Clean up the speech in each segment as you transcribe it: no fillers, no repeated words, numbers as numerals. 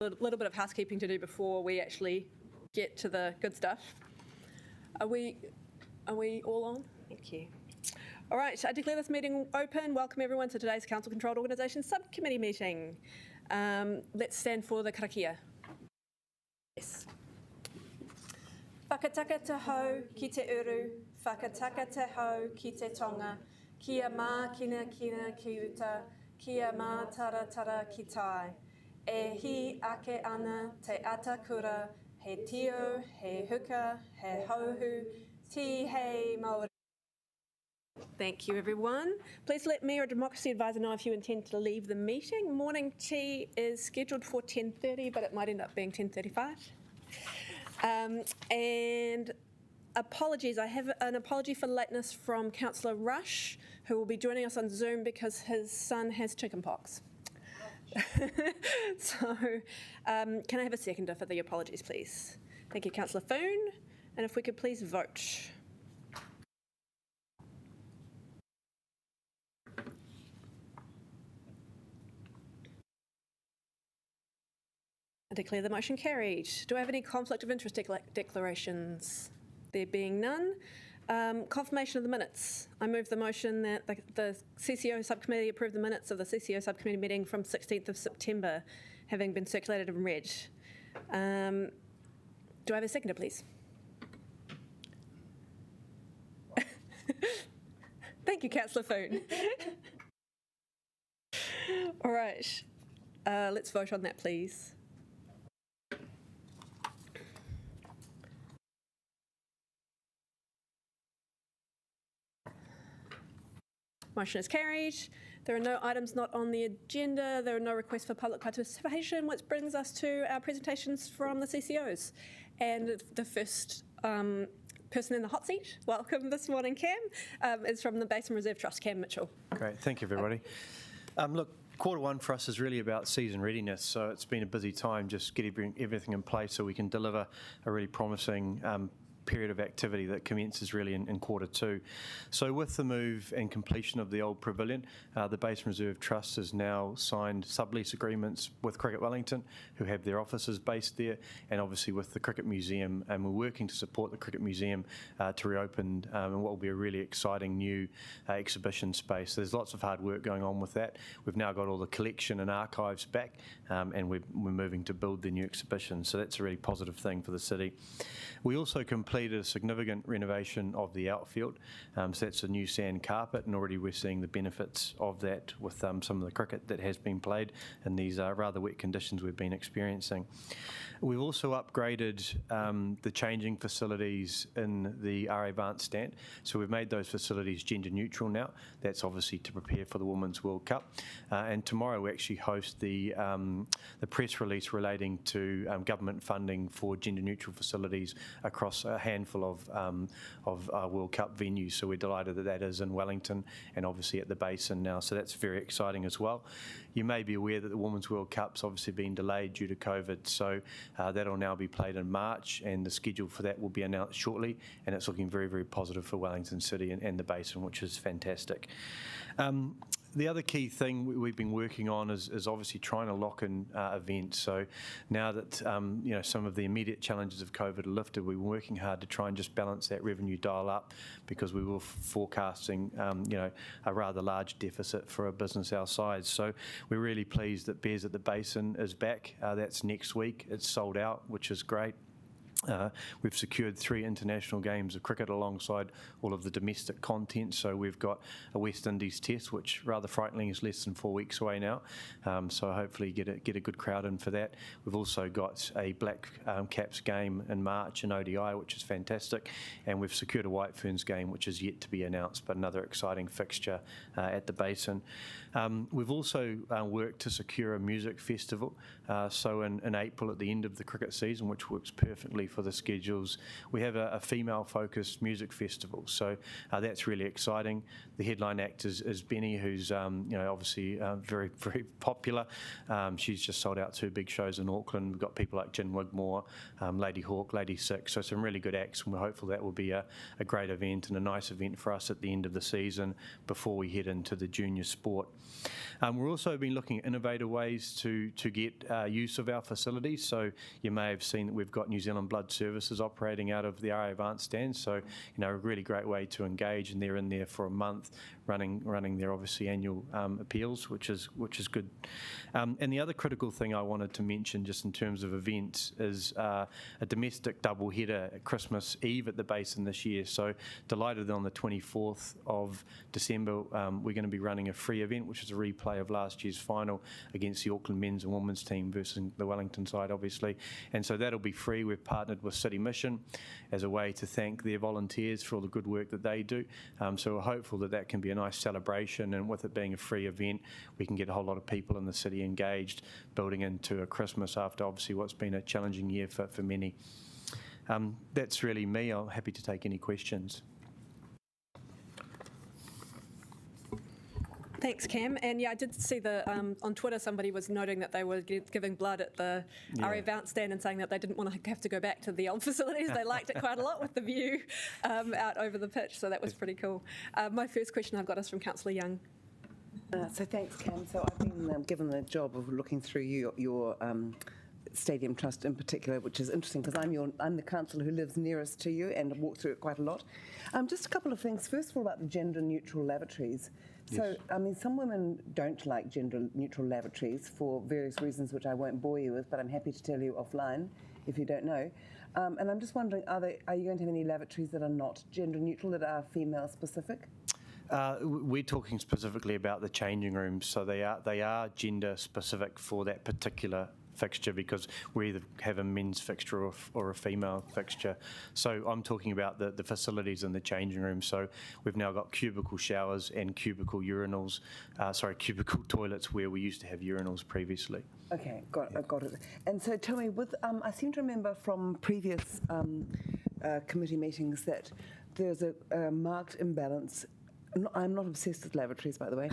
A little bit of housekeeping to do before we actually get to the good stuff. Are we all on? Thank you. All right, I declare this meeting open. Welcome everyone to today's Council Controlled Organisation Subcommittee meeting. Let's stand for the karakia. Yes. Whakataka te hau ki te uru, whakataka te hau ki te tonga, kia mā kina kina ki uta, kia mā tara tara ki tai. E hi ake ana te atakura, he tio, he huka, he hauhu, ti hei Māori. Thank you, everyone. Please let me or Democracy Advisor know if you intend to leave the meeting. Morning tea is scheduled for 10:30, but it might end up being 10:35. And apologies, I have an apology for lateness from Councillor Rush, who will be joining us on Zoom because his son has chickenpox. So, can I have a seconder for the apologies, please? Thank you, Councillor Foon. And if we could please vote. I declare the motion carried. Do I have any conflict of interest declarations? There being none. Confirmation of the minutes. I move the motion that the CCO Subcommittee approve the minutes of the CCO Subcommittee meeting from 16th of September, having been circulated and read. Do I have a seconder, please? Thank you, Councillor Foon. All right, let's vote on that, please. Motion is carried. There are no items not on the agenda. There are no requests for public participation, which brings us to our presentations from the CCOs. And the first person in the hot seat, welcome this morning, Cam, is from the Basin Reserve Trust, Cam Mitchell. Great, thank you, everybody. Look, quarter one for us is really about season readiness, so it's been a busy time just getting everything in place so we can deliver a really promising period of activity that commences really in quarter two. So with the move and completion of the old pavilion, the Basin Reserve Trust has now signed sublease agreements with Qriket Wellington, who have their offices based there, and obviously with the Qriket Museum, and we're working to support the Qriket Museum to reopen in what will be a really exciting new exhibition space. There's lots of hard work going on with that. We've now got all the collection and archives back, and we're moving to build the new exhibition, so that's a really positive thing for the city. We also completed a significant renovation of the outfield, so that's a new sand carpet, and already we're seeing the benefits of that with some of the cricket that has been played in these rather wet conditions we've been experiencing. We've also upgraded the changing facilities in the RA Vance stand, so we've made those facilities gender neutral now. That's obviously to prepare for the Women's World Cup, and tomorrow we actually host the press release relating to government funding for gender neutral facilities across a handful of World Cup venues, so we're delighted that that is in Wellington and obviously at the Basin now, so that's very exciting as well. You may be aware that the Women's World Cup's obviously been delayed due to COVID, so that'll now be played in March, and the schedule for that will be announced shortly, and it's looking very, very positive for Wellington City and the Basin, which is fantastic. The other key thing we've been working on is obviously trying to lock in events. So now that some of the immediate challenges of COVID are lifted, we're working hard to try and just balance that revenue dial up, because we were forecasting a rather large deficit for a business our size. So we're really pleased that Bears at the Basin is back. That's next week. It's sold out, which is great. We've secured 3 international games of cricket alongside all of the domestic content, so we've got a West Indies test, which rather frighteningly is less than 4 weeks away now, so hopefully get a good crowd in for that. We've also got a Black Caps game in March in ODI, which is fantastic, and we've secured a White Ferns game, which is yet to be announced, but another exciting fixture at the Basin. We've also worked to secure a music festival, so in April at the end of the cricket season, which works perfectly for the schedules. We have a female-focused music festival, so that's really exciting. The headline act is Benny, who's obviously very, very popular. She's just sold out 2 big shows in Auckland. We've got people like Jen Wigmore, Lady Hawk, Lady Six, so some really good acts, and we're hopeful that will be a great event and a nice event for us at the end of the season before we head into the junior sport. We're also been looking at innovative ways to get use of our facilities. So you may have seen that we've got New Zealand Blood Services operating out of the RA Advanced stand. So a really great way to engage, and they're in there for a month running their obviously annual appeals, which is good. And the other critical thing I wanted to mention, just in terms of events, is a domestic double header at Christmas Eve at the Basin this year. So delighted that on the 24th of December we're going to be running a free event, which is a replay of last year's final against the Auckland men's and women's team versus the Wellington side, obviously. And so that'll be free. We've partnered with City Mission as a way to thank their volunteers for all the good work that they do. So we're hopeful that that can be a nice celebration, and with it being a free event, we can get a whole lot of people in the city engaged, building into a Christmas after obviously what's been a challenging year for many. That's really me. I'm happy to take any questions. Thanks, Cam. And yeah, I did see on Twitter somebody was noting that they were giving blood at the RA Advanced stand and saying that they didn't want to have to go back to the old facilities. They liked it quite a lot with the view out over the pitch, so that was pretty cool. My first question I've got is from Councillor Young. So thanks, Cam. So I've been given the job of looking through your Stadium Trust in particular, which is interesting because I'm the councillor who lives nearest to you and walk through it quite a lot. Just a couple of things. First of all, about the gender-neutral lavatories. So, yes. I mean, some women don't like gender-neutral lavatories for various reasons, which I won't bore you with, but I'm happy to tell you offline if you don't know. And I'm just wondering, are you going to have any lavatories that are not gender-neutral, that are female-specific? We're talking specifically about the changing rooms, so they are gender-specific for that particular fixture, because we either have a men's fixture or a female fixture. So I'm talking about the facilities in the changing room. So we've now got cubicle showers and cubicle urinals, cubicle toilets where we used to have urinals previously. Okay, got it. And so tell me, I seem to remember from previous committee meetings that there's a marked imbalance. I'm not obsessed with lavatories, by the way.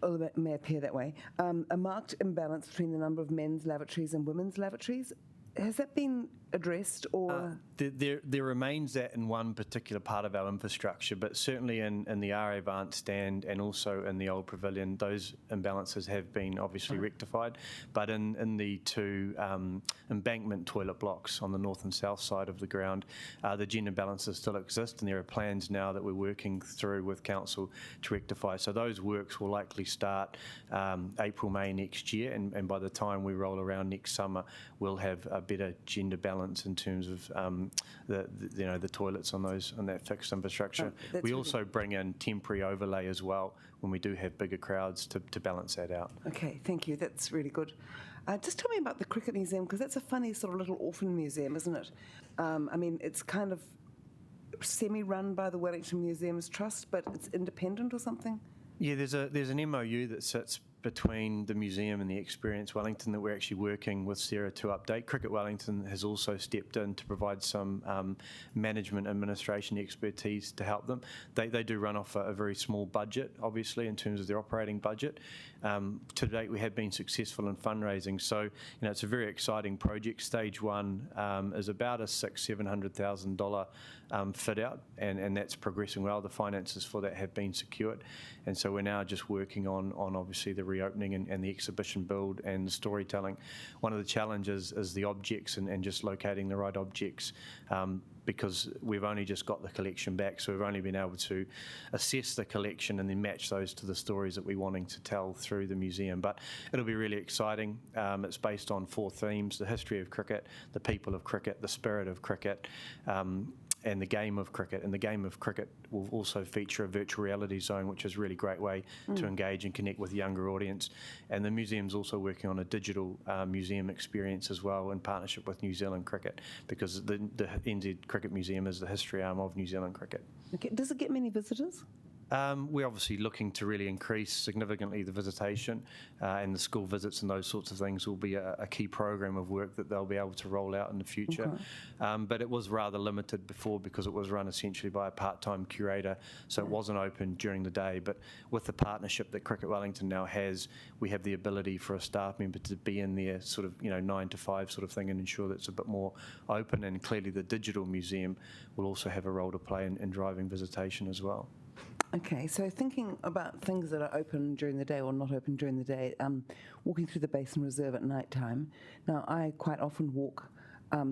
Although it may appear that way, a marked imbalance between the number of men's lavatories and women's lavatories. Has that been addressed, or...? There remains that in one particular part of our infrastructure, but certainly in the RA Advanced stand and also in the old pavilion, those imbalances have been obviously rectified. But in the 2 embankment toilet blocks on the north and south side of the ground, the gender balances still exist, and there are plans now that we're working through with council to rectify. So those works will likely start April, May next year, and by the time we roll around next summer, we'll have a better gender balance in terms of the toilets on that fixed infrastructure. We also bring in temporary overlay as well when we do have bigger crowds to balance that out. Okay, thank you. That's really good. Just tell me about the Qriket Museum, because that's a funny sort of little orphan museum, isn't it? I mean, it's kind of semi-run by the Wellington Museums Trust, but it's independent or something? Yeah, there's an MOU that sits between the museum and the Experience Wellington that we're actually working with Xero to update. Qriket Wellington has also stepped in to provide some management administration expertise to help them. They do run off a very small budget, obviously, in terms of their operating budget. To date, we have been successful in fundraising, so it's a very exciting project. Stage 1 is about a $600,000-700,000 fit out, and that's progressing well. The finances for that have been secured, and so we're now just working on obviously the reopening and the exhibition build and the storytelling. One of the challenges is the objects and just locating the right objects, because we've only just got the collection back, so we've only been able to assess the collection and then match those to the stories that we're wanting to tell through the museum. But it'll be really exciting. It's based on 4 themes: the history of cricket, the people of cricket, the spirit of cricket, and the game of cricket. And the game of cricket will also feature a virtual reality zone, which is a really great way to engage and connect with a younger audience. And the museum's also working on a digital museum experience as well in partnership with New Zealand Cricket, because the NZ Qriket Museum is the history arm of New Zealand Cricket. Okay. Does it get many visitors? We're obviously looking to really increase significantly the visitation, and the school visits and those sorts of things will be a key program of work that they'll be able to roll out in the future. Okay. But it was rather limited before because it was run essentially by a part-time curator, so it wasn't open during the day. But with the partnership that Qriket Wellington now has, we have the ability for a staff member to be in there sort of 9 to 5 sort of thing and ensure that it's a bit more open. And clearly the digital museum will also have a role to play in driving visitation as well. Okay, so thinking about things that are open during the day or not open during the day, walking through the Basin Reserve at night time. Now, I quite often walk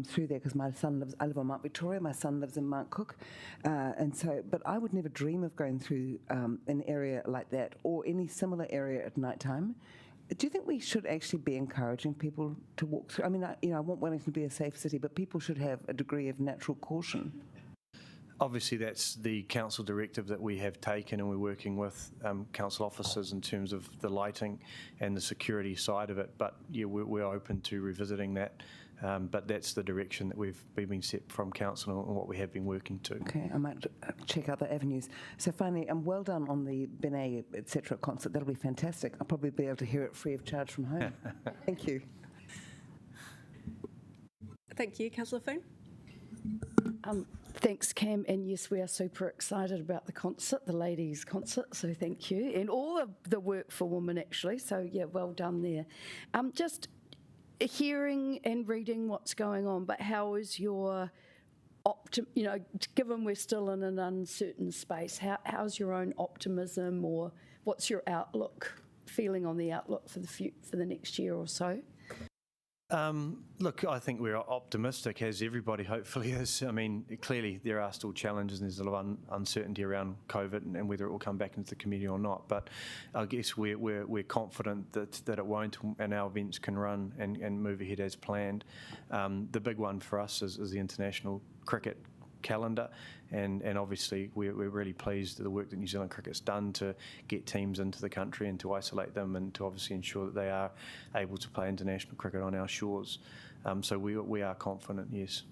through there because I live on Mount Victoria, my son lives in Mount Cook, but I would never dream of going through an area like that or any similar area at night time. Do you think we should actually be encouraging people to walk through? I mean, I want Wellington to be a safe city, but people should have a degree of natural caution. Obviously, that's the council directive that we have taken, and we're working with council officers in terms of the lighting and the security side of it. But yeah, we're open to revisiting that. But that's the direction that we've been set from council and what we have been working to. Okay, I might check out the avenues. So finally, well done on the Benet, etc. concert. That'll be fantastic. I'll probably be able to hear it free of charge from home. Thank you. Thank you, Councillor Foon. Thanks, Cam, and yes, we are super excited about the concert, the ladies' concert, so thank you, and all of the work for women, actually, so yeah, well done there. Just hearing and reading what's going on, but how is your given we're still in an uncertain space, how's your own optimism, or what's your feeling on the outlook for the next year or so? Look, I think we're optimistic, as everybody hopefully is. I mean, clearly there are still challenges and there's a lot of uncertainty around COVID and whether it will come back into the community or not. But I guess we're confident that it won't, and our events can run and move ahead as planned. The big one for us is the international cricket calendar, and obviously we're really pleased with the work that New Zealand Cricket's done to get teams into the country and to isolate them and to obviously ensure that they are able to play international cricket on our shores. So we are confident, yes.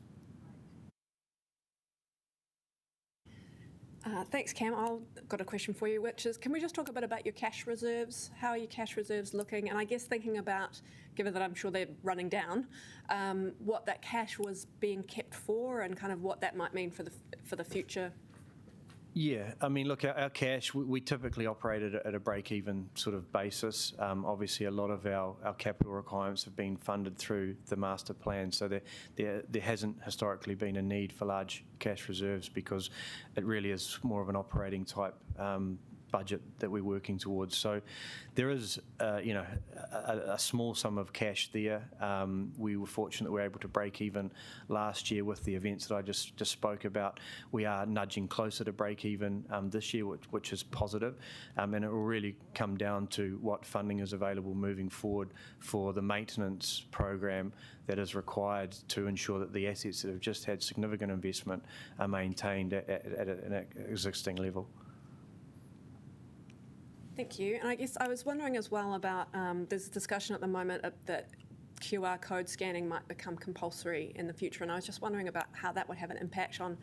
Thanks, Cam. I've got a question for you, which is, can we just talk a bit about your cash reserves? How are your cash reserves looking? And I guess thinking about, given that I'm sure they're running down, what that cash was being kept for and kind of what that might mean for the future. Yeah, I mean, look, our cash, we typically operate at a break-even sort of basis. Obviously, a lot of our capital requirements have been funded through the master plan, so there hasn't historically been a need for large cash reserves because it really is more of an operating type budget that we're working towards. So there is, a small sum of cash there. We were fortunate that we were able to break even last year with the events that I just spoke about. We are nudging closer to break even this year, which is positive, and it will really come down to what funding is available moving forward for the maintenance program that is required to ensure that the assets that have just had significant investment are maintained at an existing level. Thank you. And I guess I was wondering as well about, there's a discussion at the moment that QR code scanning might become compulsory in the future, and I was just wondering about how that would have an impact on,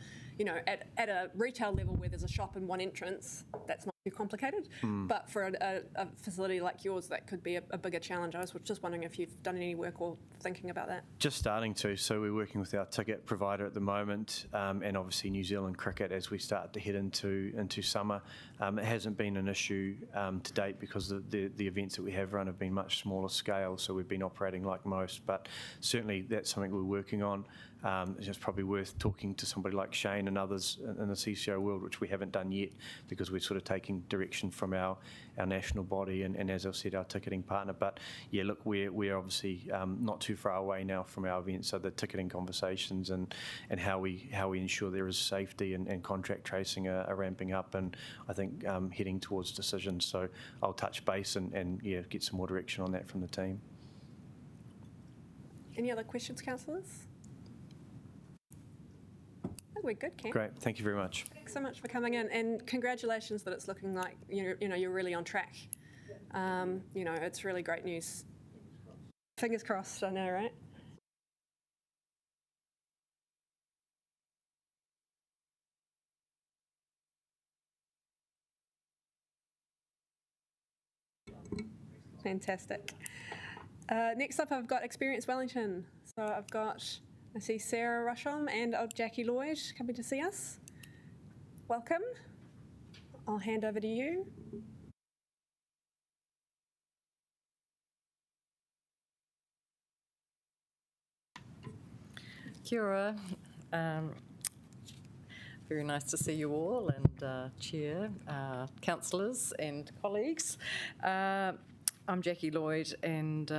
at a retail level where there's a shop and one entrance, that's not too complicated, but for a facility like yours, that could be a bigger challenge. I was just wondering if you've done any work or thinking about that. Just starting to, so we're working with our ticket provider at the moment, and obviously New Zealand Cricket as we start to head into summer. It hasn't been an issue to date because the events that we have run have been much smaller scale, so we've been operating like most, but certainly that's something we're working on. It's just probably worth talking to somebody like Shane and others in the CCO world, which we haven't done yet because we're sort of taking direction from our national body and as I've said, our ticketing partner. But yeah, look, we're obviously not too far away now from our events, so the ticketing conversations and how we ensure there is safety and contract tracing are ramping up, and I think heading towards decisions. So I'll touch base and get some more direction on that from the team. Any other questions, councillors? We're good, Ken. Great, thank you very much. Thanks so much for coming in, and congratulations that it's looking like you're really on track. It's really great news. Fingers crossed, I know, right? Fantastic. Next up, I've got Experience Wellington. So I see Sarah Rusham and old Jackie Lloyd coming to see us. Welcome. I'll hand over to you. Kia ora. Very nice to see you all, and Chair, councillors and colleagues. I'm Jackie Lloyd, and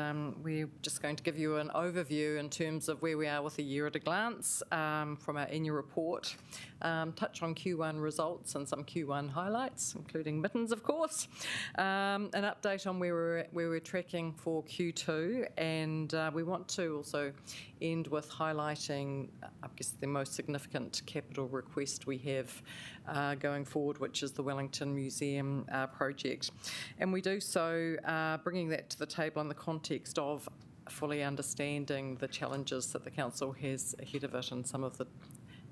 we're just going to give you an overview in terms of where we are with the year at a glance from our annual report, touch on Q1 results and some Q1 highlights, including mittens, of course, an update on where we're tracking for Q2, and we want to also end with highlighting, I guess, the most significant capital request we have going forward, which is the Wellington Museum project. And we do so bringing that to the table in the context of fully understanding the challenges that the council has ahead of it and some of the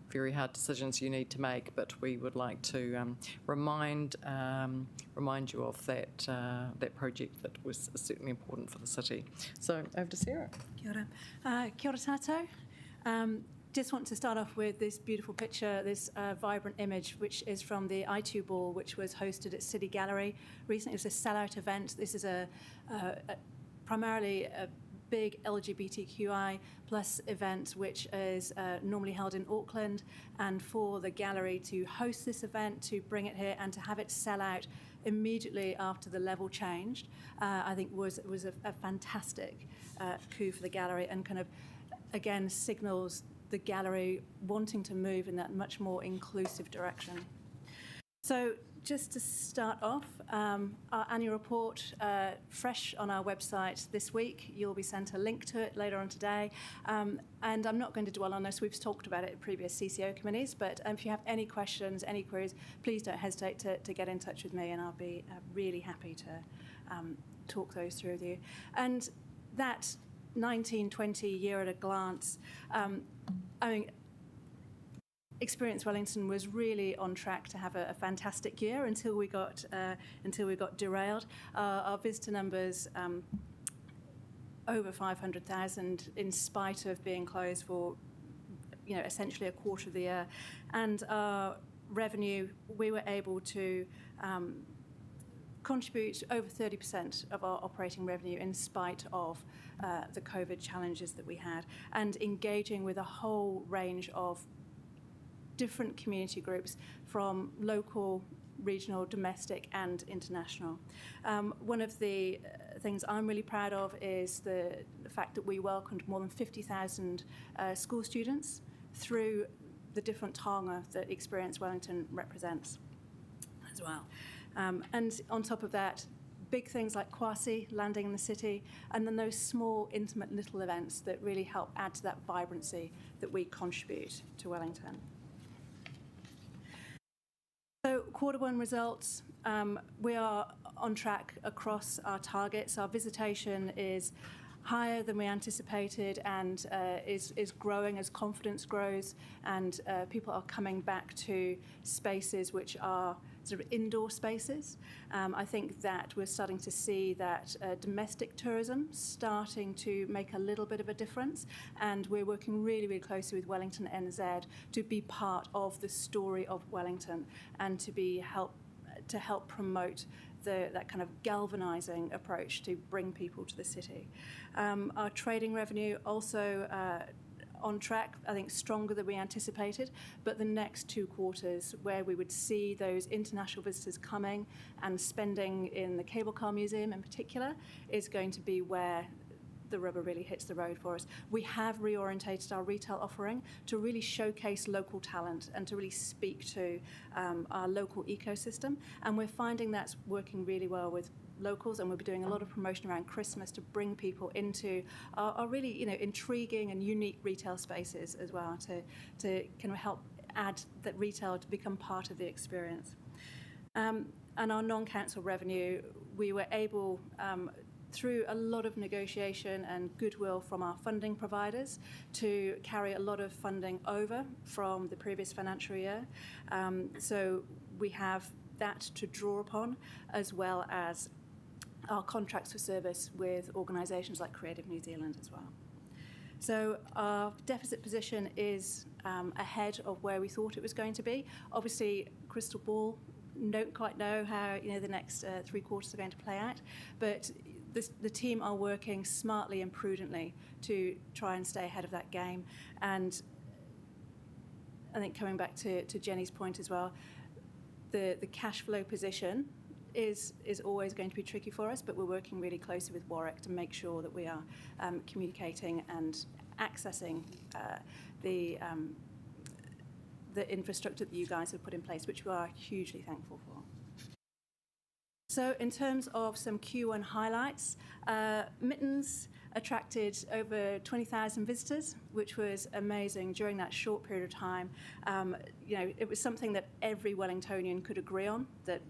very hard decisions you need to make, but we would like to remind you of that project that was certainly important for the city. So over to Sarah. Kia ora. Kia ora tātou. Just want to start off with this beautiful picture, this vibrant image, which is from the I2 Ball, which was hosted at City Gallery recently. It was a sellout event. This is primarily a big LGBTQI plus event, which is normally held in Auckland, and for the gallery to host this event, to bring it here and to have it sell out immediately after the level changed, I think was a fantastic coup for the gallery, and kind of again signals the gallery wanting to move in that much more inclusive direction. So just to start off, our annual report, fresh on our website this week. You'll be sent a link to it later on today. And I'm not going to dwell on this. We've talked about it at previous CCO committees, but if you have any questions, any queries, please don't hesitate to get in touch with me, and I'll be really happy to talk those through with you. And that 19-20 year at a glance, I mean, Experience Wellington was really on track to have a fantastic year until we got derailed. Our visitor numbers over 500,000, in spite of being closed for essentially a quarter of the year, and our revenue, we were able to contribute over 30% of our operating revenue in spite of the COVID challenges that we had, and engaging with a whole range of different community groups from local, regional, domestic and international. One of the things I'm really proud of is the fact that we welcomed more than 50,000 school students through the different taonga that Experience Wellington represents as well. And on top of that, big things like Kwasi landing in the city, and then those small, intimate little events that really help add to that vibrancy that we contribute to Wellington. So Q1 results, we are on track across our targets. Our visitation is higher than we anticipated, and is growing as confidence grows, and people are coming back to spaces which are sort of indoor spaces. I think that we're starting to see that domestic tourism starting to make a little bit of a difference, and we're working really, really closely with Wellington NZ to be part of the story of Wellington, and to help promote that kind of galvanising approach to bring people to the city. Our trading revenue also on track, I think stronger than we anticipated, but the next 2 quarters where we would see those international visitors coming and spending in the Cable Car Museum in particular is going to be where the rubber really hits the road for us. We have reorientated our retail offering to really showcase local talent and to really speak to our local ecosystem, and we're finding that's working really well with locals, and we'll be doing a lot of promotion around Christmas to bring people into our really intriguing and unique retail spaces as well, to kind of help add that retail to become part of the experience. And our non-council revenue, we were able through a lot of negotiation and goodwill from our funding providers to carry a lot of funding over from the previous financial year. So we have that to draw upon, as well as our contracts for service with organisations like Creative New Zealand as well. So our deficit position is ahead of where we thought it was going to be. Obviously, crystal ball, don't quite know how the next 3 quarters are going to play out, but the team are working smartly and prudently to try and stay ahead of that game. And I think coming back to Jenny's point as well, the cash flow position is always going to be tricky for us, but we're working really closely with Warwick to make sure that we are communicating and accessing the infrastructure that you guys have put in place, which we are hugely thankful for. So in terms of some Q1 highlights, Mittens attracted over 20,000 visitors, which was amazing during that short period of time. It was something that every Wellingtonian could agree on, that,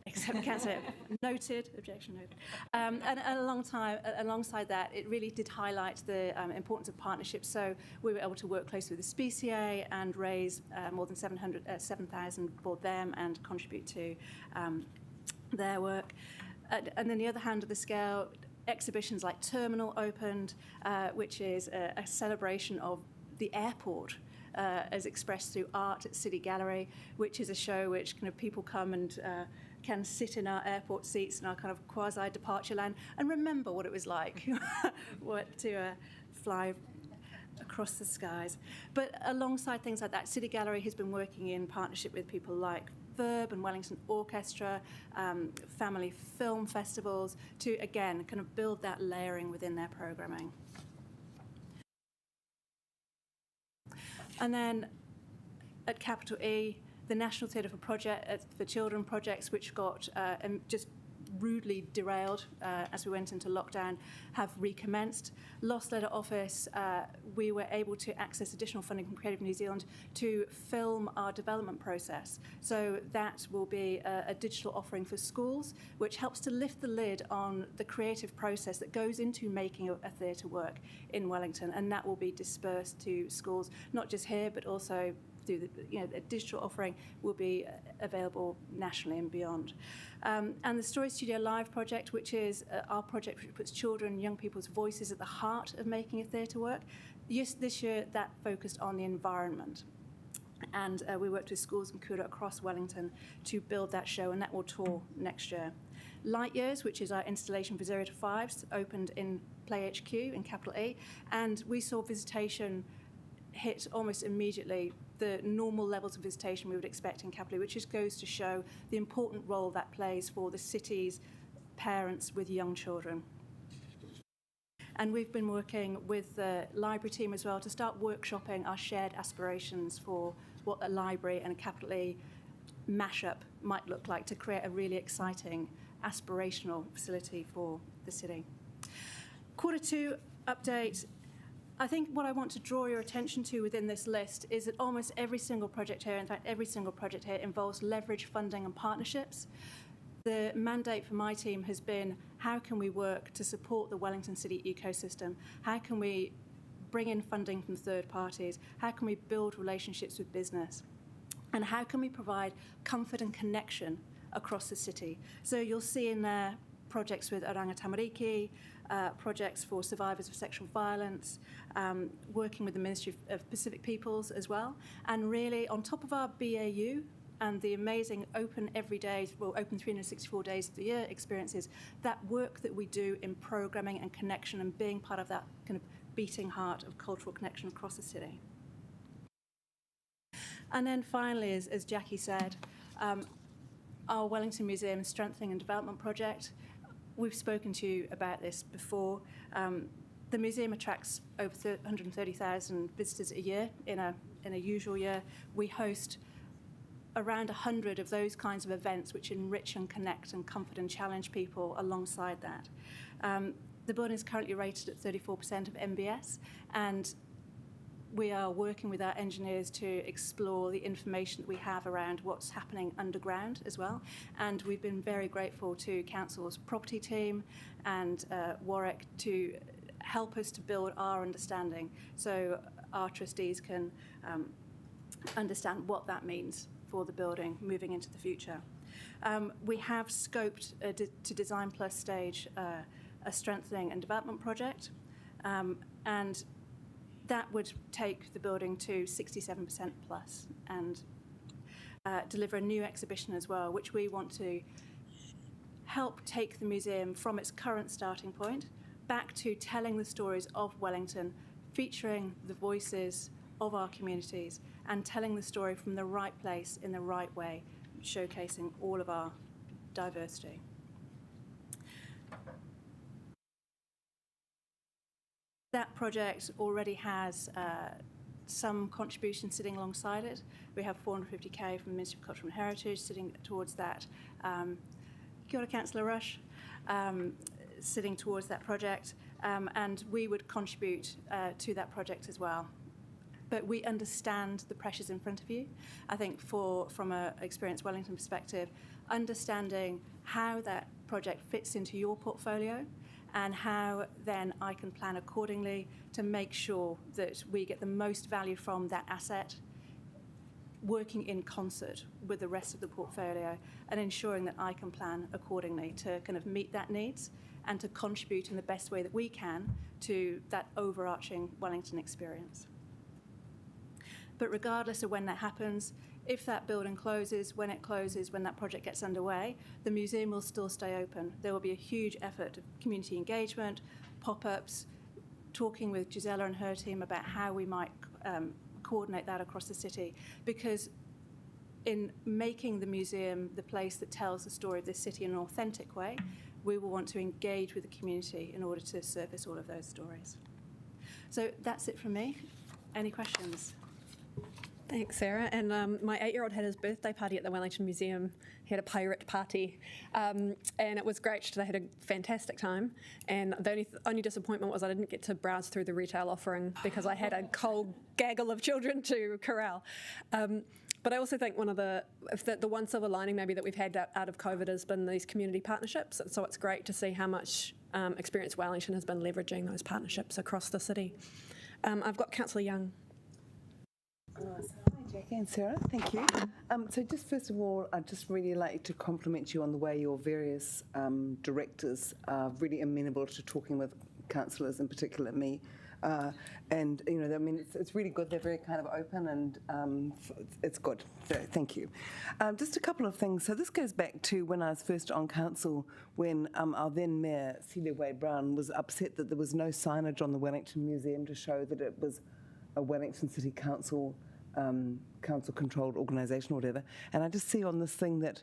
except Councillor, noted, objection noted. And alongside that, it really did highlight the importance of partnerships. So we were able to work closely with the SPCA and raise more than 7,000 for them and contribute to their work. And then the other hand of the scale, exhibitions like Terminal opened, which is a celebration of the airport as expressed through art at City Gallery, which is a show which kind of people come and can sit in our airport seats in our kind of quasi-departure land and remember what it was like to fly across the skies. But alongside things like that, City Gallery has been working in partnership with people like Verb and Wellington Orchestra, family film festivals, to, again, kind of build that layering within their programming. And then at Capital E, the National Theatre for Children projects, which got just rudely derailed as we went into lockdown, have recommenced. Lost Letter Office, we were able to access additional funding from Creative New Zealand to film our development process. So that will be a digital offering for schools, which helps to lift the lid on the creative process that goes into making a theatre work in Wellington, and that will be dispersed to schools, not just here, but also through the digital offering will be available nationally and beyond. And the Story Studio Live project, which is our project which puts children and young people's voices at the heart of making a theatre work. This year that focused on the environment. And we worked with schools and kura across Wellington to build that show, and that will tour next year. Light Years, which is our installation for 0 to 5s, opened in Play HQ in Capital E, and we saw visitation hit almost immediately the normal levels of visitation we would expect in Capital E, which just goes to show the important role that plays for the city's parents with young children. And we've been working with the library team as well to start workshopping our shared aspirations for what a library and a Capital E mashup might look like to create a really exciting aspirational facility for the city. Q2 update. I think what I want to draw your attention to within this list is that almost every single project here, in fact, every single project here involves leverage, funding and partnerships. The mandate for my team has been, how can we work to support the Wellington City ecosystem? How can we bring in funding from third parties? How can we build relationships with business? And how can we provide comfort and connection across the city? So you'll see in there projects with Oranga Tamariki, projects for survivors of sexual violence, working with the Ministry of Pacific Peoples as well. And really, on top of our BAU and the amazing open every day, well, open 364 days of the year experiences, that work that we do in programming and connection and being part of that kind of beating heart of cultural connection across the city. And then finally, as Jackie said, our Wellington Museum Strengthening and Development Project. We've spoken to you about this before. The museum attracts over 130,000 visitors a year in a usual year. We host around 100 of those kinds of events which enrich and connect and comfort and challenge people alongside that. The building is currently rated at 34% of MBS, and we are working with our engineers to explore the information that we have around what's happening underground as well. And we've been very grateful to Council's property team and Warwick to help us to build our understanding so our trustees can understand what that means for the building moving into the future. We have scoped to Design Plus stage a strengthening and development project, and that would take the building to 67% plus and deliver a new exhibition as well, which we want to help take the museum from its current starting point back to telling the stories of Wellington, featuring the voices of our communities and telling the story from the right place in the right way, showcasing all of our diversity. That project already has some contribution sitting alongside it. We have 450k from the Ministry of Culture and Heritage sitting towards that. Kia ora, Councillor Rush, sitting towards that project, and we would contribute to that project as well. But we understand the pressures in front of you. I think from an Experience Wellington perspective, understanding how that project fits into your portfolio and how then I can plan accordingly to make sure that we get the most value from that asset, working in concert with the rest of the portfolio and ensuring that I can plan accordingly to kind of meet that needs and to contribute in the best way that we can to that overarching Wellington experience. But regardless of when that happens, if that building closes, when that project gets underway, the museum will still stay open. There will be a huge effort of community engagement, pop-ups, talking with Gisela and her team about how we might coordinate that across the city, because in making the museum the place that tells the story of this city in an authentic way, we will want to engage with the community in order to surface all of those stories. So that's it from me. Any questions? Thanks, Sarah. And my 8-year-old had his birthday party at the Wellington Museum. He had a pirate party, and it was great. They had a fantastic time. And the only disappointment was I didn't get to browse through the retail offering because I had a whole gaggle of children to corral. But I also think one of the one silver lining maybe that we've had out of COVID has been these community partnerships. So it's great to see how much Experience Wellington has been leveraging those partnerships across the city. I've got Councillor Young. Hi, Jackie and Sarah. Thank you. So just first of all, I'd just really like to compliment you on the way your various directors are really amenable to talking with councillors, in particular me. And, you know, I mean, it's really good. They're very kind of open and it's good. So, thank you. Just a couple of things. So this goes back to when I was first on council, when our then Mayor, Celia Wade-Brown, was upset that there was no signage on the Wellington Museum to show that it was a Wellington City Council council-controlled organisation or whatever. And I just see on this thing that,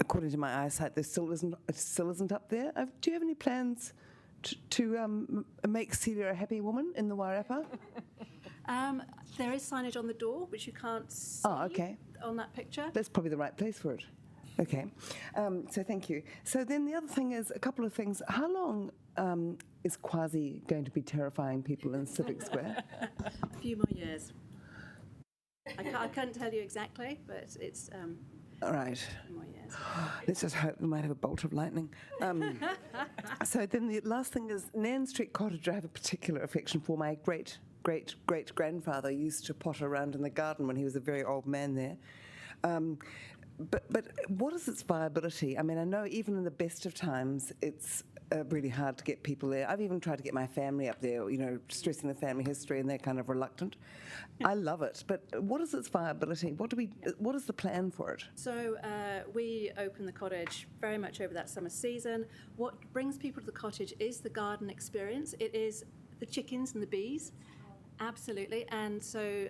according to my eyesight, it still isn't up there. Do you have any plans to make Celia a happy woman in the Wairarapa? There is signage on the door, which you can't see on that picture. That's probably the right place for it. Okay. So thank you. So then the other thing is a couple of things. How long is Quasi going to be terrifying people in Civic Square? A few more years. I can't tell you exactly, but it's all right. a few more years. Let's just hope we might have a bolt of lightning. So then the last thing is Nand Street Cottage I have a particular affection for. My great-great-great-grandfather used to potter around in the garden when he was a very old man there. But what is its viability? I mean, I know even in the best of times, it's really hard to get people there. I've even tried to get my family up there, you know, stressing the family history, and they're kind of reluctant. I love it, but what is its viability? What is the plan for it? So we open the cottage very much over that summer season. What brings people to the cottage is the garden experience. It is the chickens and the bees, absolutely. And so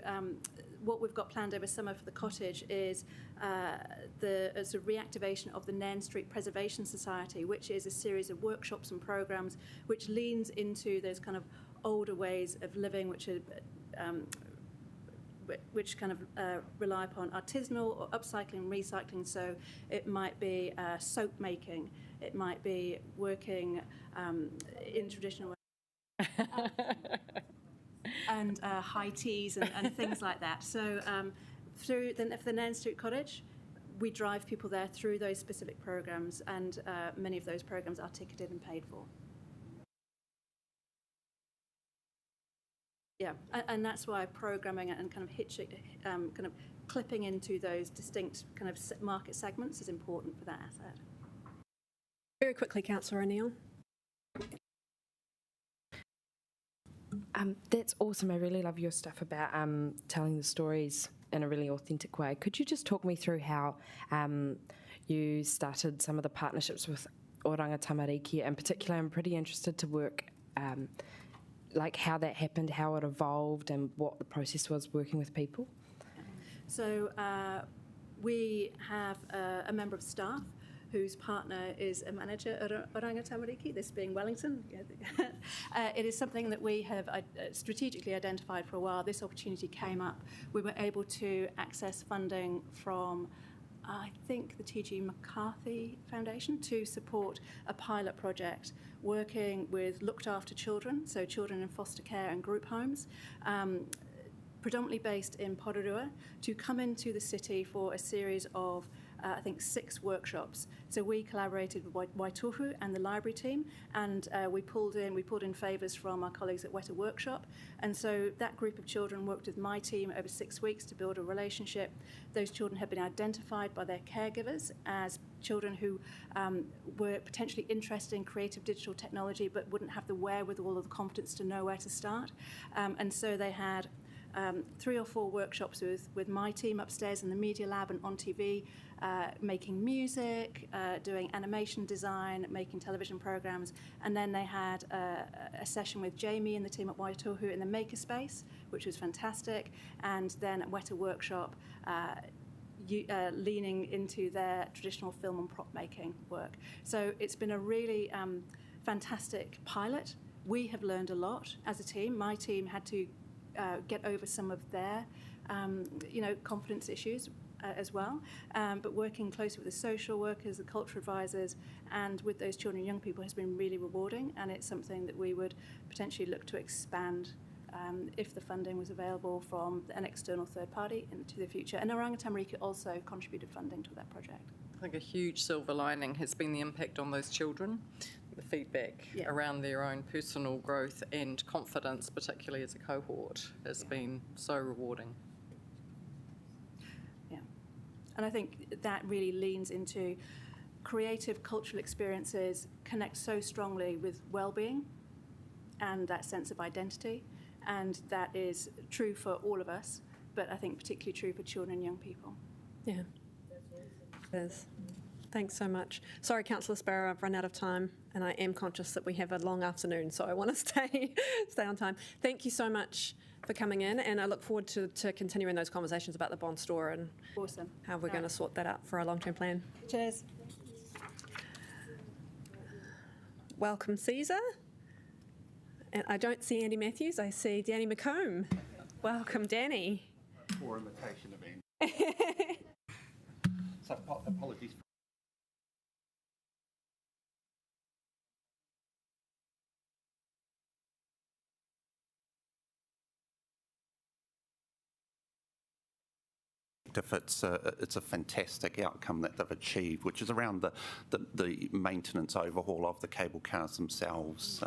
what we've got planned over summer for the cottage is the reactivation of the Nand Street Preservation Society, which is a series of workshops and programs which leans into those kind of older ways of living, which kind of rely upon artisanal or upcycling and recycling. So it might be soap making, it might be working in traditional ways. And high teas and things like that. So through the Nand Street Cottage, we drive people there through those specific programs, and many of those programs are ticketed and paid for. Yeah, and that's why programming and kind of kind of clipping into those distinct kind of market segments is important for that asset. Very quickly, Councillor O'Neill. That's awesome. I really love your stuff about telling the stories in a really authentic way. Could you just talk me through how you started some of the partnerships with Oranga Tamariki? In particular, I'm pretty interested to work like how that happened, how it evolved, and what the process was working with people. So we have a member of staff whose partner is a manager at Oranga Tamariki, this being Wellington. It is something that we have strategically identified for a while. This opportunity came up. We were able to access funding from, I think, the T.G. McCarthy Foundation to support a pilot project working with looked after children, so children in foster care and group homes, predominantly based in Pororua, to come into the city for a series of I think 6 workshops. So we collaborated with Waitohu and the library team, and we pulled in favours from our colleagues at Weta Workshop. And so that group of children worked with my team over 6 weeks to build a relationship. Those children have been identified by their caregivers as children who were potentially interested in creative digital technology but wouldn't have the wherewithal or the competence to know where to start. And so they had 3 or 4 workshops with my team upstairs in the Media Lab and on TV, making music, doing animation design, making television programs. And then they had a session with Jamie and the team at Waitohu in the makerspace, which was fantastic. And then at Weta Workshop, leaning into their traditional film and prop making work. So it's been a really fantastic pilot. We have learned a lot as a team. My team had to get over some of their, confidence issues as well. But working closely with the social workers, the culture advisors, and with those children and young people has been really rewarding, and it's something that we would potentially look to expand if the funding was available from an external third party into the future. And Oranga Tamariki also contributed funding to that project. I think a huge silver lining has been the impact on those children. The feedback around their own personal growth and confidence, particularly as a cohort, has been so rewarding. Yeah, and I think that really leans into creative cultural experiences connect so strongly with well-being and that sense of identity, and that is true for all of us, but I think particularly true for children and young people. Yeah, it is. Thanks so much. Sorry, Councillor Sparrow, I've run out of time, and I am conscious that we have a long afternoon, so I want to stay on time. Thank you so much for coming in, and I look forward to continuing those conversations about the bond store and Awesome. how we're going to sort that out for our long-term plan. Cheers. Welcome, Caesar. And I don't see Andy Matthews, I see Danny McComb. Welcome, Danny. Poor imitation of Andy. So apologies. If it's a fantastic outcome that they've achieved, which is around the maintenance overhaul of the cable cars themselves.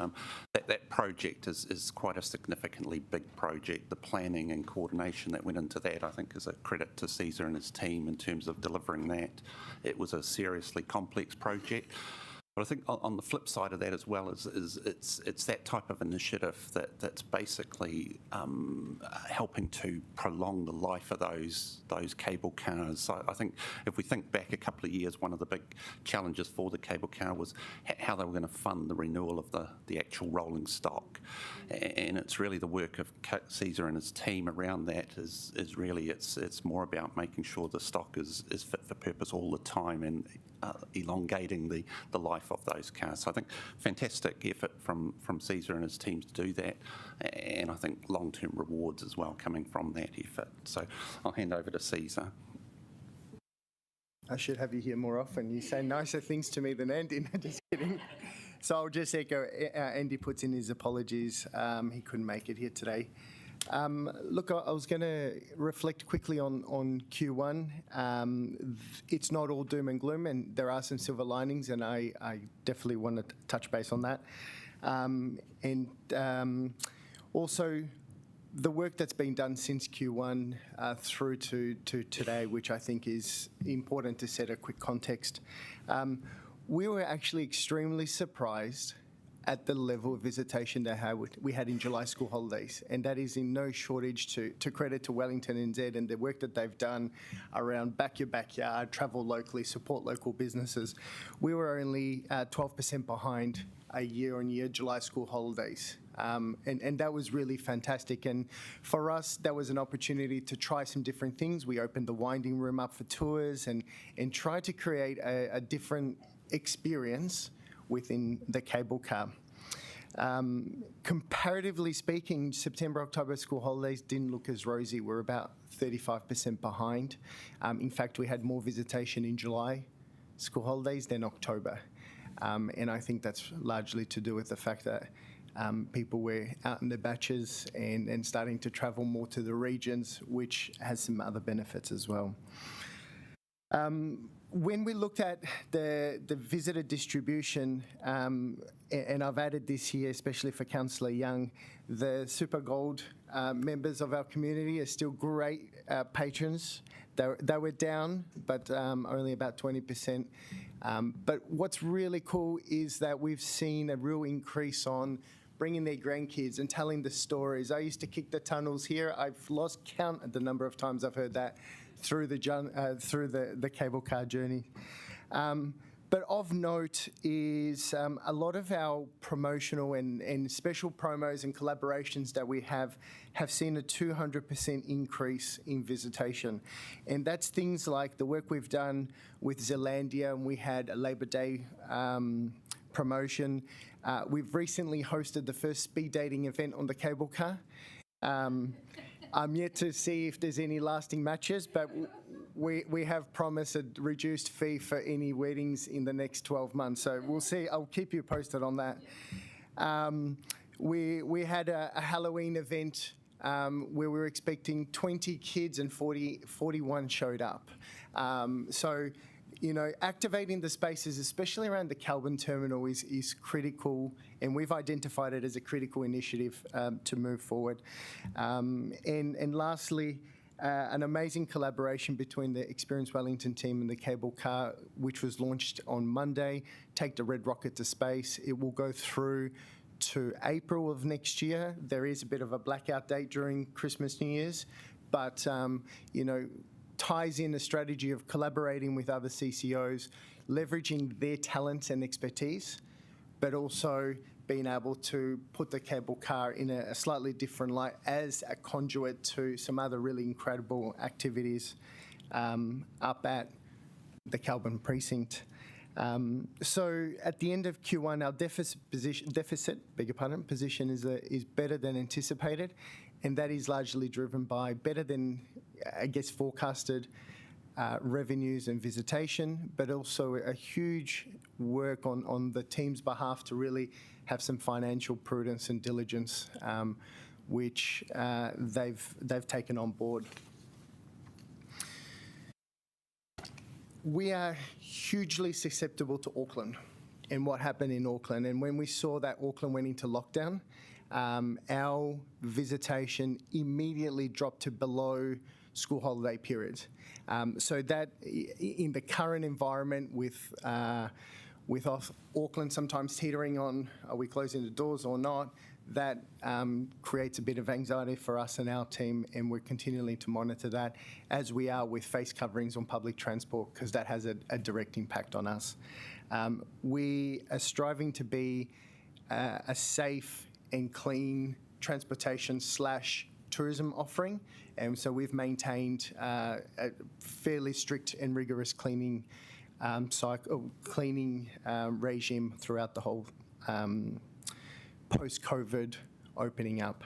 That project is quite a significantly big project. The planning and coordination that went into that, I think, is a credit to Caesar and his team in terms of delivering that. It was a seriously complex project. But I think on the flip side of that as well is it's that type of initiative that's basically helping to prolong the life of those cable cars. I think if we think back a couple of years, one of the big challenges for the cable car was how they were going to fund the renewal of the actual rolling stock, and it's really the work of Caesar and his team around that is really it's more about making sure the stock is fit for purpose all the time and elongating the life of those cars. So I think fantastic effort from Caesar and his teams to do that, and I think long-term rewards as well coming from that effort. So I'll hand over to Caesar. I should have you here more often. You say nicer things to me than Andy. No, just kidding. So I'll just echo, Andy puts in his apologies. He couldn't make it here today. Look, I was going to reflect quickly on Q1. It's not all doom and gloom, and there are some silver linings, and I definitely want to touch base on that. Also, the work that's been done since Q1 through to today, which I think is important to set a quick context. We were actually extremely surprised at the level of visitation that we had in July school holidays, and that is in no shortage to credit to Wellington NZ and the work that they've done around back your backyard, travel locally, support local businesses. We were only 12% behind a year-on-year July school holidays. And that was really fantastic. And for us, that was an opportunity to try some different things. We opened the winding room up for tours and tried to create a different experience within the cable car. Comparatively speaking, September, October school holidays didn't look as rosy. We're about 35% behind. In fact, we had more visitation in July school holidays than October. And I think that's largely to do with the fact that people were out in their batches and starting to travel more to the regions, which has some other benefits as well. When we looked at the visitor distribution, and I've added this here, especially for Councillor Young, the Super Gold members of our community are still great patrons. They were down, but only about 20%. But what's really cool is that we've seen a real increase on bringing their grandkids and telling the stories. I used to kick the tunnels here. I've lost count at the number of times I've heard that through the cable car journey. But of note is a lot of our promotional and special promos and collaborations that we have seen a 200% increase in visitation. And that's things like the work we've done with Zealandia, and we had a Labour Day promotion. We've recently hosted the first speed dating event on the cable car. I'm yet to see if there's any lasting matches, but we have promised a reduced fee for any weddings in the next 12 months. So we'll see. I'll keep you posted on that. We had a Halloween event where we were expecting 20 kids and 41 showed up. So, you know, activating the spaces, especially around the Kelburn terminal, is critical, and we've identified it as a critical initiative to move forward. And lastly, an amazing collaboration between the Experience Wellington team and the cable car, which was launched on Monday, Take the Red Rocket to Space. It will go through to April of next year. There is a bit of a blackout date during Christmas, New Year's, but, you know, ties in a strategy of collaborating with other CCOs, leveraging their talents and expertise, but also being able to put the cable car in a slightly different light as a conduit to some other really incredible activities up at the Kelburn precinct. So at the end of Q1, our deficit position is better than anticipated, and that is largely driven by better than, I guess, forecasted revenues and visitation, but also a huge work on the team's behalf to really have some financial prudence and diligence, which they've taken on board. We are hugely susceptible to Auckland and what happened in Auckland. And when we saw that Auckland went into lockdown, our visitation immediately dropped to below school holiday periods. So that in the current environment with Auckland sometimes teetering on, are we closing the doors or not, that creates a bit of anxiety for us and our team, and we're continuing to monitor that, as we are with face coverings on public transport, because that has a direct impact on us. We are striving to be a safe and clean transportation / tourism offering, and so we've maintained a fairly strict and rigorous cleaning regime throughout the whole post-COVID opening up.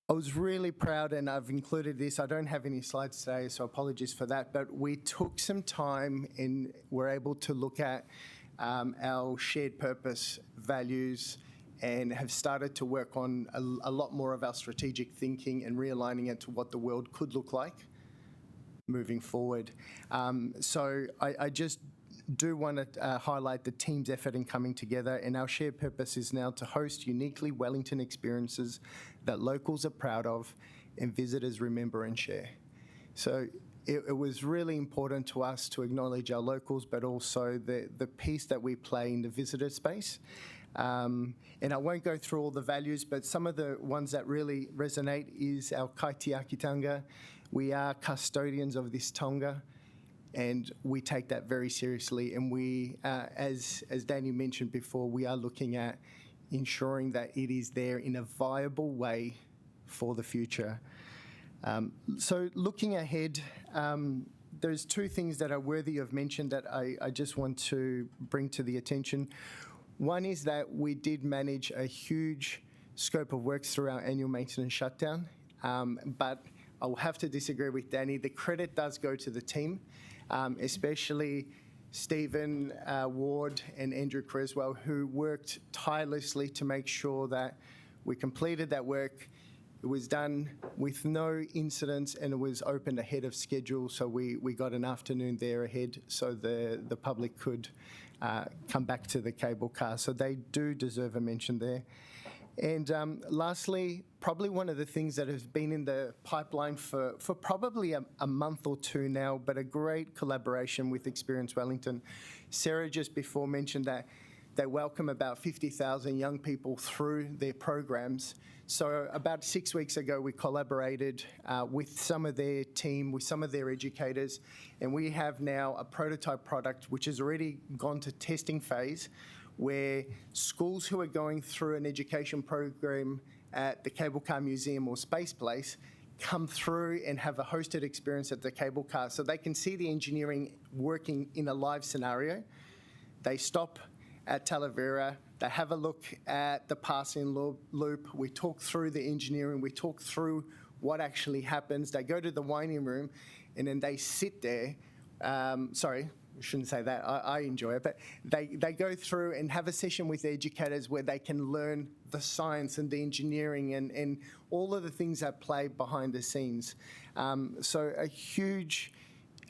I was really proud, and I've included this. I don't have any slides today, so apologies for that, but we took some time and were able to look at our shared purpose values and have started to work on a lot more of our strategic thinking and realigning it to what the world could look like moving forward. So I just do want to highlight the team's effort in coming together, and our shared purpose is now to host uniquely Wellington experiences that locals are proud of and visitors remember and share. So it was really important to us to acknowledge our locals, but also the piece that we play in the visitor space. And I won't go through all the values, but some of the ones that really resonate is our kaitiakitanga. We are custodians of this tonga, and we take that very seriously. And we, as Danny mentioned before, we are looking at ensuring that it is there in a viable way for the future. So looking ahead, there's two things that are worthy of mention that I just want to bring to the attention. One is that we did manage a huge scope of works through our annual maintenance shutdown, but I will have to disagree with Danny. The credit does go to the team, especially Stephen Ward and Andrew Creswell, who worked tirelessly to make sure that we completed that work. It was done with no incidents, and it was opened ahead of schedule, so we got an afternoon there ahead so the public could come back to the cable car. So they do deserve a mention there. And lastly, probably one of the things that has been in the pipeline for probably a month or two now, but a great collaboration with Experience Wellington. Sarah just before mentioned that they welcome about 50,000 young people through their programs. So about 6 weeks ago, we collaborated with some of their team, with some of their educators, and we have now a prototype product which has already gone to testing phase, where schools who are going through an education program at the Cable Car Museum or Space Place come through and have a hosted experience at the cable car, so they can see the engineering working in a live scenario. They stop at Talavera, they have a look at the passing loop, we talk through the engineering, we talk through what actually happens, they go to the winding room, and then they sit there, sorry, I shouldn't say that, I enjoy it, but they go through and have a session with the educators where they can learn the science and the engineering and all of the things that play behind the scenes. So a huge,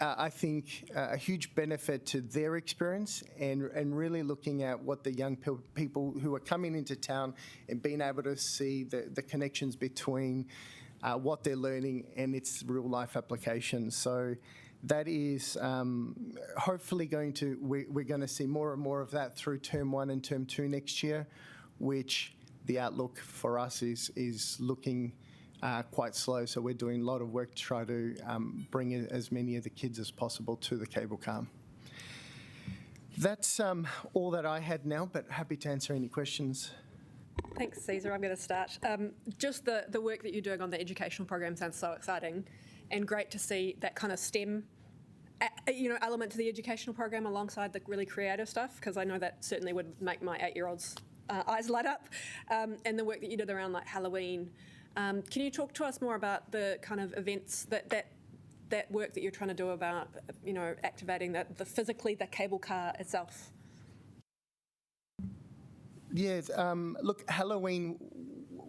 I think, a huge benefit to their experience and really looking at what the young people who are coming into town and being able to see the connections between what they're learning and its real life applications. So that is hopefully we're going to see more and more of that through Term 1 and Term 2 next year, which the outlook for us is looking quite slow. So we're doing a lot of work to try to bring as many of the kids as possible to the cable car. That's all that I had now, but happy to answer any questions. Thanks, Caesar. I'm going to start. Just the work that you're doing on the educational program sounds so exciting, and great to see that kind of STEM element to the educational program alongside the really creative stuff, because I know that certainly would make my 8-year-old's eyes light up, and the work that you did around like Halloween. Can you talk to us more about the kind of events that work that you're trying to do about, activating physically the cable car itself? Yes, look, Halloween,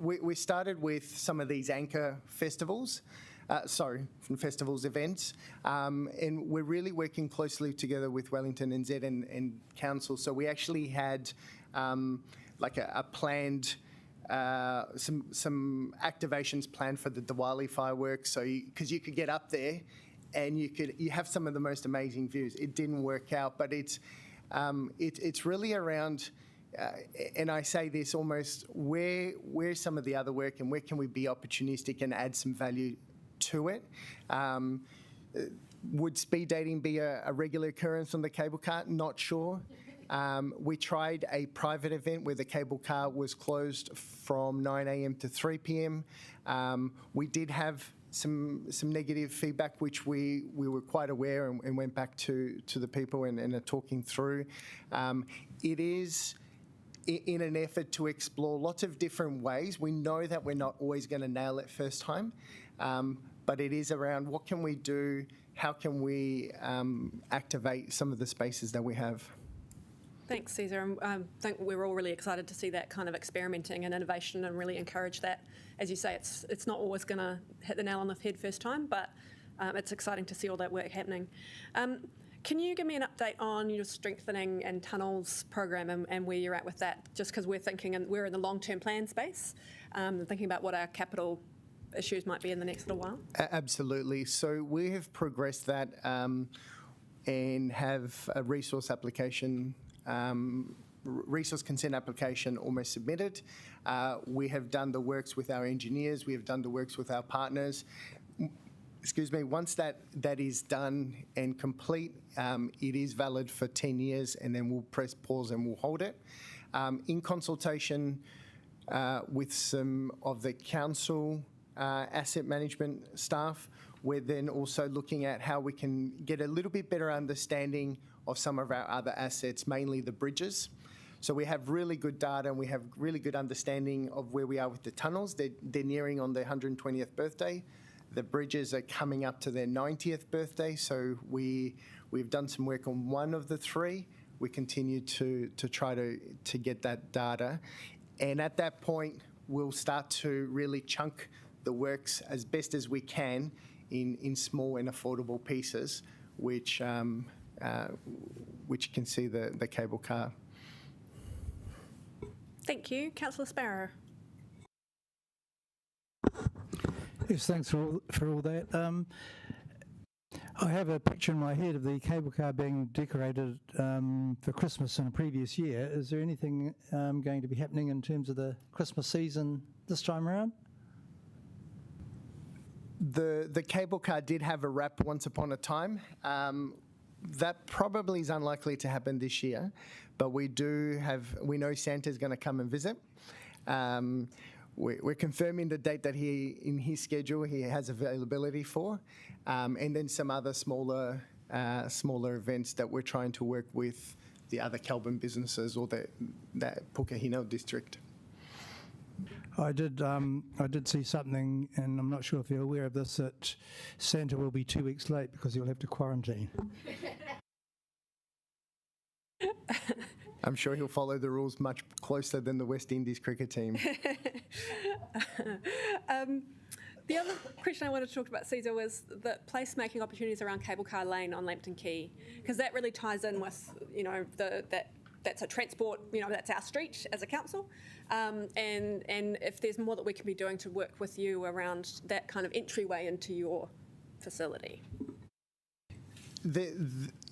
we started with some of these anchor festivals, events, and we're really working closely together with Wellington NZ and Council. So we actually had like a planned, some activations planned for the Diwali fireworks. So because you could get up there and you have some of the most amazing views. It didn't work out, but it's really around. And I say this almost, where's some of the other work and where can we be opportunistic and add some value to it? Would speed dating be a regular occurrence on the cable car? Not sure. We tried a private event where the cable car was closed from 9 a.m. to 3 p.m. We did have some negative feedback, which we were quite aware and went back to the people and are talking through. It is in an effort to explore lots of different ways. We know that we're not always going to nail it first time, but it is around what can we do, how can we activate some of the spaces that we have. Thanks, Caesar. I think we're all really excited to see that kind of experimenting and innovation and really encourage that. As you say, it's not always going to hit the nail on the head first time, but it's exciting to see all that work happening. Can you give me an update on your strengthening and tunnels program and where you're at with that? Just because we're thinking, and we're in the long-term plan space, thinking about what our capital issues might be in the next little while. Absolutely. So we have progressed that and have a resource application, resource consent application almost submitted. We have done the works with our engineers. We have done the works with our partners. Excuse me, once that is done and complete, it is valid for 10 years, and then we'll press pause and we'll hold it. In consultation with some of the council asset management staff, we're then also looking at how we can get a little bit better understanding of some of our other assets, mainly the bridges. So we have really good data and we have really good understanding of where we are with the tunnels. They're nearing on their 120th birthday. The bridges are coming up to their 90th birthday, so we've done some work on one of the three. We continue to try to get that data. And at that point, we'll start to really chunk the works as best as we can in small and affordable pieces, which you can see the cable car. Thank you. Councillor Sparrow. Yes, thanks for all that. I have a picture in my head of the cable car being decorated for Christmas in a previous year. Is there anything going to be happening in terms of the Christmas season this time around? The cable car did have a wrap once upon a time. That probably is unlikely to happen this year, but we know Santa's going to come and visit. We're confirming the date that in his schedule he has availability for, and then some other smaller events that we're trying to work with the other Kelburn businesses or that Pukahino district. I did see something, and I'm not sure if you're aware of this, that Santa will be 2 weeks late because he'll have to quarantine. I'm sure he'll follow the rules much closer than the West Indies cricket team. The other question I wanted to talk about, Caesar, was the placemaking opportunities around Cable Car Lane on Lambton Quay, because that really ties in with, that's a transport, that's our street as a council, and if there's more that we can be doing to work with you around that kind of entryway into your facility.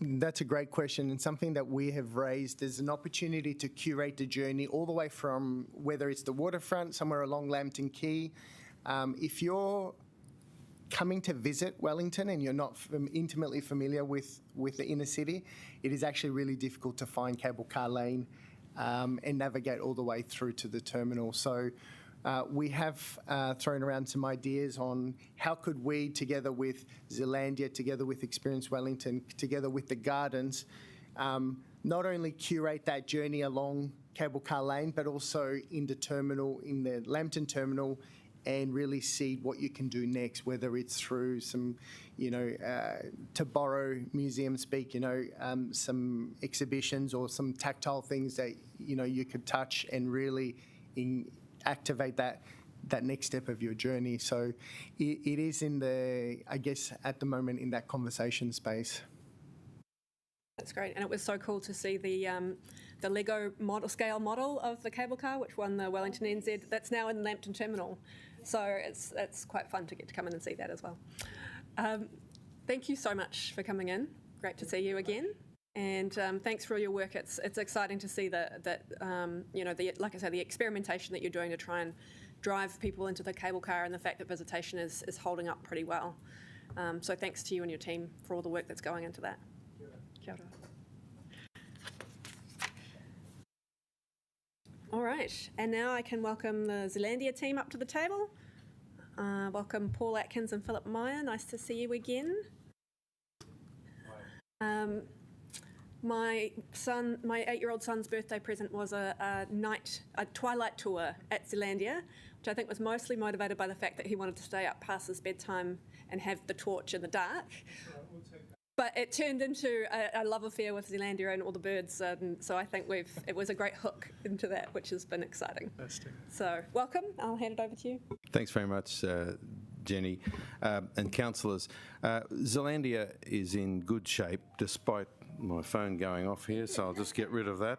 That's a great question, and something that we have raised. There's an opportunity to curate the journey all the way from whether it's the waterfront, somewhere along Lambton Quay. If you're coming to visit Wellington and you're not intimately familiar with the inner city, it is actually really difficult to find Cable Car Lane and navigate all the way through to the terminal. So we have thrown around some ideas on how could we, together with Zealandia, together with Experience Wellington, together with the gardens, not only curate that journey along Cable Car Lane, but also in the Lambton terminal, and really see what you can do next, whether it's through some, to borrow museum speak, some exhibitions or some tactile things that, you could touch and really activate that next step of your journey. So it is at the moment in that conversation space. That's great, and it was so cool to see the Lego scale model of the cable car, which won the Wellington NZ. That's now in the Lambton terminal, so it's quite fun to get to come in and see that as well. Thank you so much for coming in. Great to see you again, and thanks for all your work. It's exciting to see like I say, the experimentation that you're doing to try and drive people into the cable car, and the fact that visitation is holding up pretty well. So thanks to you and your team for all the work that's going into that. Kia ora. All right, and now I can welcome the Zealandia team up to the table. Welcome Paul Atkins and Philip Meyer. Nice to see you again. My 8-year-old son's birthday present was a twilight tour at Zealandia, which I think was mostly motivated by the fact that he wanted to stay up past his bedtime and have the torch in the dark. But it turned into a love affair with Zealandia and all the birds, so I think it was a great hook into that, which has been exciting. Fantastic. So welcome. I'll hand it over to you. Thanks very much. Jenny, and councillors. Zealandia is in good shape, despite my phone going off here, so I'll just get rid of that.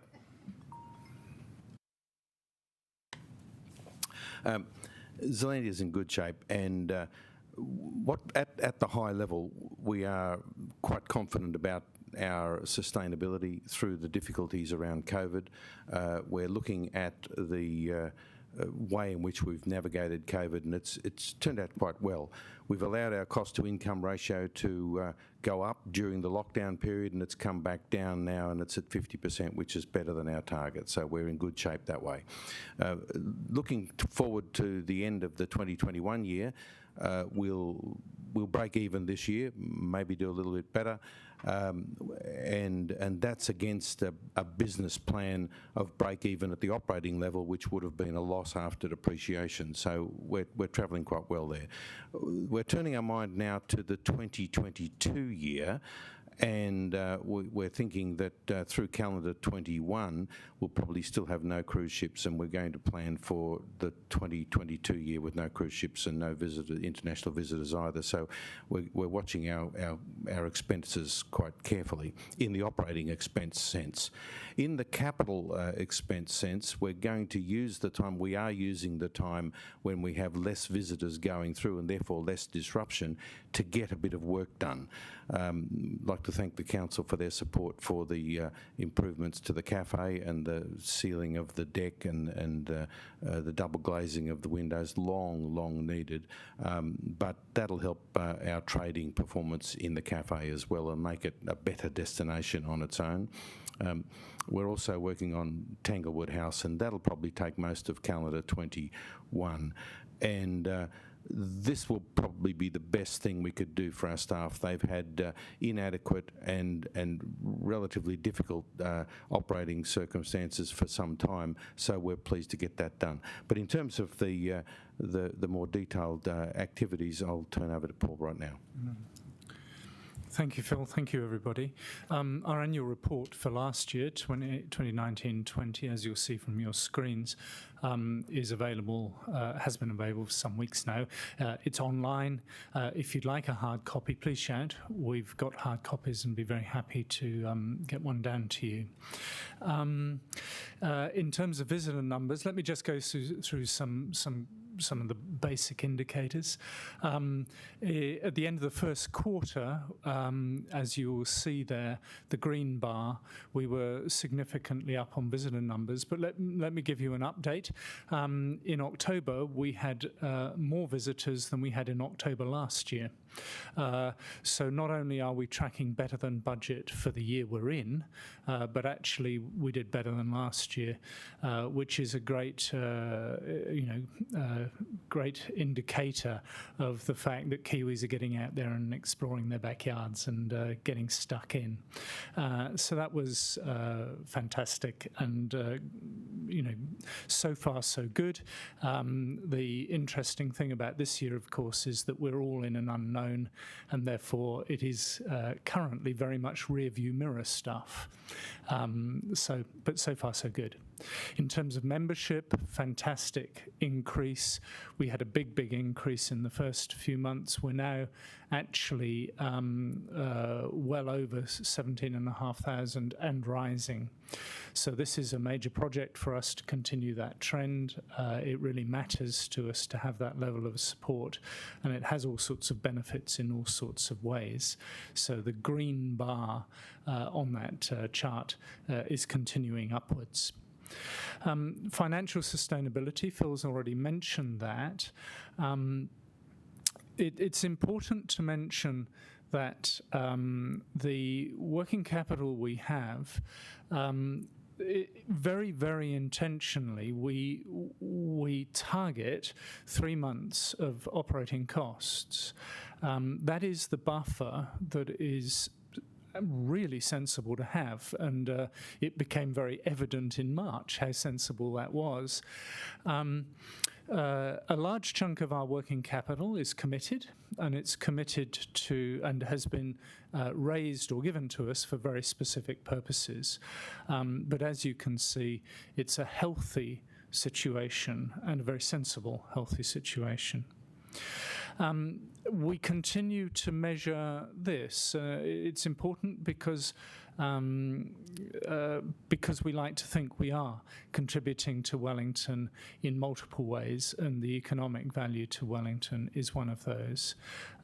Zealandia is in good shape, and at the high level, we are quite confident about our sustainability through the difficulties around COVID. We're looking at the way in which we've navigated COVID, and it's turned out quite well. We've allowed our cost-to-income ratio to go up during the lockdown period, and it's come back down now, and it's at 50%, which is better than our target. So we're in good shape that way. Looking forward to the end of the 2021 year, we'll break even this year, maybe do a little bit better, and that's against a business plan of break even at the operating level, which would have been a loss after depreciation. So we're travelling quite well there. We're turning our mind now to the 2022 year, and we're thinking that through calendar 21 we'll probably still have no cruise ships, and we're going to plan for the 2022 year with no cruise ships and no international visitors either. So we're watching our expenses quite carefully in the operating expense sense. In the capital expense sense, we're going to use the time, we are using the time when we have less visitors going through and therefore less disruption to get a bit of work done. I'd like to thank the council for their support for the improvements to the cafe and the sealing of the deck and the double glazing of the windows, long needed, but that'll help our trading performance in the cafe as well and make it a better destination on its own. We're also working on Tanglewood House, and that'll probably take most of calendar 21, and this will probably be the best thing we could do for our staff. They've had inadequate and relatively difficult operating circumstances for some time, so we're pleased to get that done. But in terms of the more detailed activities, I'll turn over to Paul right now. Thank you, Phil. Thank you, everybody. Our annual report for last year, 2019-20, as you'll see from your screens, is available, has been available for some weeks now. It's online. If you'd like a hard copy, please shout. We've got hard copies and be very happy to get one down to you. In terms of visitor numbers, let me just go through some of the basic indicators. At the end of the first quarter, as you will see there, the green bar, we were significantly up on visitor numbers, but let me give you an update. In October, we had more visitors than we had in October last year. So not only are we tracking better than budget for the year we're in, but actually we did better than last year, which is a great, great indicator of the fact that Kiwis are getting out there and exploring their backyards and getting stuck in. So that was fantastic, and so far so good. The interesting thing about this year, of course, is that we're all in an unknown, and therefore it is currently very much rear-view mirror stuff. But so far so good. In terms of membership, fantastic increase. We had a big increase in the first few months. We're now actually well over 17,500 and rising. So this is a major project for us to continue that trend. It really matters to us to have that level of support, and it has all sorts of benefits in all sorts of ways. So the green bar on that chart is continuing upwards. Financial sustainability, Phil's already mentioned that. It's important to mention that the working capital we have, very intentionally, we target 3 months of operating costs. That is the buffer that is really sensible to have, and it became very evident in March how sensible that was. A large chunk of our working capital is committed, and it's committed to and has been raised or given to us for very specific purposes. But as you can see, it's a healthy situation and a very sensible, healthy situation. We continue to measure this. It's important because we like to think we are contributing to Wellington in multiple ways, and the economic value to Wellington is one of those.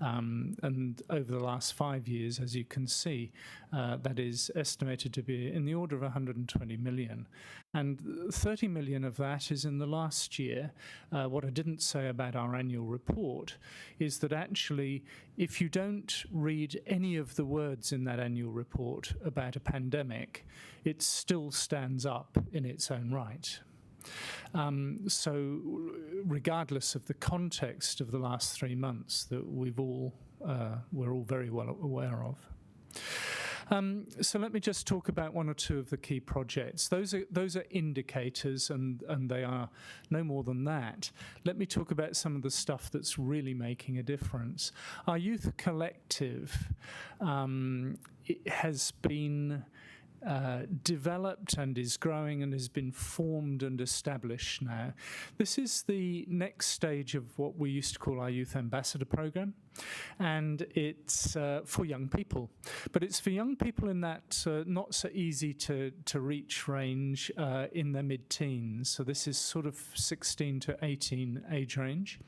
And over the last 5 years, as you can see, that is estimated to be in the order of 120 million. And 30 million of that is in the last year. What I didn't say about our annual report is that actually, if you don't read any of the words in that annual report about a pandemic, it still stands up in its own right. So regardless of the context of the last 3 months that we're all very well aware of. So let me just talk about one or two of the key projects. Those are indicators, and they are no more than that. Let me talk about some of the stuff that's really making a difference. Our youth collective it has been developed and is growing and has been formed and established now. This is the next stage of what we used to call our Youth Ambassador Programme, and it's for young people. But it's for young people in that not so easy to reach range in their mid-teens. So this is sort of 16 to 18 age range.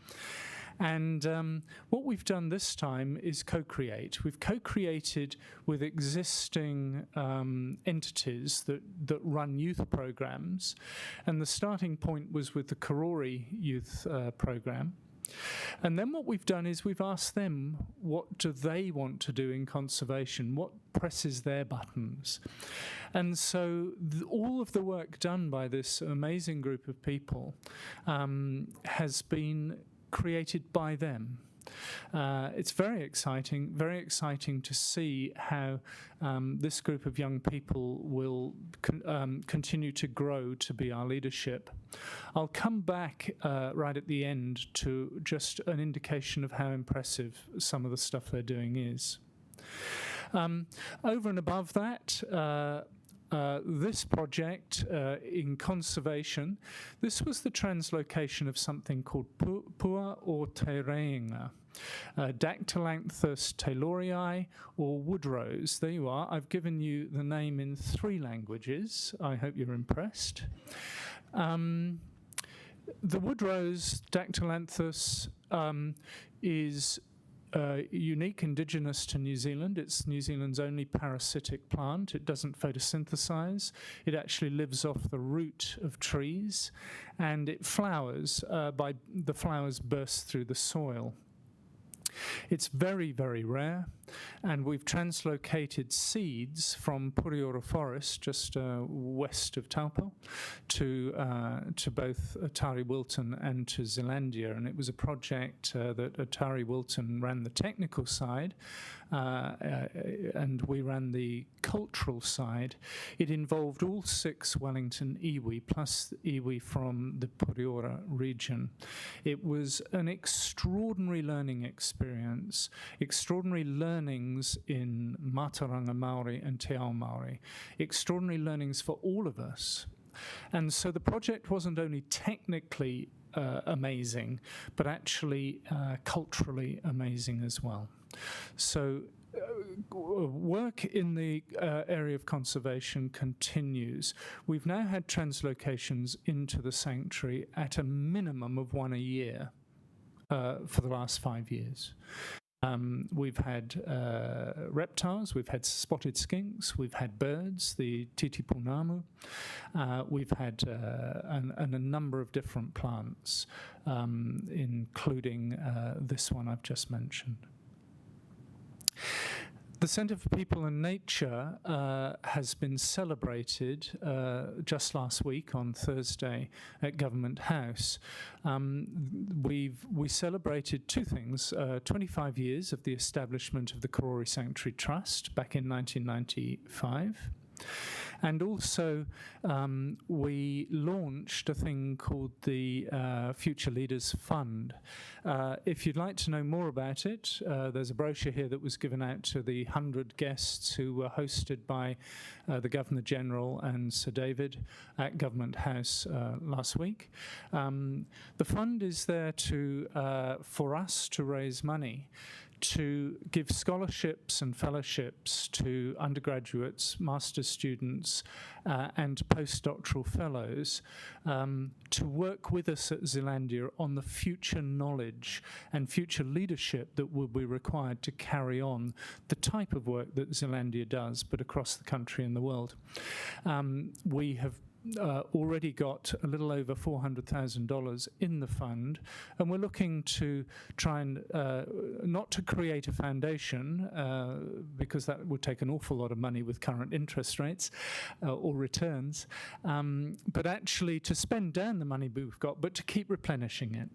And what we've done this time is co-create. We've co-created with existing entities that run youth programs. And the starting point was with the Qriket Youth Program. And then what we've done is we've asked them, what do they want to do in conservation? What presses their buttons? And so all of the work done by this amazing group of people has been created by them. It's very exciting to see how this group of young people will continue to grow to be our leadership. I'll come back right at the end to just an indication of how impressive some of the stuff they're doing is. Over and above that, this project in conservation, this was the translocation of something called Pua or Te Reinga, Dactylanthus taylorii, or woodrose. There you are. I've given you the name in 3 languages. I hope you're impressed. The woodrose, Dactylanthus, is unique, indigenous to New Zealand. It's New Zealand's only parasitic plant. It doesn't photosynthesize. It actually lives off the root of trees, and it flowers by the flowers burst through the soil. It's very, very rare, and we've translocated seeds from Puriora Forest, just west of Taupo, to both Atari Wilton and to Zealandia. And it was a project that Atari Wilton ran the technical side, and we ran the cultural side. It involved all 6 Wellington iwi, plus iwi from the Puriora region. It was an extraordinary learning experience, extraordinary learnings in Mātauranga Māori and Te Ao Māori, extraordinary learnings for all of us. And so the project wasn't only technically amazing, but actually culturally amazing as well. So work in the area of conservation continues. We've now had translocations into the sanctuary at a minimum of 1 a year for the last 5 years. We've had reptiles, we've had spotted skinks, we've had birds, the titipunamu, we've had a number of different plants, including this one I've just mentioned. The Centre for People and Nature has been celebrated just last week on Thursday at Government House. We celebrated 2 things, 25 years of the establishment of the Karori Sanctuary Trust back in 1995, And also, we launched a thing called the Future Leaders Fund. If you'd like to know more about it, there's a brochure here that was given out to the 100 guests who were hosted by the Governor-General and Sir David at Government House last week. The fund is there for us to raise money to give scholarships and fellowships to undergraduates, master's students, and postdoctoral fellows to work with us at Zealandia on the future knowledge and future leadership that will be required to carry on the type of work that Zealandia does, but across the country and the world. We have already got a little over $400,000 in the fund, and we're looking to try and not to create a foundation because that would take an awful lot of money with current interest rates or returns, but actually to spend down the money we've got, but to keep replenishing it.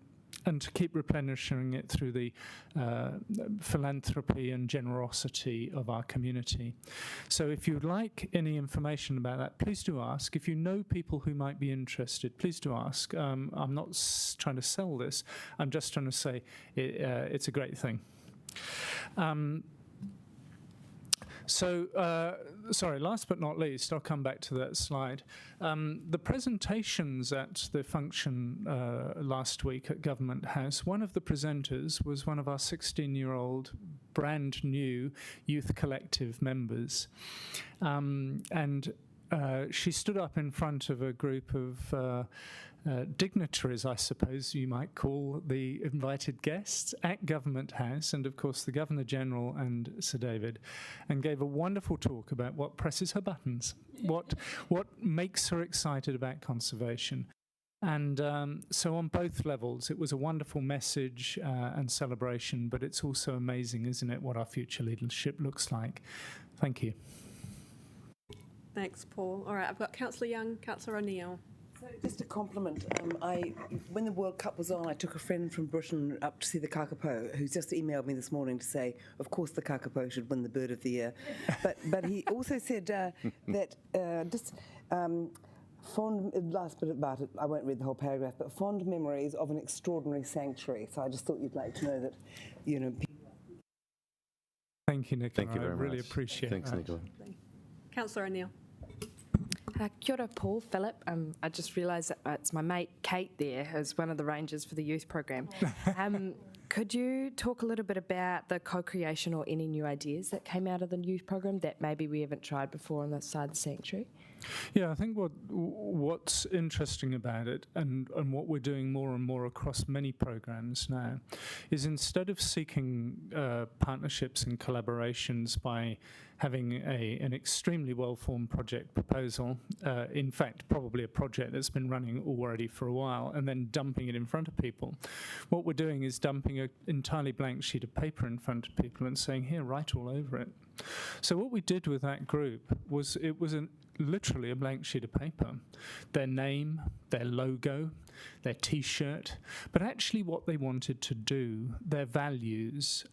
And to keep replenishing it through the philanthropy and generosity of our community. So if you'd like any information about that, please do ask. If you know people who might be interested, please do ask. I'm not trying to sell this. I'm just trying to say it's a great thing. Sorry, last but not least, I'll come back to that slide. The presentations at the function last week at Government House, one of the presenters was one of our 16-year-old brand new youth collective members. She stood up in front of a group of dignitaries, I suppose you might call the invited guests, at Government House, and of course the Governor-General and Sir David, and gave a wonderful talk about what presses her buttons, what makes her excited about conservation. And so on both levels, it was a wonderful message and celebration, but it's also amazing, isn't it, what our future leadership looks like. Thank you. Thanks, Paul. All right, I've got Councillor Young, Councillor O'Neill. So just a compliment. When the World Cup was on, I took a friend from Britain up to see the kakapo, who's just emailed me this morning to say, of course, the kakapo should win the Bird of the Year. But he also said that fond, last bit about it, I won't read the whole paragraph, but fond memories of an extraordinary sanctuary. So I just thought you'd like to know that, you know. Thank you, Nicola. Thank you very much. I really appreciate Thanks, that. Nicola. Councillor O'Neill. Kia ora, Paul, Philip. I just realised that it's my mate Kate there, who's one of the rangers for the youth program. Could you talk a little bit about the co-creation or any new ideas that came out of the youth program that maybe we haven't tried before on the side of the sanctuary? Yeah, I think what's interesting about it, and what we're doing more and more across many programs now, is instead of seeking partnerships and collaborations by having an extremely well-formed project proposal, in fact, probably a project that's been running already for a while, and then dumping it in front of people. What we're doing is dumping an entirely blank sheet of paper in front of people and saying, here, write all over it. So what we did with that group was literally a blank sheet of paper, their name, their logo, their T-shirt, but actually what they wanted to do, their values,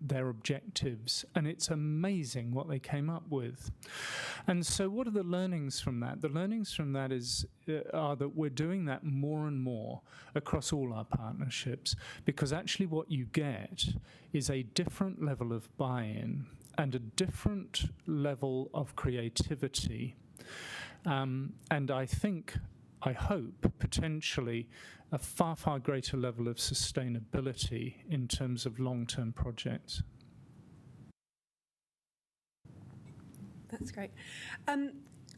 their objectives, and it's amazing what they came up with. And so what are the learnings from that? The learnings from that are that we're doing that more and more across all our partnerships, because actually what you get is a different level of buy-in and a different level of creativity. And I hope, potentially a far, far greater level of sustainability in terms of long-term projects. That's great.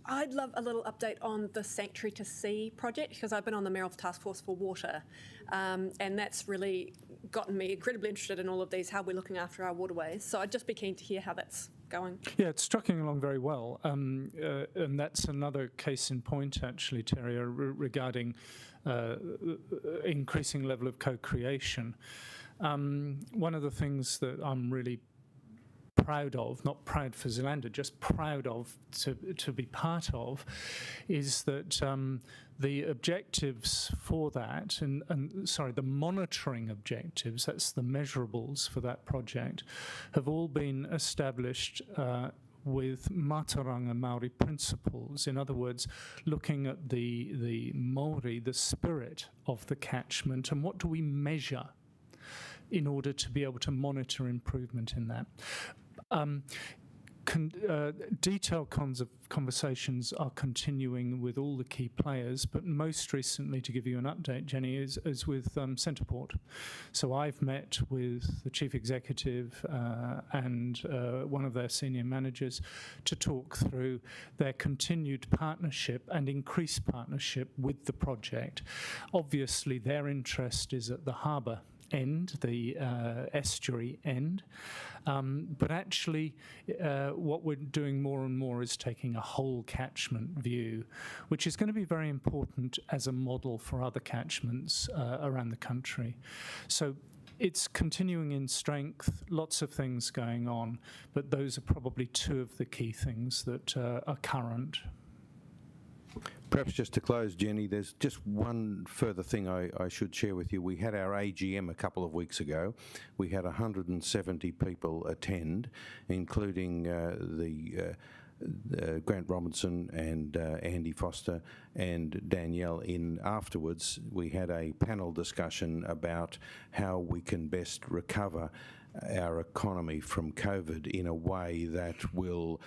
I'd love a little update on the Sanctuary to Sea project, because I've been on the Mayoral Task Force for Water, and that's really gotten me incredibly interested in all of these, how we're looking after our waterways. So I'd just be keen to hear how that's going. Yeah, it's trucking along very well, and that's another case in point, actually, Terry, regarding increasing level of co-creation. One of the things that I'm really proud of, not proud for Zealandia, just proud of to be part of, is that the objectives for that, the monitoring objectives, that's the measurables for that project, have all been established with Mātauranga Māori principles. In other words, looking at the Māori, the spirit of the catchment, and what do we measure in order to be able to monitor improvement in that. Detailed conversations are continuing with all the key players, but most recently, to give you an update, Jenny, is with Centreport. So I've met with the chief executive and one of their senior managers to talk through their continued partnership and increased partnership with the project. Obviously, their interest is at the harbour end, the estuary end, but actually what we're doing more and more is taking a whole catchment view, which is going to be very important as a model for other catchments around the country. So it's continuing in strength, lots of things going on, but those are probably two of the key things that are current. Perhaps just to close, Jenny, there's just one further thing I should share with you. We had our AGM a couple of weeks ago. We had 170 people attend, including Grant Robinson and Andy Foster and Danielle in afterwards. We had a panel discussion about how we can best recover our economy from COVID in a way that will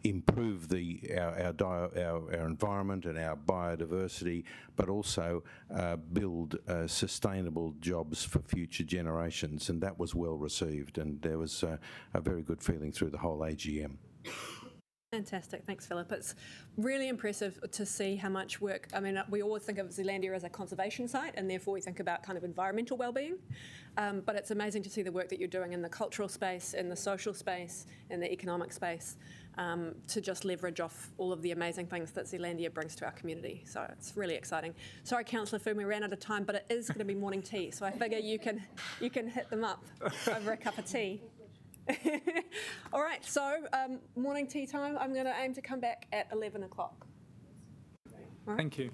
improve our environment and our biodiversity, but also build sustainable jobs for future generations. And that was well received, and there was a very good feeling through the whole AGM. Fantastic, thanks Philip. It's really impressive to see how much work, I mean, we always think of Zealandia as a conservation site and therefore we think about kind of environmental well-being, but it's amazing to see the work that you're doing in the cultural space, in the social space, in the economic space, to just leverage off all of the amazing things that Zealandia brings to our community. So it's really exciting. Sorry, Councillor Foom, we ran out of time, but it is going to be morning tea, so I figure you can hit them up over a cup of tea. All right, so morning tea time. I'm going to aim to come back at 11 o'clock. Right. Thank you.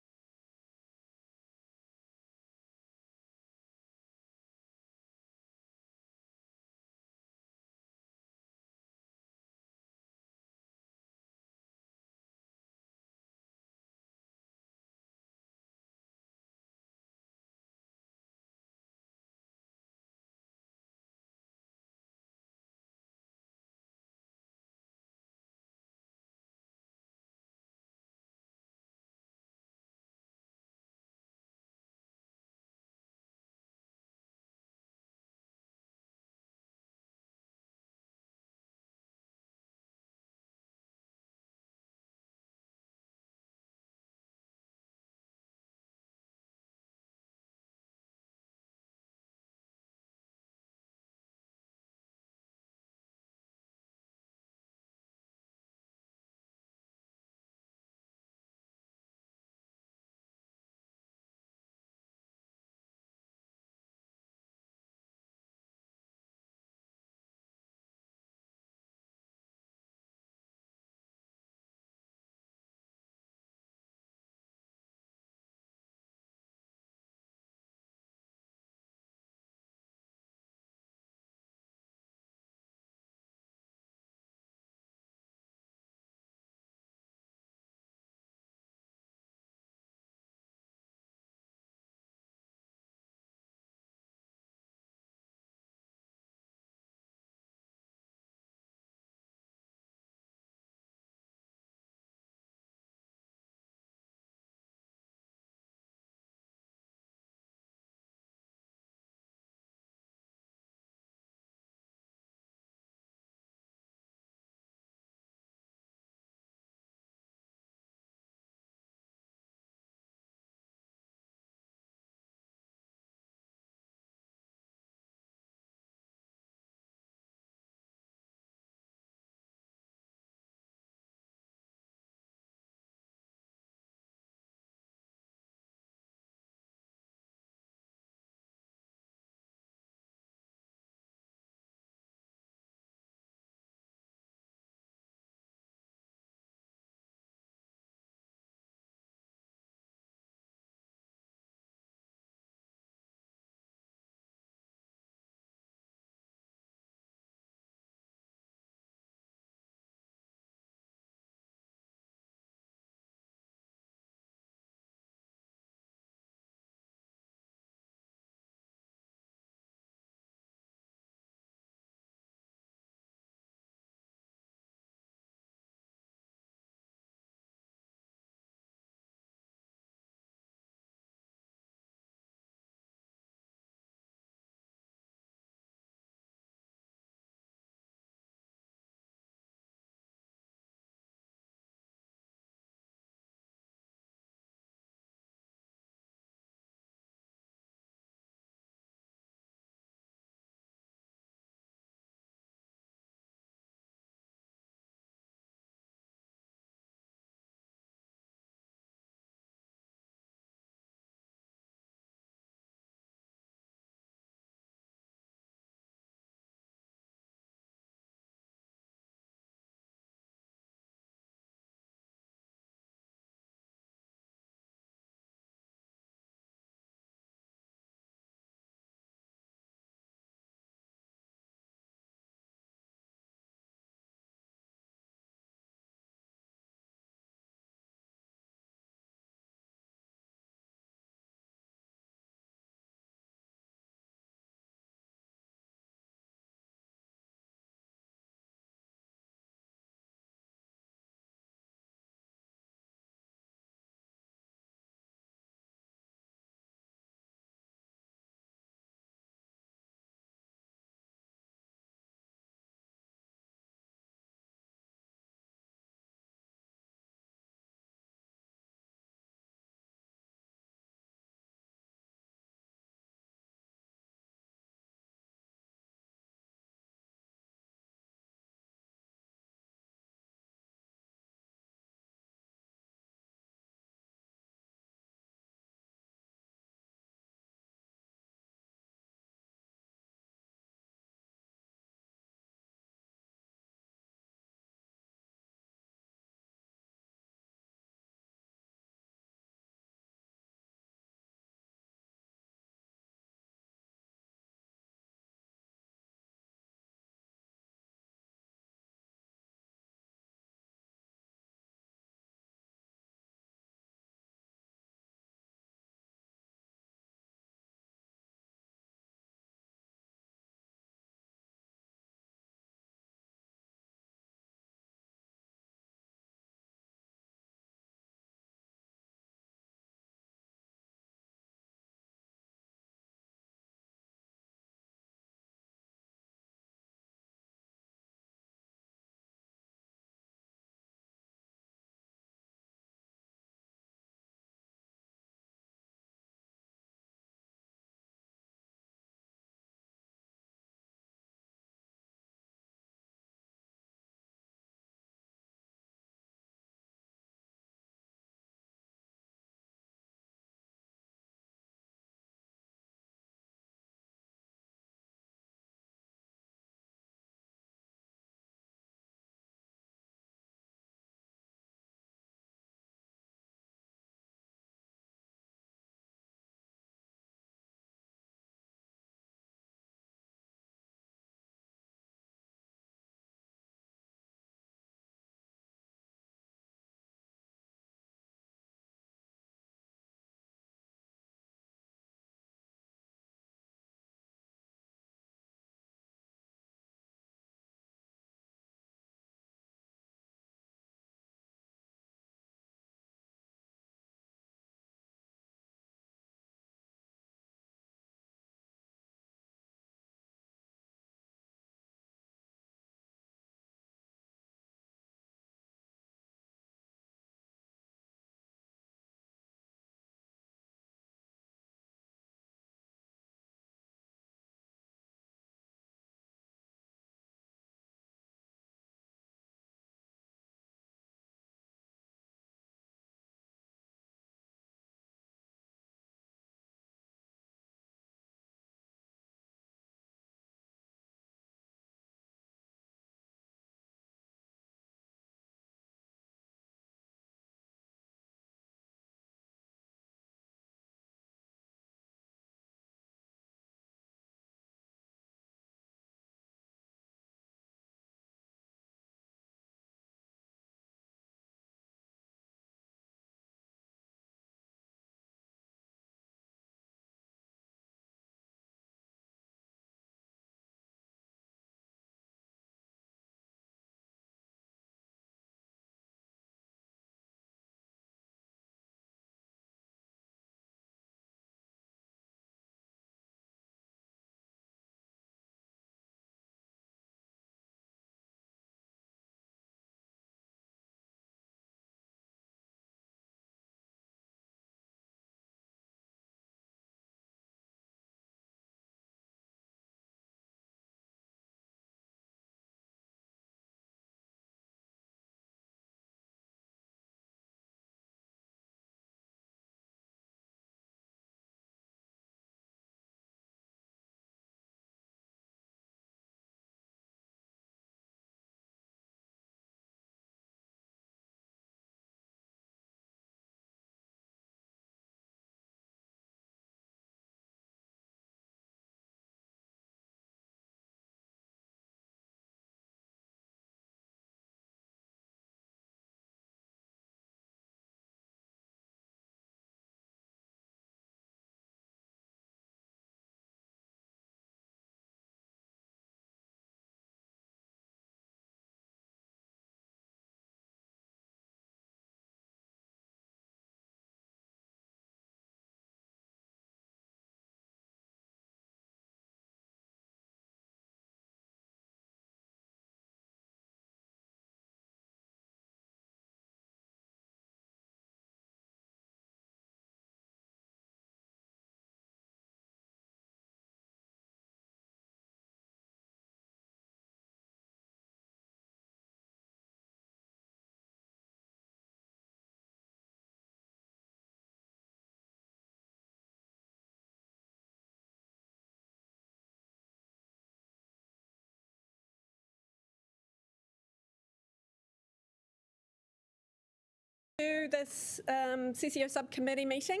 this CCO subcommittee meeting.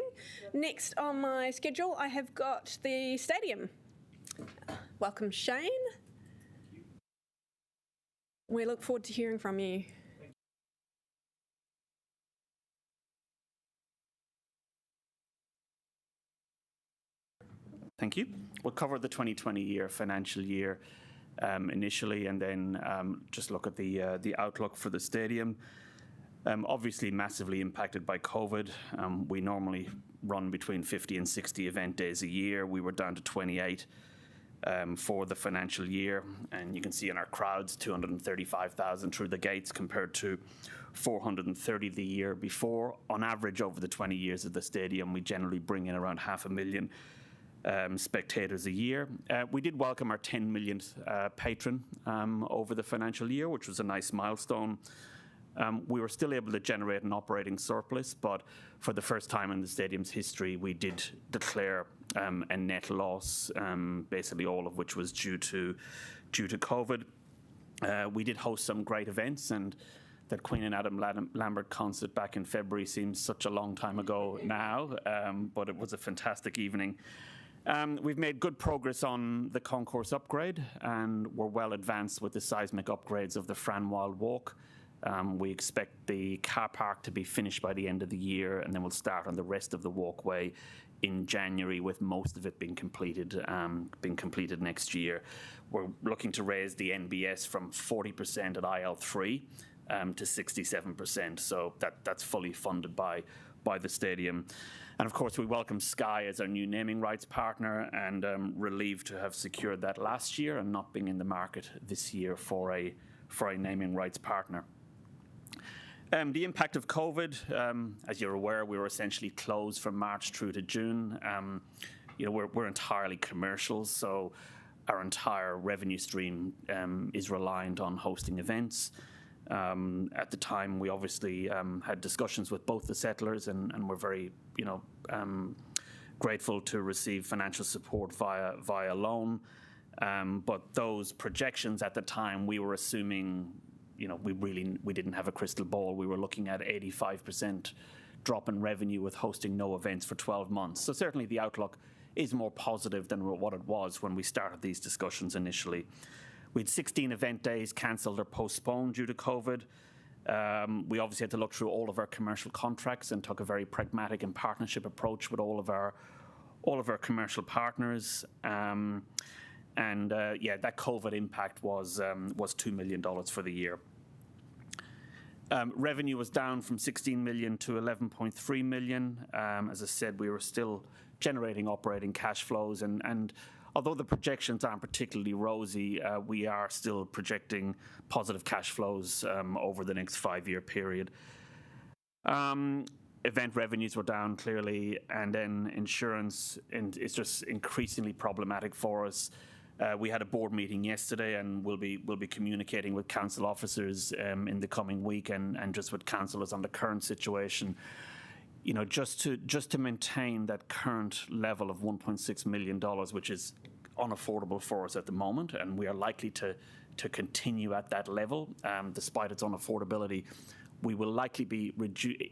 Next on my schedule, I have got the stadium. Welcome, Shane. We look forward to hearing from you. Thank you. We'll cover the 2020 financial year initially, and then just look at the outlook for the stadium. Obviously massively impacted by COVID. We normally run between 50 and 60 event days a year. We were down to 28 for the financial year, and you can see in our crowds 235,000 through the gates compared to 430 the year before. On average, over the 20 years of the stadium, we generally bring in around 500,000 spectators a year. We did welcome our 10 millionth patron over the financial year, which was a nice milestone. We were still able to generate an operating surplus, but for the first time in the stadium's history, we did declare a net loss, basically all of which was due to COVID. We did host some great events, and that Queen and Adam Lambert concert back in February seems such a long time ago now, but it was a fantastic evening. We've made good progress on the concourse upgrade, and we're well advanced with the seismic upgrades of the Franwild Walk. We expect the car park to be finished by the end of the year, and then we'll start on the rest of the walkway in January, with most of it being completed next year. We're looking to raise the NBS from 40% at IL3 to 67%, so that's fully funded by the stadium. And of course, we welcome Sky as our new naming rights partner, and relieved to have secured that last year and not being in the market this year for a naming rights partner. The impact of COVID, as you're aware, we were essentially closed from March through to June. We're entirely commercial, so our entire revenue stream is reliant on hosting events. At the time, we obviously had discussions with both the settlers, and we're very, grateful to receive financial support via loan. But those projections at the time, we were assuming, we didn't have a crystal ball. We were looking at 85% drop in revenue with hosting no events for 12 months. So certainly the outlook is more positive than what it was when we started these discussions initially. We had 16 event days cancelled or postponed due to COVID. We obviously had to look through all of our commercial contracts and took a very pragmatic and partnership approach with all of our commercial partners. That COVID impact was $2 million for the year. Revenue was down from 16 million to 11.3 million. As I said, we were still generating operating cash flows, and although the projections aren't particularly rosy, we are still projecting positive cash flows over the next 5-year period. Event revenues were down clearly, and then insurance is just increasingly problematic for us. We had a board meeting yesterday, and we'll be communicating with council officers in the coming week, and just with councillors on the current situation. Just to maintain that current level of $1.6 million, which is unaffordable for us at the moment, and we are likely to continue at that level despite its unaffordability. We will likely be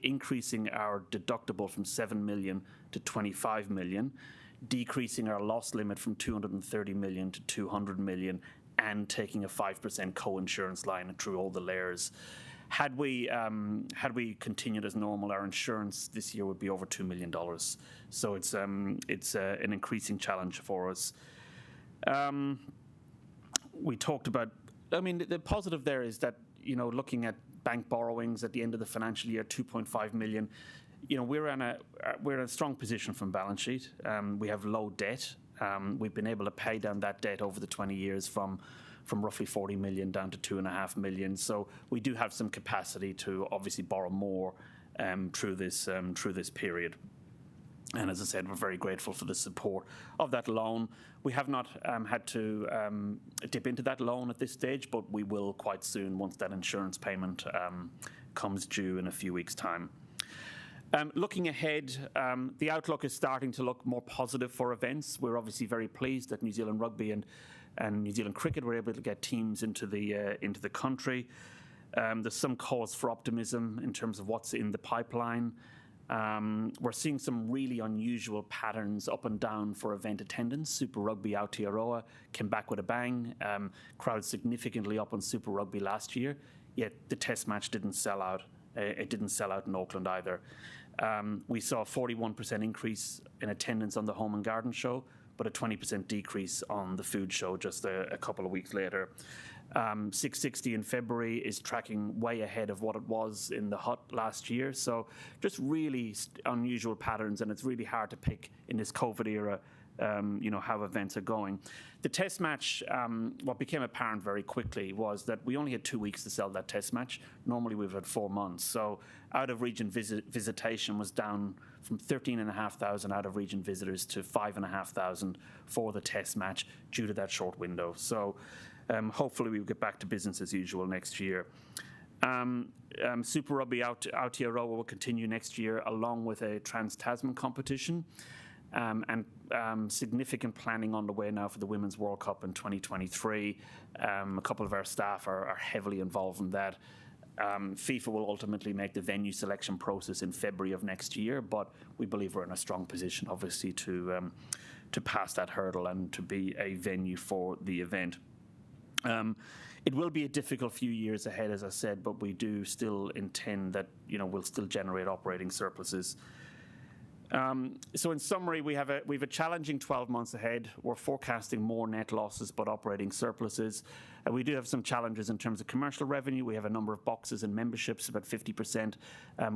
increasing our deductible from 7 million to 25 million, decreasing our loss limit from 230 million to 200 million, and taking a 5% co-insurance line through all the layers. Had we continued as normal, our insurance this year would be over $2 million. So it's an increasing challenge for us. We talked about, the positive there is that, looking at bank borrowings at the end of the financial year, 2.5 million, we're in a strong position from balance sheet. We have low debt. We've been able to pay down that debt over the 20 years from roughly 40 million down to 2.5 million. So we do have some capacity to obviously borrow more through this period. And as I said, we're very grateful for the support of that loan. We have not had to dip into that loan at this stage, but we will quite soon once that insurance payment comes due in a few weeks' time. Looking ahead, the outlook is starting to look more positive for events. We're obviously very pleased that New Zealand Rugby and New Zealand Cricket were able to get teams into the country. There's some cause for optimism in terms of what's in the pipeline. We're seeing some really unusual patterns up and down for event attendance. Super Rugby Aotearoa came back with a bang. Crowd significantly up on Super Rugby last year, yet the test match didn't sell out. It didn't sell out in Auckland either. We saw a 41% increase in attendance on the Home and Garden show, but a 20% decrease on the food show just a couple of weeks later. 660 in February is tracking way ahead of what it was in the Hut last year. So just really unusual patterns, and it's really hard to pick in this COVID era how events are going. The test match, what became apparent very quickly was that we only had 2 weeks to sell that test match. Normally we've had 4 months. So out-of-region visitation was down from 13,500 out-of-region visitors to 5,500 for the test match due to that short window. So hopefully we'll get back to business as usual next year. Super Rugby Aotearoa will continue next year along with a Trans-Tasman competition. And significant planning on the way now for the Women's World Cup in 2023. A couple of our staff are heavily involved in that. FIFA will ultimately make the venue selection process in February of next year, but we believe we're in a strong position, obviously, to pass that hurdle and to be a venue for the event. It will be a difficult few years ahead, as I said, but we do still intend that we'll still generate operating surpluses. So in summary, we have a challenging 12 months ahead. We're forecasting more net losses but operating surpluses. We do have some challenges in terms of commercial revenue. We have a number of boxes and memberships, about 50%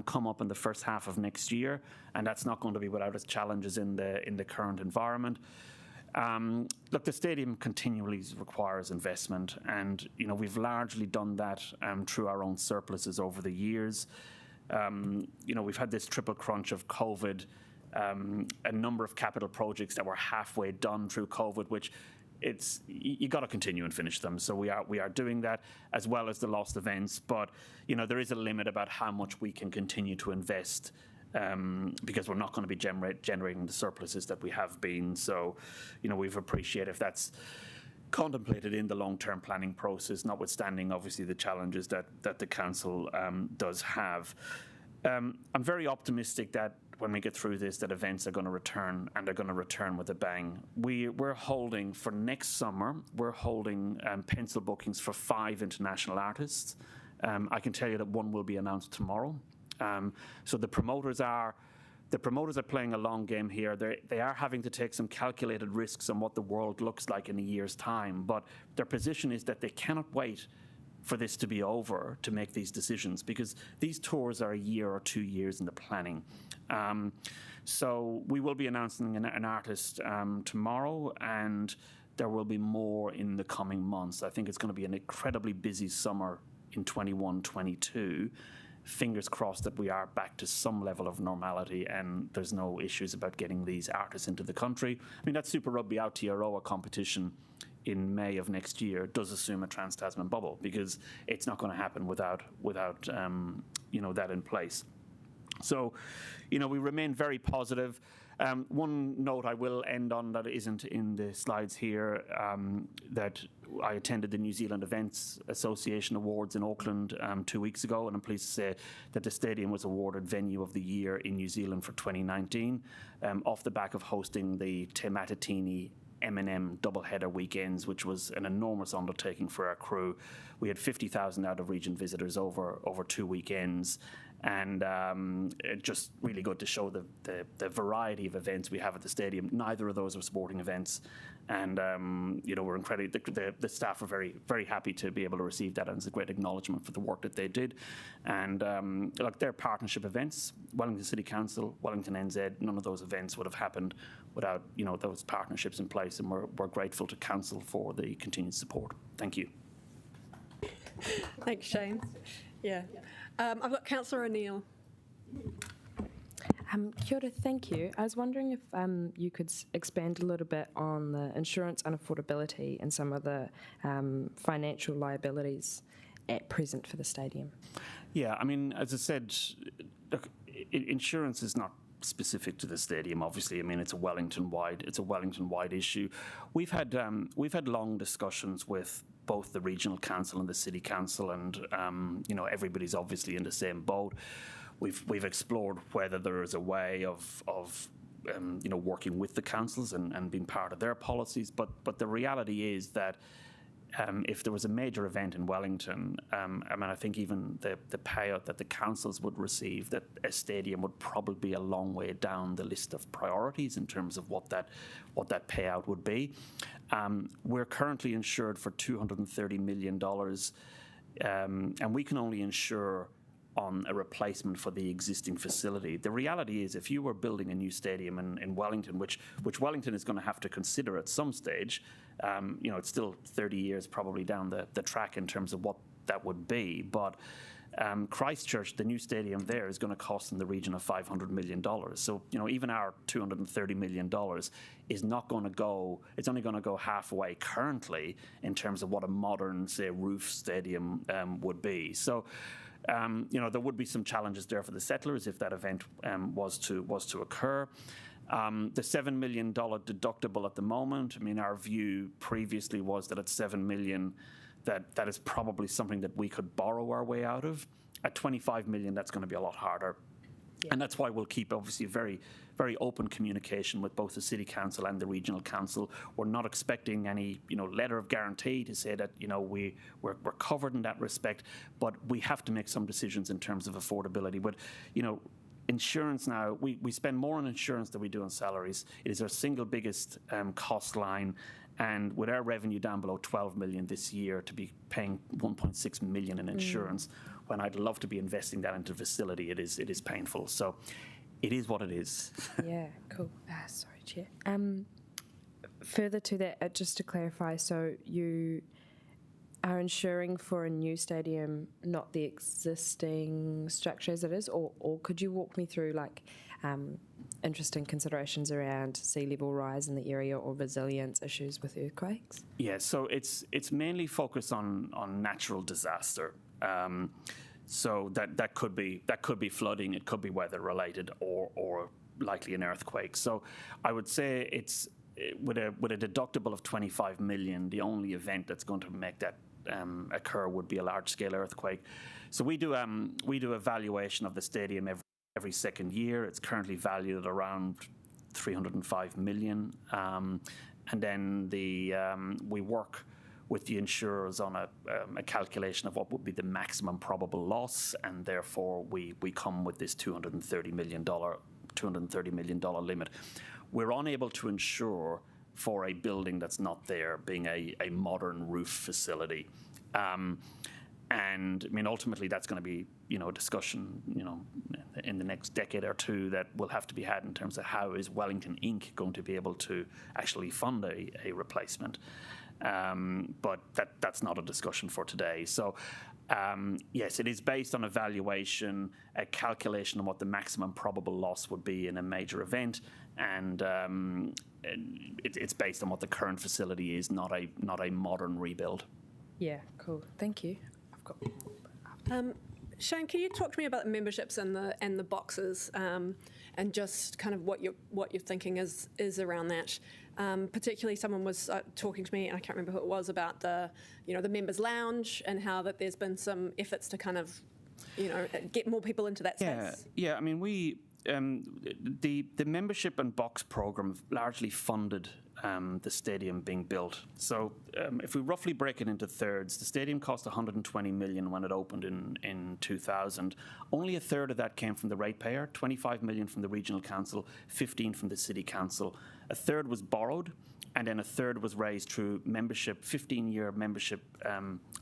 come up in the first half of next year, and that's not going to be without its challenges in the current environment. Look, the stadium continually requires investment, and we've largely done that through our own surpluses over the years. We've had this triple crunch of COVID, a number of capital projects that were halfway done through COVID, which you got to continue and finish them. So we are doing that, as well as the lost events. But there is a limit about how much we can continue to invest, because we're not going to be generating the surpluses that we have been. So we've appreciated if that's contemplated in the long-term planning process, notwithstanding obviously the challenges that the council does have. I'm very optimistic that when we get through this, that events are going to return, and they're going to return with a bang. We're holding for next summer, we're holding pencil bookings for 5 international artists. I can tell you that one will be announced tomorrow. So the promoters are playing a long game here. They are having to take some calculated risks on what the world looks like in a year's time, but their position is that they cannot wait for this to be over to make these decisions, because these tours are a year or 2 years in the planning. So we will be announcing an artist tomorrow, and there will be more in the coming months. I think it's going to be an incredibly busy summer in 21-22. Fingers crossed that we are back to some level of normality and there's no issues about getting these artists into the country. I mean, that Super Rugby Aotearoa competition in May of next year does assume a Trans-Tasman bubble, because it's not going to happen without that in place. So, we remain very positive. One note I will end on that isn't in the slides here, that I attended the New Zealand Events Association Awards in Auckland 2 weeks ago, and I'm pleased to say that the stadium was awarded Venue of the Year in New Zealand for 2019, off the back of hosting the Te Matatini M&M doubleheader weekends, which was an enormous undertaking for our crew. We had 50,000 out-of-region visitors over 2 weekends, and just really good to show the variety of events we have at the stadium. Neither of those are sporting events, and we're incredibly, the staff are very, very happy to be able to receive that, and it's a great acknowledgement for the work that they did. And they're partnership events. Wellington City Council, Wellington NZ, none of those events would have happened without those partnerships in place, and we're grateful to Council for the continued support. Thank you. Thanks, Shane. Yeah. I've got Councillor O'Neill. Kia ora, thank you. I was wondering if you could expand a little bit on the insurance unaffordability and some of the financial liabilities at present for the stadium. Yeah, I mean, as I said, look, insurance is not specific to the stadium. Obviously, I mean, it's a Wellington-wide issue. We've had long discussions with both the regional council and the city council, and everybody's obviously in the same boat. We've explored whether there is a way of working with the councils and being part of their policies, but the reality is that if there was a major event in Wellington, I think even the payout that the councils would receive, that a stadium would probably be a long way down the list of priorities in terms of what that payout would be. We're currently insured for $230 million, and we can only insure on a replacement for the existing facility. The reality is, if you were building a new stadium in Wellington, which Wellington is going to have to consider at some stage, it's still 30 years probably down the track in terms of what that would be. But Christchurch, the new stadium there, is going to cost in the region of $500 million. So, even our $230 million is not going to go, it's only going to go halfway currently in terms of what a modern, say, roof stadium would be. So, there would be some challenges there for the settlers if that event was to occur. The $7 million deductible at the moment, our view previously was that at $7 million, that is probably something that we could borrow our way out of. At $25 million, that's going to be a lot harder. Yeah. And that's why we'll keep, obviously, very, very open communication with both the City Council and the Regional Council. We're not expecting any, letter of guarantee to say that, we're covered in that respect, but we have to make some decisions in terms of affordability. But, insurance now, we spend more on insurance than we do on salaries. It is our single biggest cost line. And with our revenue down below 12 million this year, to be paying 1.6 million in insurance, when I'd love to be investing that into facility, it is painful. So it is what it is. Yeah, cool. Sorry, Chair. Further to that, just to clarify, so you are insuring for a new stadium, not the existing structure as it is, or could you walk me through interesting considerations around sea level rise in the area or resilience issues with earthquakes? Yeah, so it's mainly focused on natural disaster. So that could be flooding, it could be weather related, or likely an earthquake. So I would say it's with a deductible of 25 million, the only event that's going to make that occur would be a large scale earthquake. So we do a valuation of the stadium every second year. It's currently valued at around 305 million. And then we work with the insurers on a calculation of what would be the maximum probable loss, and therefore we come with this $230 million limit. We're unable to insure for a building that's not there, being a modern roof facility. And ultimately that's going to be, a discussion, in the next decade or two that will have to be had in terms of how is Wellington Inc. going to be able to actually fund a replacement. But that's not a discussion for today. So yes, it is based on a valuation, a calculation of what the maximum probable loss would be in a major event, and it's based on what the current facility is, not a modern rebuild. Yeah, cool. Thank you. I've got. Shane, can you talk to me about the memberships and the boxes, and just kind of what your thinking is around that? Particularly, someone was talking to me, and I can't remember who it was, about the members' lounge and how that there's been some efforts to kind of get more people into that space. Yeah. We the membership and box program largely funded the stadium being built. So if we roughly break it into thirds, the stadium cost 120 million when it opened in 2000. Only a third of that came from the ratepayer, 25 million from the regional council, 15 from the city council. A third was borrowed, and then a third was raised through membership, 15-year membership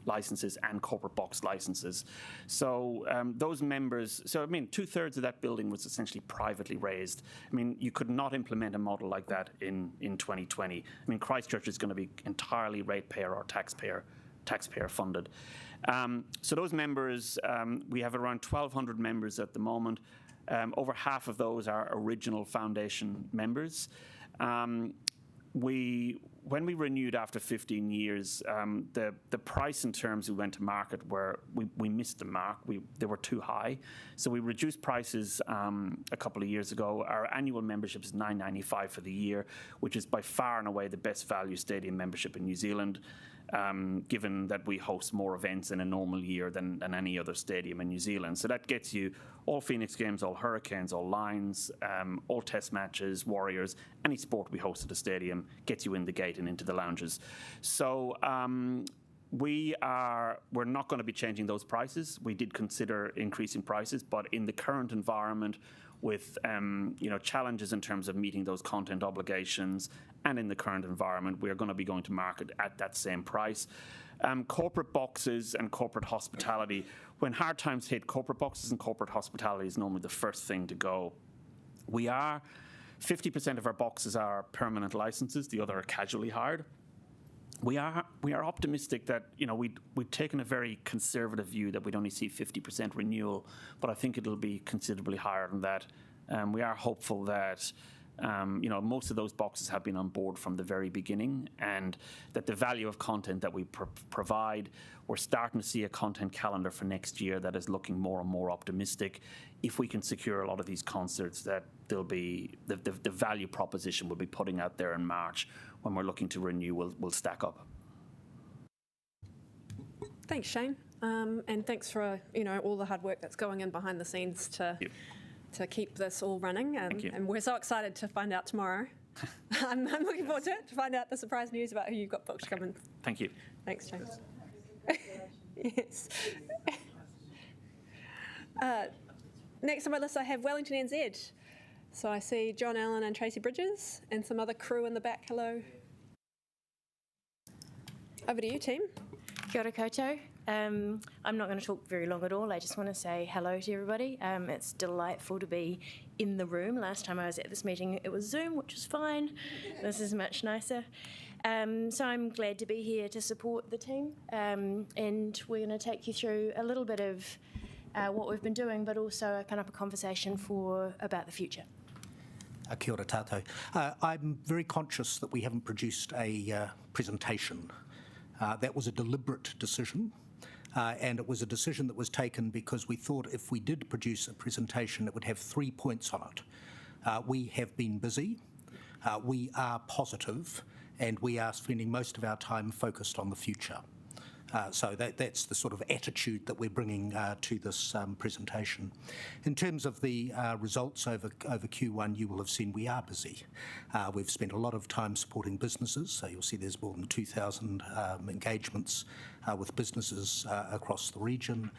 licenses and corporate box licenses. So those members, 2/3 of that building was essentially privately raised. You could not implement a model like that in 2020. Christchurch is going to be entirely ratepayer or taxpayer funded. So those members, we have around 1,200 members at the moment. Over half of those are original foundation members. When we renewed after 15 years, the price in terms we went to market we missed the mark. They were too high, so we reduced prices a couple of years ago. Our annual membership is $9.95 for the year, which is by far and away the best value stadium membership in New Zealand. given that we host more events in a normal year than any other stadium in New Zealand. So that gets you all Phoenix games, all Hurricanes, all Lions, all Test matches, Warriors, any sport we host at the stadium gets you in the gate and into the lounges. So we're not going to be changing those prices. We did consider increasing prices, but in the current environment, with challenges in terms of meeting those content obligations, and in the current environment, we're going to be going to market at that same price. Corporate boxes and corporate hospitality, when hard times hit, corporate boxes and corporate hospitality is normally the first thing to go. 50% of our boxes are permanent licenses, the other are casually hired. We are optimistic that we've taken a very conservative view that we'd only see 50% renewal, but I think it'll be considerably higher than that. We are hopeful that most of those boxes have been on board from the very beginning, and that the value of content that we provide, we're starting to see a content calendar for next year that is looking more and more optimistic. If we can secure a lot of these concerts, that there'll be the value proposition we'll be putting out there in March when we're looking to renew will stack up. Thanks, Shane, and thanks for all the hard work that's going in behind the scenes to keep this all running. And we're so excited to find out tomorrow. I'm looking forward to it, to find out the surprise news about who you've got booked coming. Thank you. Thanks, James. Yes. Next on my list, I have Wellington NZ. So I see John Allen and Tracy Bridges and some other crew in the back. Hello. Over to you, team. Kia ora koutou. I'm not going to talk very long at all. I just want to say hello to everybody. It's delightful to be in the room. Last time I was at this meeting, it was Zoom, which was fine. This is much nicer. So I'm glad to be here to support the team. And we're going to take you through a little bit of what we've been doing, but also open up a conversation about the future. Kia ora tātou. I'm very conscious that we haven't produced a presentation. That was a deliberate decision, and it was a decision that was taken because we thought if we did produce a presentation, it would have 3 points on it. We have been busy, we are positive, and we are spending most of our time focused on the future. So that's the sort of attitude that we're bringing to this presentation. In terms of the results over Q1, you will have seen we are busy. We've spent a lot of time supporting businesses, so you'll see there's more than 2,000 engagements with businesses across the region.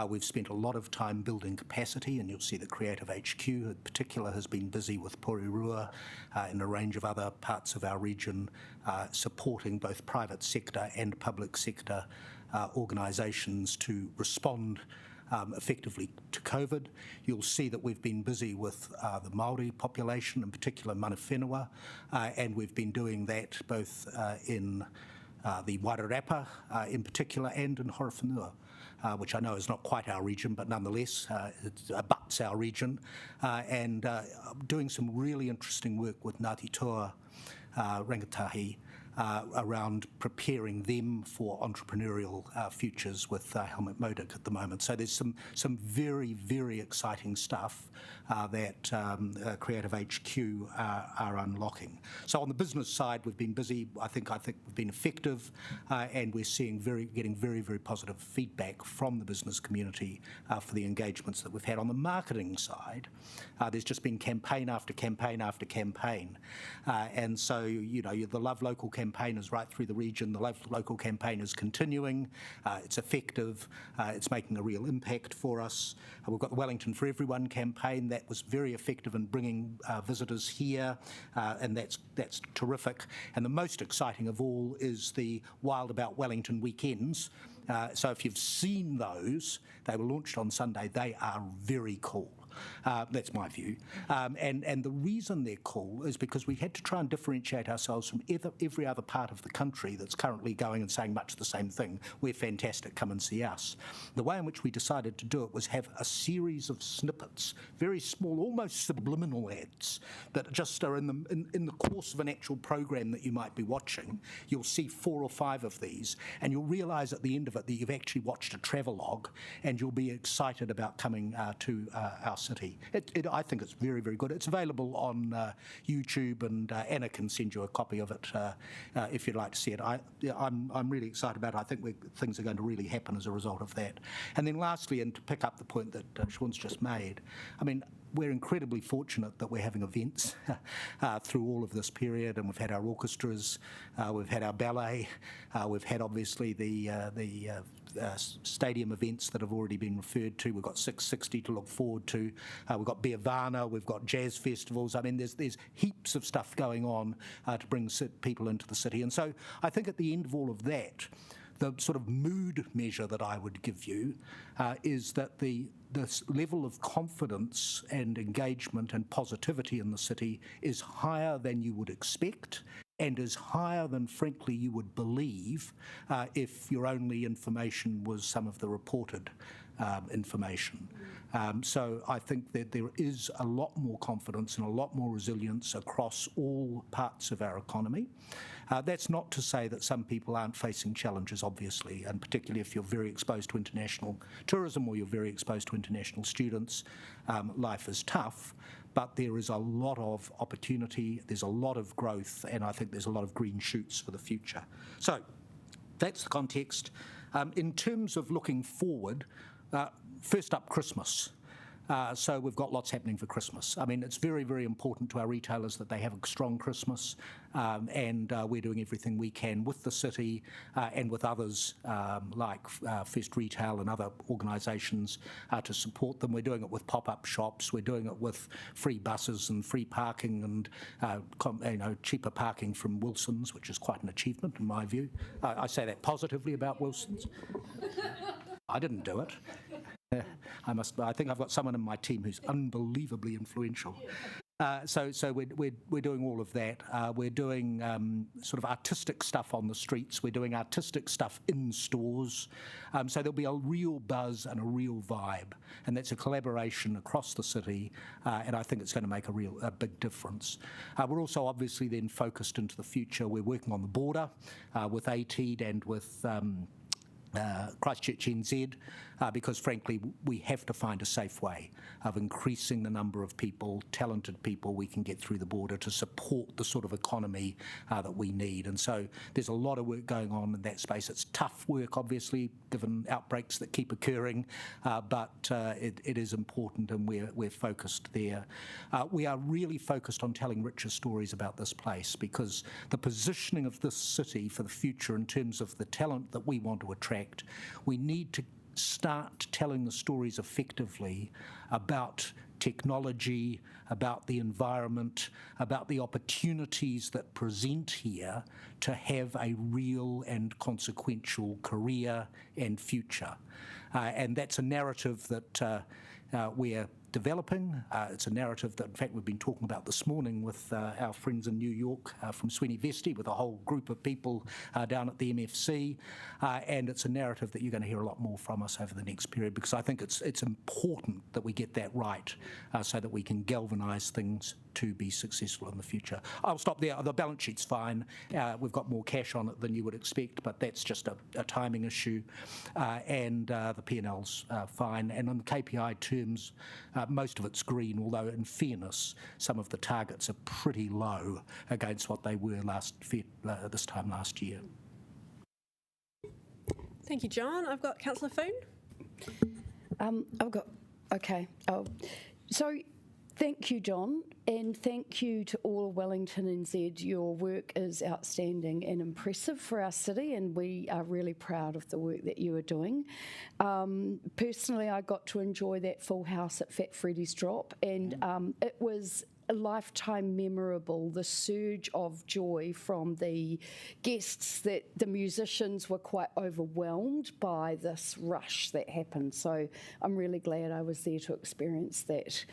We've spent a lot of time building capacity, and you'll see that Creative HQ in particular has been busy with Porirua and a range of other parts of our region supporting both private sector and public sector organisations to respond effectively to COVID. You'll see that we've been busy with the Māori population, in particular mana whenua, and we've been doing that both in the Wairarapa in particular and in Horowhenua, which I know is not quite our region, but nonetheless it abuts our region, and doing some really interesting work with Ngāti Toa Rangatahi around preparing them for entrepreneurial futures with Helmut Modig at the moment. So there's some very, very exciting stuff that Creative HQ are unlocking. So on the business side, we've been busy. I think we've been effective, and we're getting very, very positive feedback from the business community for the engagements that we've had. On the marketing side, there's just been campaign after campaign after campaign, and so the Love Local campaign is right through the region. The local campaign is continuing. It's effective. It's making a real impact for us. We've got the Wellington for Everyone campaign that was very effective in bringing visitors here, and that's terrific. And the most exciting of all is the Wild About Wellington weekends. So if you've seen those, they were launched on Sunday. They are very cool. That's my view. And the reason they're cool is because we had to try and differentiate ourselves from every other part of the country that's currently going and saying much the same thing. We're fantastic, come and see us. The way in which we decided to do it was have a series of snippets, very small, almost subliminal ads that just are in the course of an actual program that you might be watching. You'll see 4 or 5 of these, and you'll realise at the end of it that you've actually watched a travelogue, and you'll be excited about coming to our city. I think it's very, very good. It's available on YouTube, and Anna can send you a copy of it if you'd like to see it. I'm really excited about it. I think things are going to really happen as a result of that. And then lastly, and to pick up the point that Sean's just made, I mean, we're incredibly fortunate that we're having events through all of this period, and we've had our orchestras, we've had our ballet, we've had obviously the stadium events that have already been referred to. We've got 660 to look forward to. We've got Beavana, we've got jazz festivals. I mean, there's heaps of stuff going on to bring people into the city. And so I think at the end of all of that, the sort of mood measure that I would give you is that the level of confidence and engagement and positivity in the city is higher than you would expect, and is higher than, frankly, you would believe if your only information was some of the reported information. So I think that there is a lot more confidence and a lot more resilience across all parts of our economy. That's not to say that some people aren't facing challenges, obviously, and particularly if you're very exposed to international tourism or you're very exposed to international students, life is tough. But there is a lot of opportunity, there's a lot of growth, and I think there's a lot of green shoots for the future. So that's the context. In terms of looking forward, first up, Christmas. So we've got lots happening for Christmas. I mean, it's very, very important to our retailers that they have a strong Christmas, and we're doing everything we can with the city and with others like First Retail and other organisations to support them. We're doing it with pop-up shops. We're doing it with free buses and free parking and cheaper parking from Wilson's, which is quite an achievement in my view. I say that positively about Wilson's. I didn't do it. I think I've got someone in my team who's unbelievably influential. So we're doing all of that. We're doing sort of artistic stuff on the streets. We're doing artistic stuff in stores. So there'll be a real buzz and a real vibe, and that's a collaboration across the city. And I think it's going to make a big difference. We're also obviously then focused into the future. We're working on the border with ATEED and with Christchurch NZ, because frankly we have to find a safe way of increasing the number of people, talented people we can get through the border to support the sort of economy that we need. And so there's a lot of work going on in that space. It's tough work, obviously, given outbreaks that keep occurring, but it is important, and we're focused there. We are really focused on telling richer stories about this place, because the positioning of this city for the future in terms of the talent that we want to attract, we need to start telling the stories effectively about technology, about the environment, about the opportunities that present here to have a real and consequential career and future. And that's a narrative that we're developing. It's a narrative that, in fact, we've been talking about this morning with our friends in New York from Sweeney Vesti, with a whole group of people down at the MFC. And it's a narrative that you're going to hear a lot more from us over the next period, because I think it's important that we get that right so that we can galvanise things to be successful in the future. I'll stop there. The balance sheet's fine. We've got more cash on it than you would expect, but that's just a timing issue. And the P&L's fine. And in KPI terms, most of it's green, although in fairness, some of the targets are pretty low against what they were this time last year. Thank you, John. I've got Councillor Foon. So thank you, John, and thank you to all of Wellington NZ. Your work is outstanding and impressive for our city, and we are really proud of the work that you are doing. Personally, I got to enjoy that full house at Fat Freddy's Drop, and it was a lifetime memorable, the surge of joy from the guests, that the musicians were quite overwhelmed by this rush that happened. So I'm really glad I was there to experience that.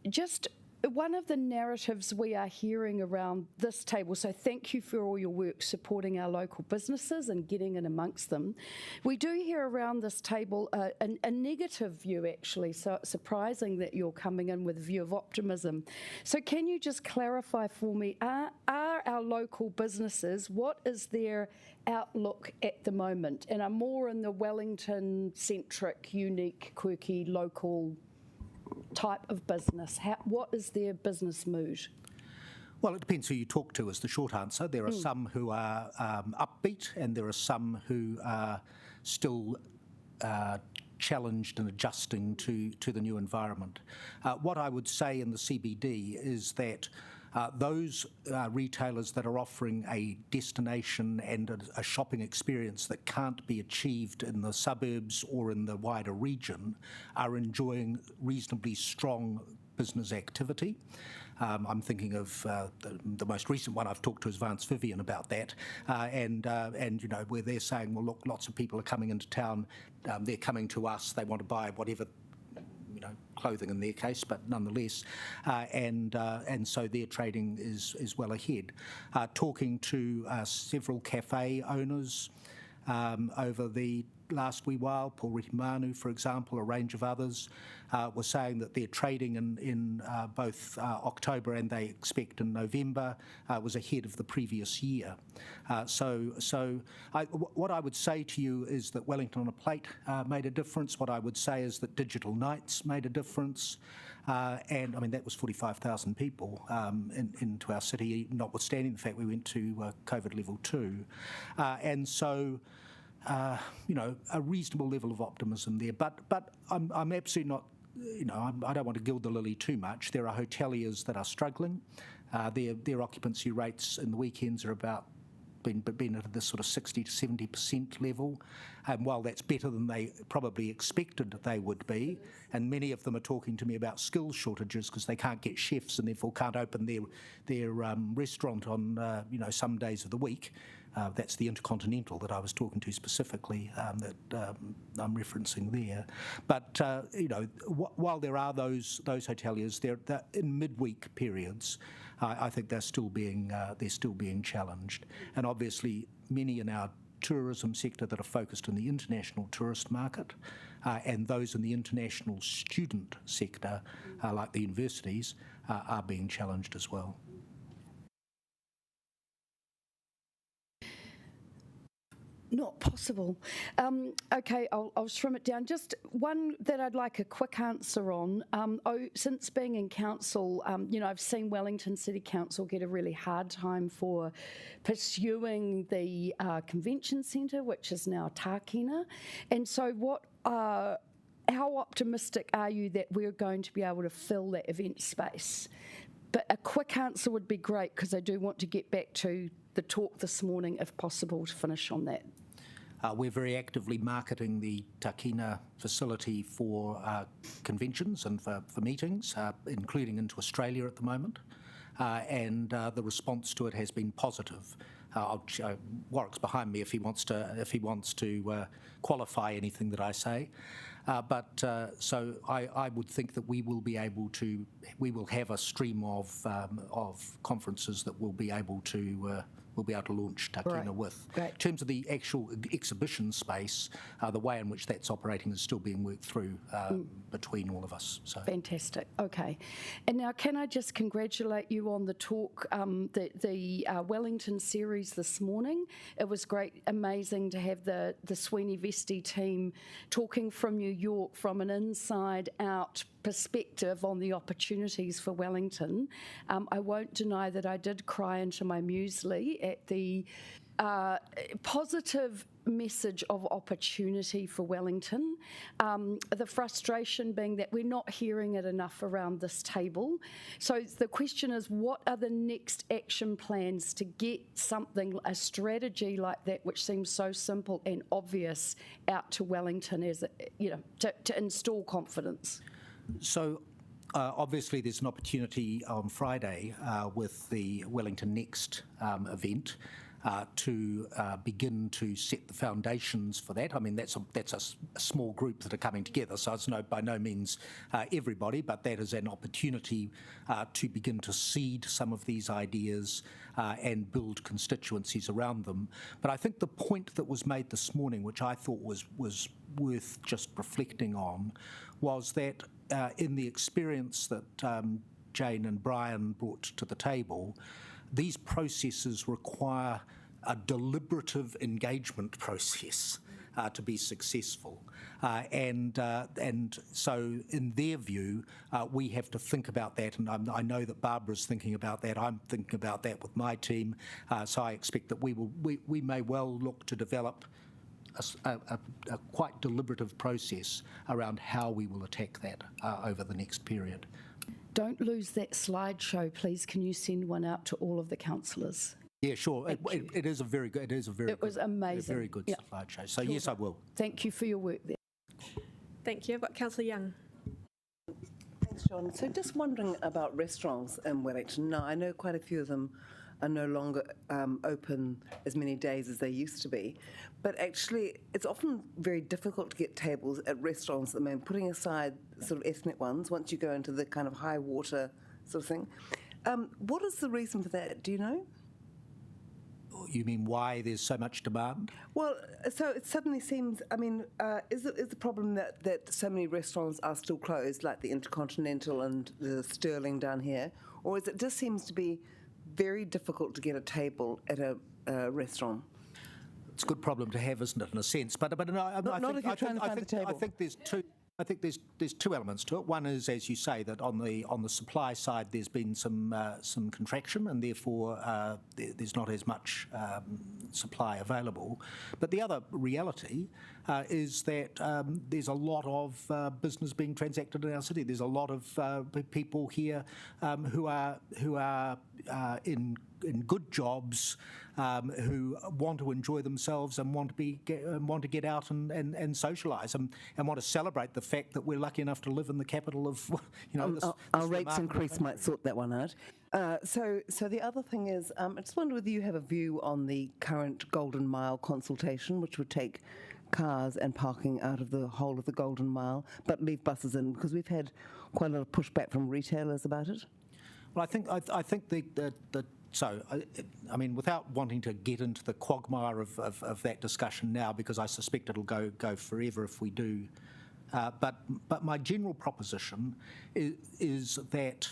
Just one of the narratives we are hearing around this table, so thank you for all your work supporting our local businesses and getting in amongst them. We do hear around this table a negative view, actually, so it's surprising that you're coming in with a view of optimism. So can you just clarify for me, are our local businesses, what is their outlook at the moment? And are more in the Wellington-centric, unique, quirky, local type of business? What is their business mood? Well, it depends who you talk to is the short answer. There are some who are upbeat and there are some who are still challenged and adjusting to the new environment. What I would say in the CBD is that those retailers that are offering a destination and a shopping experience that can't be achieved in the suburbs or in the wider region are enjoying reasonably strong business activity. I'm thinking of the most recent one I've talked to is Vance Vivian about that, and you know, where they're saying, well, look, lots of people are coming into town, they're coming to us, they want to buy whatever, you know, clothing in their case, but nonetheless, and so their trading is well ahead. Talking to several cafe owners over the last wee while, Paul Ritimanu, for example, a range of others, were saying that their trading in both October and they expect in November was ahead of the previous year. What I would say to you is that Wellington on a Plate made a difference. What I would say is that digital nights made a difference. And I mean, that was 45,000 people into our city, notwithstanding the fact we went to COVID level 2. And so, you know, a reasonable level of optimism there. But I'm absolutely not, you know, I don't want to gild the lily too much. There are hoteliers that are struggling. Their occupancy rates in the weekends are about been at this sort of 60 to 70% level. And while that's better than they probably expected they would be, and many of them are talking to me about skills shortages because they can't get chefs and therefore can't open their restaurant on you know, some days of the week. That's the Intercontinental that I was talking to specifically that I'm referencing there. But you know, while there are those hoteliers, they're in midweek periods. I think they're still being challenged, and obviously many in our tourism sector that are focused in the international tourist market, and those in the international student sector, like the universities, are being challenged as well. Not possible. Okay, I'll trim it down. Just one that I'd like a quick answer on. Since being in council, you know, I've seen Wellington City Council get a really hard time for pursuing the convention centre, which is now Tākina. And so how optimistic are you that we're going to be able to fill that event space? But a quick answer would be great, because I do want to get back to the talk this morning, if possible, to finish on that. We're very actively marketing the Tākina facility for conventions and for meetings, including into Australia at the moment. And the response to it has been positive. Warwick's behind me if he wants to qualify anything that I say. So I would think that we will have a stream of conferences that we'll be able to launch Tākina with. Great. In terms of the actual exhibition space, the way in which that's operating is still being worked through between all of us. So. Fantastic. Okay. And now, can I just congratulate you on the talk, the Wellington series this morning? It was great, amazing to have the Sweeney Vesti team talking from New York from an inside-out perspective on the opportunities for Wellington. I won't deny that I did cry into my muesli at the positive message of opportunity for Wellington. The frustration being that we're not hearing it enough around this table. So the question is, what are the next action plans to get something, a strategy like that, which seems so simple and obvious, out to Wellington as, you know, to install confidence? So obviously there's an opportunity on Friday with the Wellington Next event to begin to set the foundations for that. I mean, that's a small group that are coming together, so it's by no means everybody, but that is an opportunity to begin to seed some of these ideas and build constituencies around them. But I think the point that was made this morning, which I thought was worth just reflecting on, was that in the experience that Jane and Brian brought to the table, these processes require a deliberative engagement process. to be successful. And so in their view, we have to think about that, and I know that Barbara's thinking about that. I'm thinking about that with my team. So I expect that we may well look to develop a quite deliberative process around how we will attack that over the next period. Don't lose that slideshow, please. Can you send one out to all of the councillors? Yeah, sure. It is a very good. It was amazing. A very good slideshow. So Cool. yes, I will. Thank you for your work there. Thank you. I've got Councillor Young. Thanks, John. So just wondering about restaurants in Wellington. Now, I know quite a few of them are no longer open as many days as they used to be, but actually it's often very difficult to get tables at restaurants at the moment, putting aside sort of ethnic ones, once you go into the kind of high water sort of thing. What is the reason for that? Do you know? You mean why there's so much demand? Well, so it suddenly seems, I mean, is the problem that so many restaurants are still closed, like the Intercontinental and the Sterling down here, or is it just seems to be very difficult to get a table at a restaurant? It's a good problem to have, isn't it, in a sense? But no, I think there's two. I think there's two elements to it. One is, as you say, that on the supply side there's been some contraction, and therefore there's not as much supply available. But the other reality is that there's a lot of business being transacted in our city. There's a lot of people here who are in good jobs, who want to enjoy themselves and want to get out and socialise and want to celebrate the fact that we're lucky enough to live in the capital of, our rates increase might sort that one out. So the other thing is, I just wonder whether you have a view on the current Golden Mile consultation, which would take cars and parking out of the whole of the Golden Mile, but leave buses in, because we've had quite a lot of pushback from retailers about it. Well, I think so, I mean, without wanting to get into the quagmire of that discussion now, because I suspect it'll go forever if we do, but my general proposition is that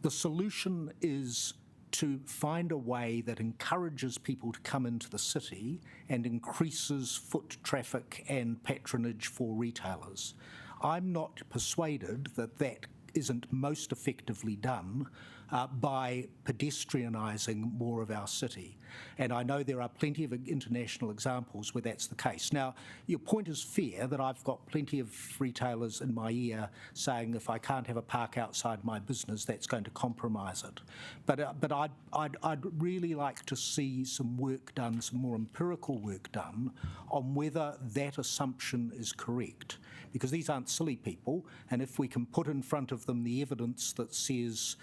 the solution is to find a way that encourages people to come into the city and increases foot traffic and patronage for retailers. I'm not persuaded that that isn't most effectively done by pedestrianising more of our city. And I know there are plenty of international examples where that's the case. Now, your point is fair that I've got plenty of retailers in my ear saying if I can't have a park outside my business, that's going to compromise it. But I'd really like to see some work done, some more empirical work done on whether that assumption is correct. Because these aren't silly people, and if we can put in front of them the evidence that says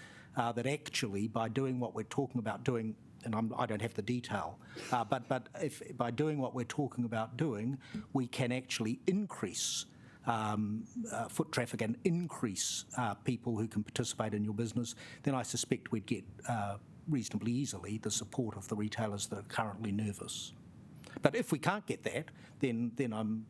that actually by doing what we're talking about doing, and I don't have the detail, but if by doing what we're talking about doing, we can actually increase foot traffic and increase people who can participate in your business, then I suspect we'd get reasonably easily the support of the retailers that are currently nervous. But if we can't get that, then I'm,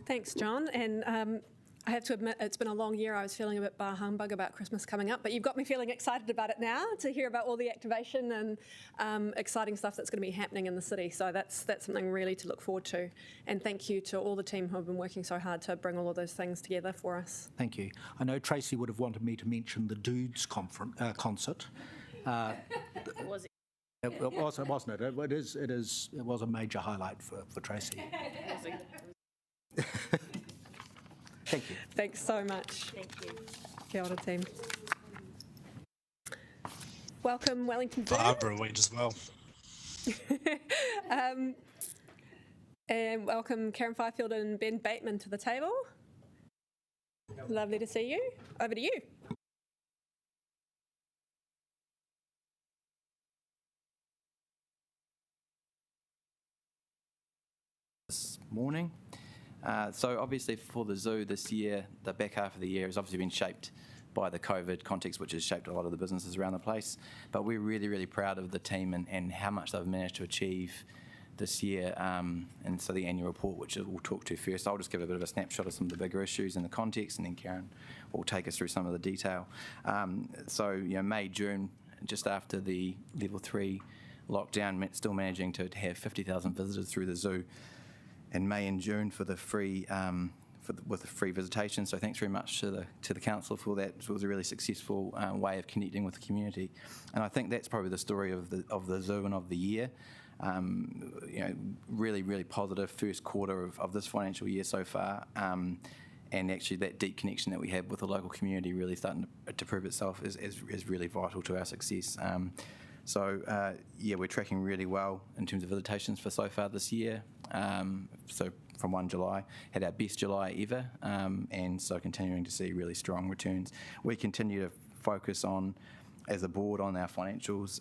Thanks, John. And I have to admit, it's been a long year. I was feeling a bit bar humbug about Christmas coming up, but you've got me feeling excited about it now to hear about all the activation and exciting stuff that's going to be happening in the city. So that's something really to look forward to. And thank you to all the team who have been working so hard to bring all of those things together for us. Thank you. I know Tracy would have wanted me to mention the Dudes concert. Was it? It was, wasn't it? It was a major highlight for Tracy. Thank you. Thanks so much. Thank you. Kia ora, team. Welcome, Wellington. Barbara went as well. And welcome Karen Fifield and Ben Bateman to the table. Lovely to see you. Over to you. This morning. So obviously for the zoo this year, the back half of the year has obviously been shaped by the COVID context, which has shaped a lot of the businesses around the place. But we're really, really proud of the team and how much they've managed to achieve this year. And so the annual report, which we'll talk to first, I'll just give a bit of a snapshot of some of the bigger issues in the context, and then Karen will take us through some of the detail. So, May, June, just after the level 3 lockdown, still managing to have 50,000 visitors through the zoo in May and June for the free with the free visitation. So thanks very much to the council for that. It was a really successful way of connecting with the community, and I think that's probably the story of the zoo and of the year. Really positive first quarter of this financial year so far. And actually that deep connection that we have with the local community really starting to prove itself is really vital to our success. We're tracking really well in terms of visitations for so far this year. So from 1 July, had our best July ever, and so continuing to see really strong returns. We continue to focus on, as a board, on our financials.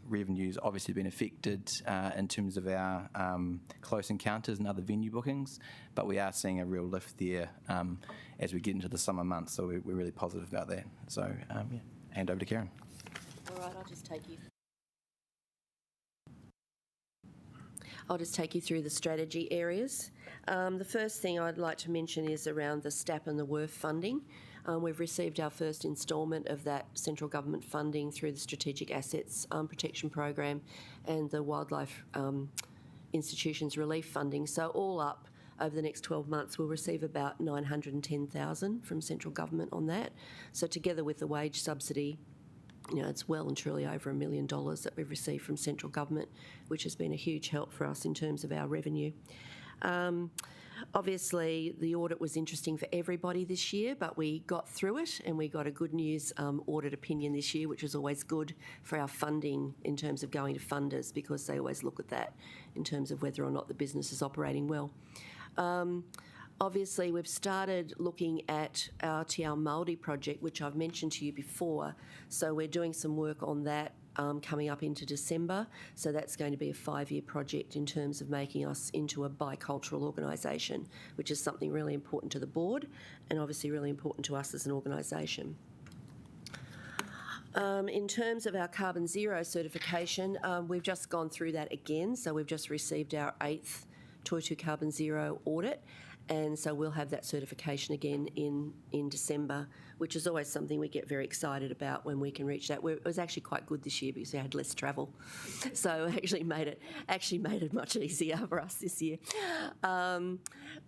Revenue's obviously been affected in terms of our close encounters and other venue bookings, but we are seeing a real lift there as we get into the summer months, so we're really positive about that. So, hand over to Karen. All right, I'll just take you through the strategy areas. The first thing I'd like to mention is around the STAP and the WRF funding. We've received our first instalment of that central government funding through the Strategic Assets Protection Program and the Wildlife Institutions Relief Funding. So all up, over the next 12 months, we'll receive about $910,000 from central government on that. So together with the wage subsidy, it's well and truly over $1 million that we've received from central government, which has been a huge help for us in terms of our revenue. Obviously, the audit was interesting for everybody this year, but we got through it and we got a good news audit opinion this year, which is always good for our funding in terms of going to funders, because they always look at that in terms of whether or not the business is operating well. Obviously, we've started looking at our Te Ao Māori project, which I've mentioned to you before. So we're doing some work on that coming up into December. So that's going to be a 5-year project in terms of making us into a bicultural organisation, which is something really important to the board and obviously really important to us as an organisation. In terms of our Carbon Zero certification, we've just gone through that again. So we've just received our 8th Toitū Carbon Zero audit. And so we'll have that certification again in December, which is always something we get very excited about when we can reach that. It was actually quite good this year because we had less travel, so actually made it much easier for us this year.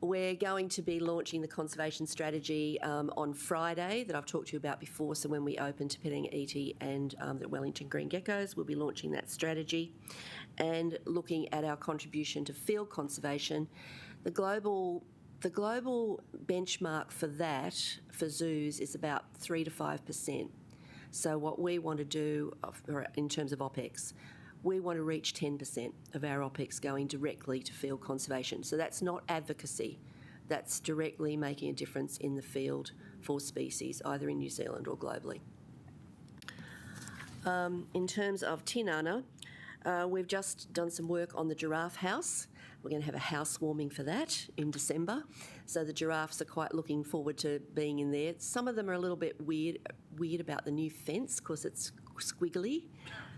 We're going to be launching the conservation strategy on Friday that I've talked to you about before. So when we open Te Piranga-Iti and the Wellington Green Geckos, we'll be launching that strategy and looking at our contribution to field conservation. The global benchmark for that, for zoos, is about 3 to 5%. So what we want to do in terms of OPEX, we want to reach 10% of our OPEX going directly to field conservation. So that's not advocacy. That's directly making a difference in the field for species, either in New Zealand or globally. In terms of tinana, we've just done some work on the giraffe house. We're going to have a housewarming for that in December. So the giraffes are quite looking forward to being in there. Some of them are a little bit weird about the new fence because it's squiggly.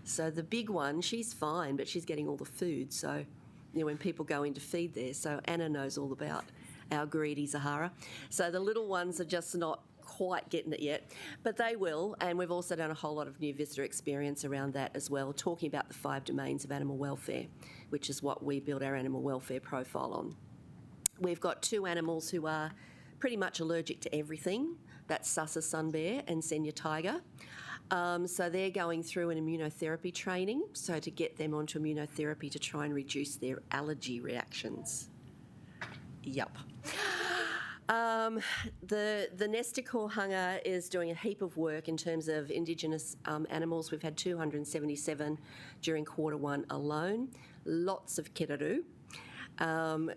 So the big one, she's fine, but she's getting all the food. So, when people go in to feed there. So Anna knows all about our greedy Zahara. So the little ones are just not quite getting it yet, but they will. And we've also done a whole lot of new visitor experience around that as well, talking about the 5 domains of animal welfare, which is what we build our animal welfare profile on. We've got 2 animals who are pretty much allergic to everything. That's Sasa sun bear and Senya tiger. So they're going through an immunotherapy training, so to get them onto immunotherapy to try and reduce their allergy reactions. Yup. The Nesta Kohanga is doing a heap of work in terms of Indigenous animals. We've had 277 during Q1 alone. Lots of kiraru.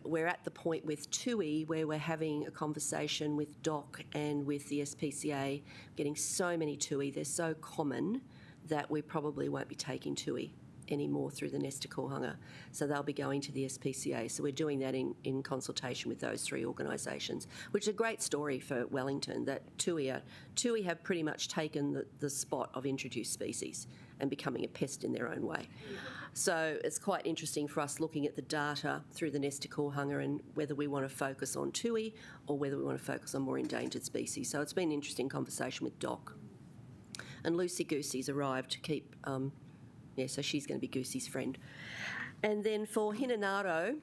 We're at the point with tui where we're having a conversation with DOC and with the SPCA, getting so many tui. They're so common that we probably won't be taking tui anymore through the Nesta Kohanga. So they'll be going to the SPCA. So we're doing that in consultation with those 3 organisations, which is a great story for Wellington, that tui have pretty much taken the spot of introduced species and becoming a pest in their own way. So it's quite interesting for us looking at the data through the Nesta Kohanga and whether we want to focus on tui or whether we want to focus on more endangered species. So it's been an interesting conversation with DOC. And Lucy Goosey's arrived to keep Yeah, so she's going to be Goosey's friend. And then for Hinanaro,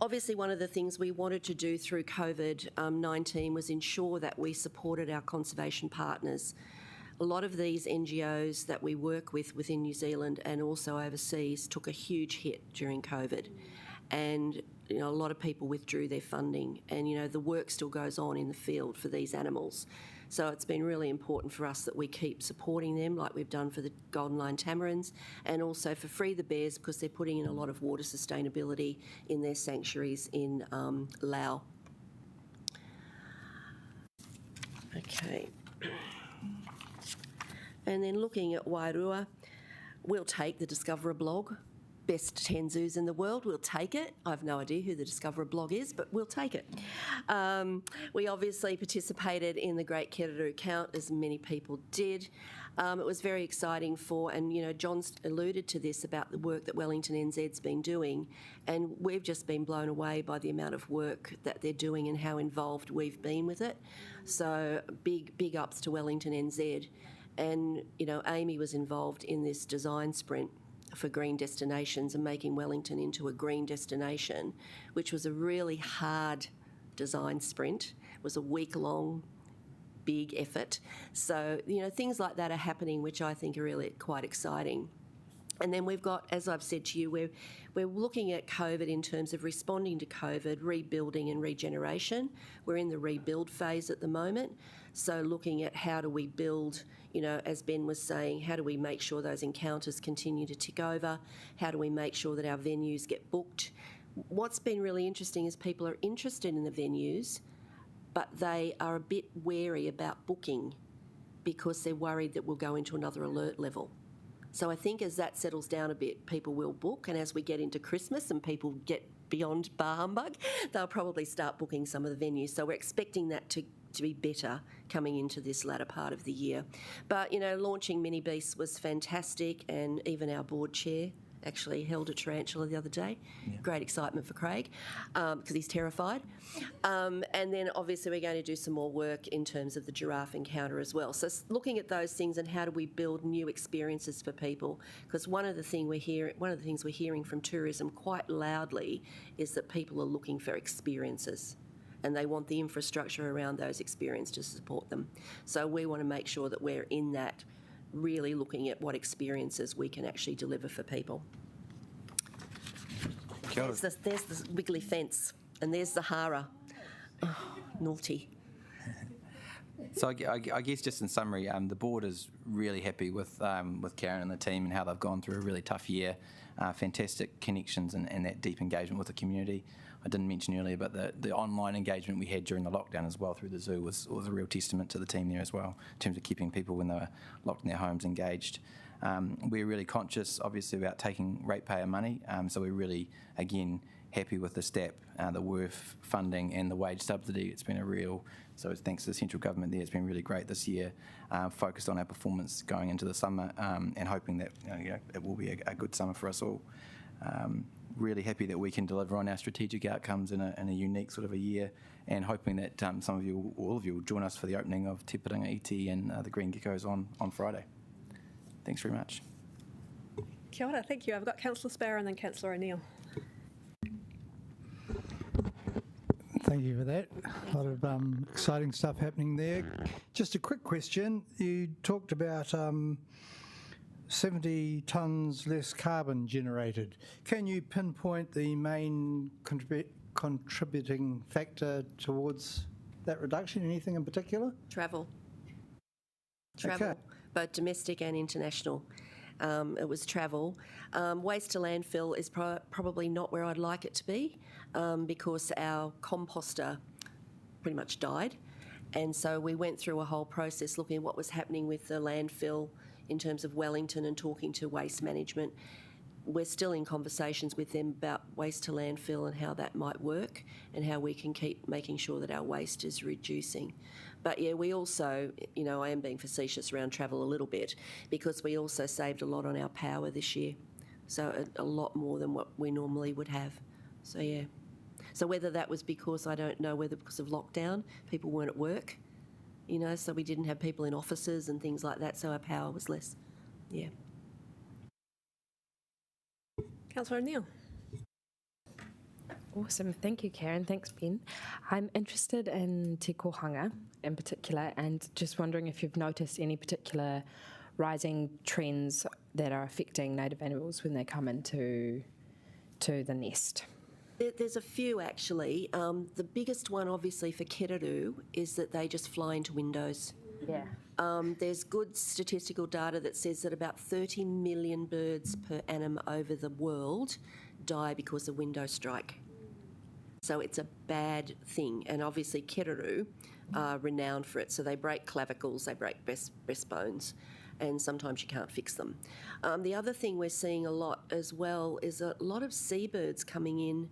obviously one of the things we wanted to do through COVID-19 was ensure that we supported our conservation partners. A lot of these NGOs that we work with within New Zealand and also overseas took a huge hit during COVID. And a lot of people withdrew their funding, and the work still goes on in the field for these animals. So it's been really important for us that we keep supporting them, like we've done for the Golden Line tamarins, and also for Free the Bears, because they're putting in a lot of water sustainability in their sanctuaries in Laos. Okay. And then looking at Wairua, we'll take the Discoverer blog. Best 10 zoos in the world, we'll take it. I have no idea who the Discoverer blog is, but we'll take it. We obviously participated in the Great Kereroo Count, as many people did. It was very exciting and John's alluded to this about the work that Wellington NZ's been doing, and we've just been blown away by the amount of work that they're doing and how involved we've been with it. So big ups to Wellington NZ. And, Amy was involved in this design sprint for green destinations and making Wellington into a green destination, which was a really hard design sprint. It was a week-long, big effort. So, things like that are happening, which I think are really quite exciting. And then we've got, as I've said to you, we're looking at COVID in terms of responding to COVID, rebuilding and regeneration. We're in the rebuild phase at the moment. So looking at how do we build, as Ben was saying, how do we make sure those encounters continue to tick over? How do we make sure that our venues get booked? What's been really interesting is people are interested in the venues, but they are a bit wary about booking because they're worried that we'll go into another alert level. So I think as that settles down a bit, people will book, and as we get into Christmas and people get beyond bar humbug, they'll probably start booking some of the venues. So we're expecting that to be better coming into this latter part of the year. But, launching Mini Beasts was fantastic, and even our board chair actually held a tarantula the other day. Yeah. Great excitement for Craig because he's terrified. And then obviously we're going to do some more work in terms of the giraffe encounter as well. So looking at those things and how do we build new experiences for people, because one of the things we're hearing from tourism quite loudly is that people are looking for experiences, and they want the infrastructure around those experiences to support them. So we want to make sure that we're in that, really looking at what experiences we can actually deliver for people. There's the wiggly fence, and there's the hara. Oh, naughty. So I guess just in summary, the board is really happy with Karen and the team and how they've gone through a really tough year. Fantastic connections and that deep engagement with the community. I didn't mention earlier, but the online engagement we had during the lockdown as well through the zoo was a real testament to the team there as well, in terms of keeping people when they were locked in their homes engaged. We're really conscious, obviously, about taking ratepayer money, so we're really, again, happy with the STAP, the WRF funding and the wage subsidy. It's been so thanks to the central government there, it's been really great this year, focused on our performance going into the summer and hoping that it will be a good summer for us all. Really happy that we can deliver on our strategic outcomes in a unique sort of a year, and hoping that some of you, all of you, will join us for the opening of Te Piranga Iti and the Green Geckos on Friday. Thanks very much. Kia ora, thank you. I've got Councillor Sparrow and then Councillor O'Neill. Thank you for that. A lot of exciting stuff happening there. Just a quick question. You talked about 70 tonnes less carbon generated. Can you pinpoint the main contributing factor towards that reduction? Anything in particular? Travel, Okay. both domestic and international. It was travel. Waste to landfill is probably not where I'd like it to be because our composter pretty much died. And so we went through a whole process looking at what was happening with the landfill in terms of Wellington and talking to waste management. We're still in conversations with them about waste to landfill and how that might work and how we can keep making sure that our waste is reducing. But yeah, we also, I am being facetious around travel a little bit because we also saved a lot on our power this year. So a lot more than what we normally would have. So yeah. So whether that was because, I don't know, whether because of lockdown, people weren't at work, so we didn't have people in offices and things like that, so our power was less. Yeah. Councillor O'Neill. Awesome. Thank you, Karen. Thanks, Ben. I'm interested in te kohanga in particular, and just wondering if you've noticed any particular rising trends that are affecting native animals when they come into the nest. There's a few, actually. The biggest one, obviously, for kiraru is that they just fly into windows. Yeah. There's good statistical data that says that about 30 million birds per annum over the world die because of window strike. So it's a bad thing. And obviously kiraru are renowned for it. So they break clavicles, they break breastbones, and sometimes you can't fix them. The other thing we're seeing a lot as well is a lot of seabirds coming in,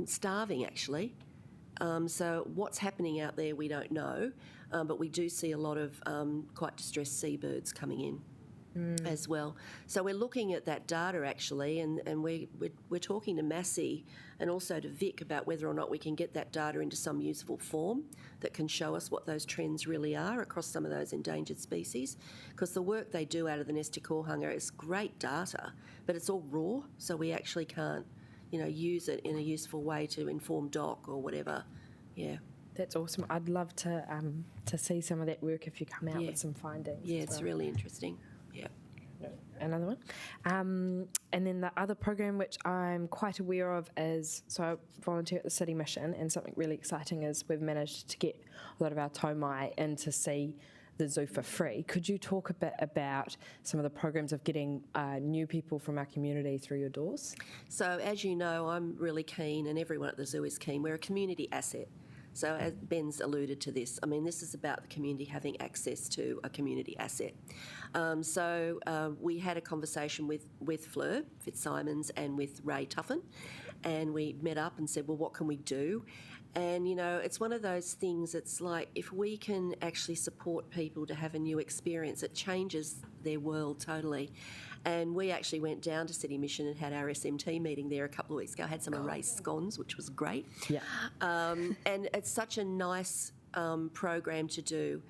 starving actually. So what's happening out there, we don't know, but we do see a lot of quite distressed seabirds coming in as well. So we're looking at that data actually, and we're talking to Massey and also to Vic about whether or not we can get that data into some useful form that can show us what those trends really are across some of those endangered species. Because the work they do out of the nest te kohanga is great data, but it's all raw, so we actually can't, use it in a useful way to inform DOC or whatever. Yeah. That's awesome. I'd love to see some of that work if you come out with some findings. Yeah, it's really interesting. Yeah. Another one. And then the other program which I'm quite aware of is, so I volunteer at the City Mission, and something really exciting is we've managed to get a lot of our taumai in to see the zoo for free. Could you talk a bit about some of the programs of getting new people from our community through your doors? So as you know, I'm really keen, and everyone at the zoo is keen. We're a community asset. So as Ben's alluded to this, I mean, this is about the community having access to a community asset. We had a conversation with Fleur Fitzsimons and with Ray Tuffin, and we met up and said, well, what can we do? And, it's one of those things, it's like if we can actually support people to have a new experience, it changes their world totally. And we actually went down to City Mission and had our SMT meeting there a couple of weeks ago. I had some raised scones, which was great. Yeah. And it's such a nice program to do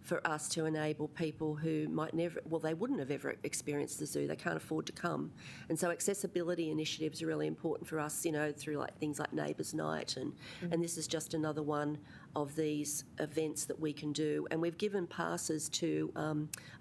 for us to enable people who might never, well, they wouldn't have ever experienced the zoo. They can't afford to come. And so accessibility initiatives are really important for us, through like things like Neighbours Night. And this is just another one of these events that we can do. And we've given passes to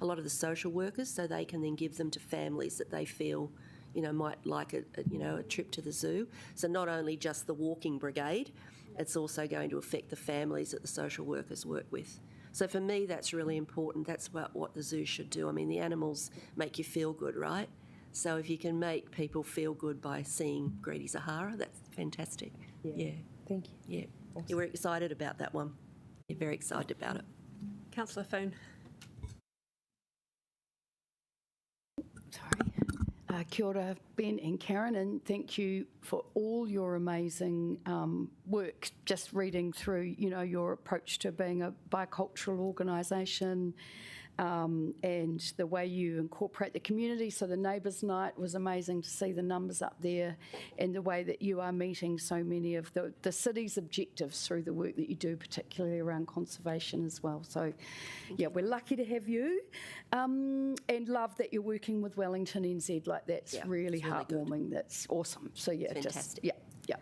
a lot of the social workers so they can then give them to families that they feel might like a trip to the zoo. So not only just the walking brigade, it's also going to affect the families that the social workers work with. So for me, that's really important. That's what the zoo should do. I mean, the animals make you feel good, right? So if you can make people feel good by seeing Greedy Sahara, that's fantastic. Yeah. Thank you. Yeah. Awesome. Yeah, we're excited about that one. We're very excited about it. Councillor Foon. Kia ora, Ben and Karen, and thank you for all your amazing work. Just reading through, your approach to being a bicultural organisation, and the way you incorporate the community. So the Neighbours Night was amazing to see the numbers up there, and the way that you are meeting so many of the city's objectives through the work that you do, particularly around conservation as well. So, yeah, we're lucky to have you, and love that you're working with Wellington NZ. Like that's really heartwarming. Good. That's awesome. So yeah, fantastic. Yeah.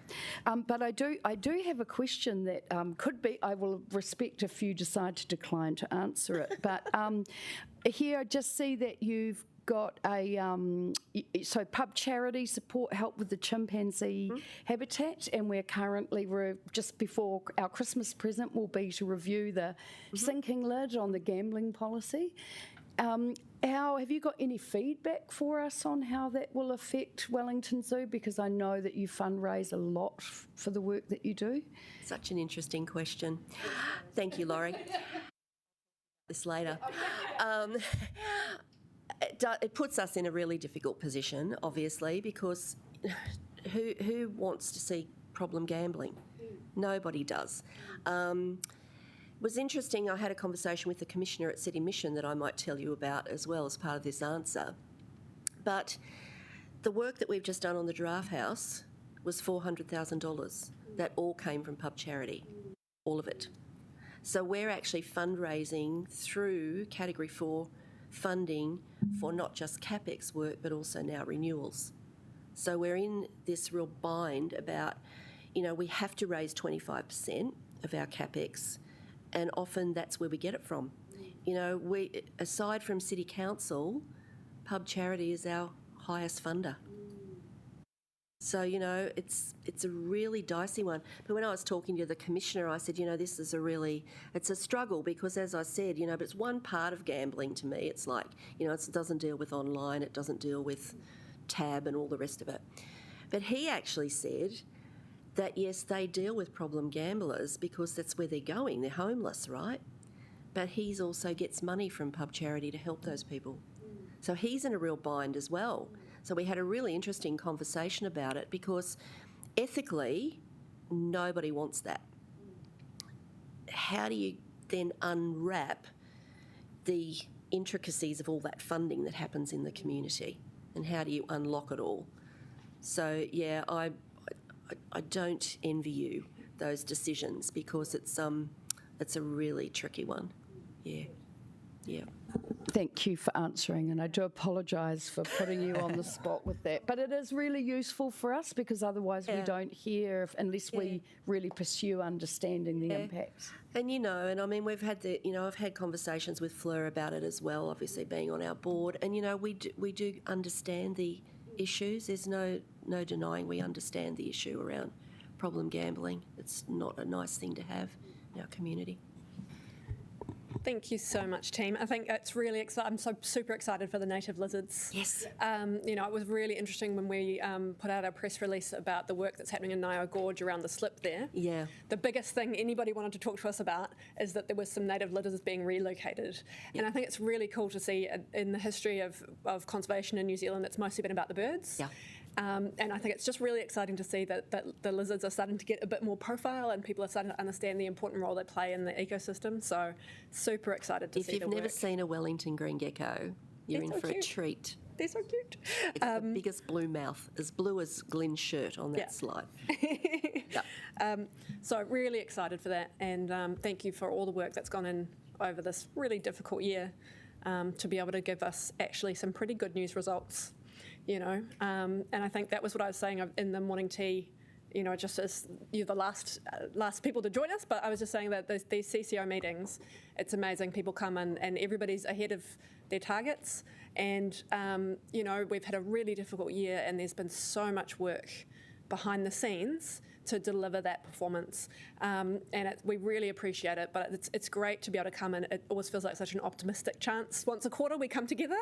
But I do have a question that could be, I will respect if you decide to decline to answer it. But here I just see that you've got so pub charity support help with the chimpanzee habitat, and we're just before our Christmas present will be to review the sinking lid on the gambling policy. Have you got any feedback for us on how that will affect Wellington Zoo? Because I know that you fundraise a lot for the work that you do. Such an interesting question. Thank you, Laurie. This later. It puts us in a really difficult position, obviously, because who wants to see problem gambling? Nobody does. It was interesting, I had a conversation with the Commissioner at City Mission that I might tell you about as well as part of this answer. But the work that we've just done on the Giraffe House was $400,000. That all came from pub charity, all of it. So we're actually fundraising through Category 4 funding for not just CapEx work but also now renewals. So we're in this real bind about, we have to raise 25% of our CapEx, and often that's where we get it from. We, aside from City Council, Pub Charity is our highest funder. So, it's a really dicey one. But when I was talking to the Commissioner, I said, this is it's a struggle because, as I said, but it's one part of gambling to me. It's like, it doesn't deal with online, it doesn't deal with tab and all the rest of it. But he actually said that, yes, they deal with problem gamblers because that's where they're going. They're homeless, right? But he also gets money from Pub Charity to help those people. So he's in a real bind as well. So we had a really interesting conversation about it because ethically, nobody wants that. How do you then unwrap the intricacies of all that funding that happens in the community, and how do you unlock it all? So yeah, I don't envy you those decisions because it's a really tricky one. Yeah. Thank you for answering, and I do apologise for putting you on the spot with that. But it is really useful for us because otherwise we don't hear unless we really pursue understanding the impacts. And and I mean, we've had I've had conversations with Fleur about it as well, obviously being on our board, and we do understand the issues. There's no denying we understand the issue around problem gambling. It's not a nice thing to have in our community. Thank you so much, team. I think it's really exciting. I'm so super excited for the native lizards. Yes. It was really interesting when we put out our press release about the work that's happening in Nio Gorge around the slip there. Yeah. The biggest thing anybody wanted to talk to us about is that there was some native lizards being relocated. Yep. And I think it's really cool to see in the history of conservation in New Zealand, it's mostly been about the birds. Yeah. And I think it's just really exciting to see that the lizards are starting to get a bit more profile and people are starting to understand the important role they play in the ecosystem. So super excited to see the work. If you've never seen a Wellington green gecko, you're in for a treat. They're so cute. It's the biggest blue mouth, as blue as Glenn's shirt on that slide. So really excited for that, and thank you for all the work that's gone in over this really difficult year to be able to give us actually some pretty good news results. And I think that was what I was saying in the morning tea, just as you're the last people to join us, but I was just saying that these CCO meetings, it's amazing. People come in and everybody's ahead of their targets, and, we've had a really difficult year and there's been so much work behind the scenes to deliver that performance, and we really appreciate it, but it's great to be able to come in. It always feels like such an optimistic chance. Once a quarter we come together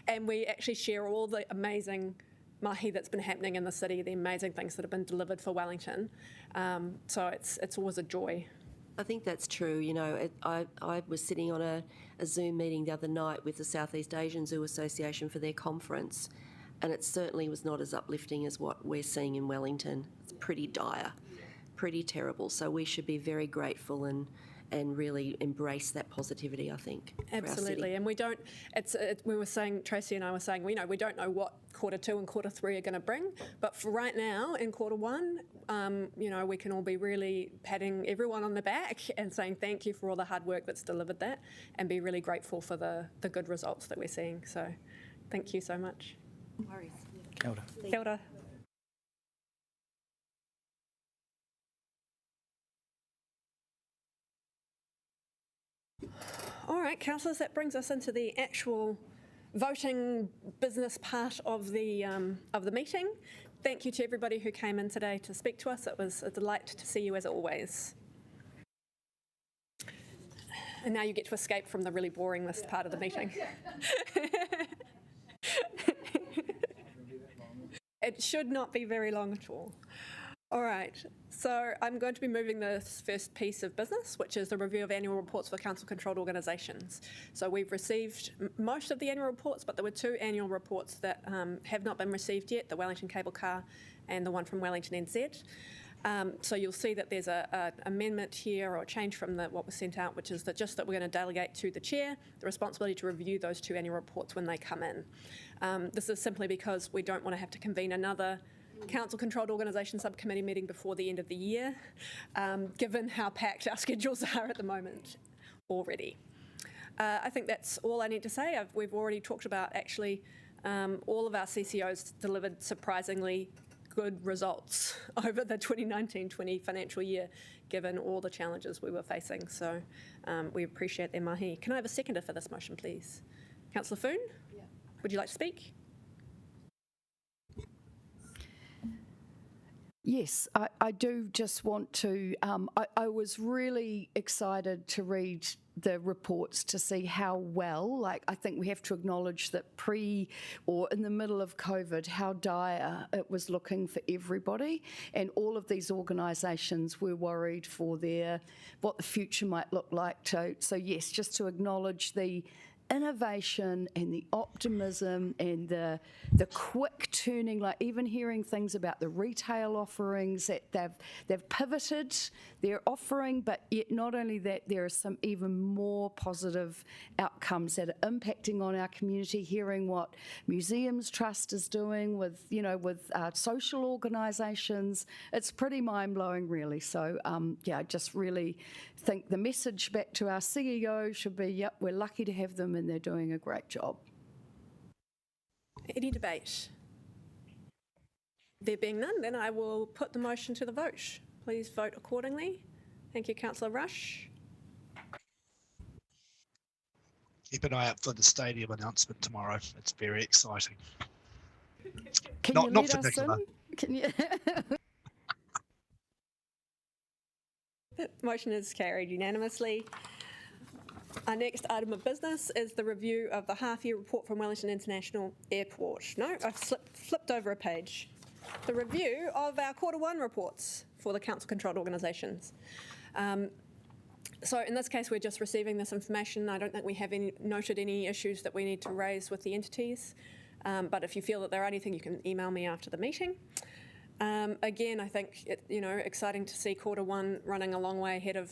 and we actually share all the amazing mahi that's been happening in the city, the amazing things that have been delivered for Wellington, so it's always a joy. I think that's true. I was sitting on a Zoom meeting the other night with the Southeast Asian Zoo Association for their conference, and it certainly was not as uplifting as what we're seeing in Wellington. It's pretty dire, pretty terrible. So we should be very grateful and really embrace that positivity, I think. Absolutely, and we don't. We were saying, Tracy and I were saying, we don't know what quarter 2 and quarter 3 are going to bring, but for right now in quarter 1, we can all be really patting everyone on the back and saying thank you for all the hard work that's delivered that, and be really grateful for the good results that we're seeing. So, thank you so much. No worries. Kia ora. Kia ora. All right, councillors, that brings us into the actual voting business part of the meeting. Thank you to everybody who came in today to speak to us. It was a delight to see you as always. And now you get to escape from the really boring list part of the meeting. It should not be very long at all. All right, so I'm going to be moving this first piece of business, which is the review of annual reports for council-controlled organisations. So we've received most of the annual reports, but there were 2 annual reports that have not been received yet, the Wellington Cable Car and the one from Wellington NZ. So you'll see that there's an amendment here or a change from what was sent out, which is that we're going to delegate to the chair the responsibility to review those 2 annual reports when they come in. This is simply because we don't want to have to convene another council-controlled organisation subcommittee meeting before the end of the year, given how packed our schedules are at the moment already. I think that's all I need to say. We've already talked about actually all of our CCOs delivered surprisingly good results over the 2019-20 financial year, given all the challenges we were facing. So we appreciate their mahi. Can I have a seconder for this motion, please? Councillor Foon, would you like to speak? Yes, I do just want to, I was really excited to read the reports to see how well, like I think we have to acknowledge that pre or in the middle of COVID, how dire it was looking for everybody, and all of these organisations were worried for what the future might look like. So yes, just to acknowledge the innovation and the optimism and the quick turning, like even hearing things about the retail offerings that they've pivoted their offering, but yet not only that, there are some even more positive outcomes that are impacting on our community. Hearing what Museums Trust is doing with social organisations, it's pretty mind-blowing, really. So I just really think the message back to our CEO should be, yep, we're lucky to have them and they're doing a great job. Any debate? There being none, then I will put the motion to the vote. Please vote accordingly. Thank you, Councillor Rush. Keep an eye out for the stadium announcement tomorrow. It's very exciting. Can not you not let for us Nicola. in? Can you? The motion is carried unanimously. Our next item of business is the review of the half-year report from Wellington International Airport. No, I've flipped over a page. The review of our Q1 reports for the council-controlled organisations. So in this case, we're just receiving this information. I don't think we have noted any issues that we need to raise with the entities. But if you feel that there are anything, you can email me after the meeting. Again, I think exciting to see Q1 running a long way ahead of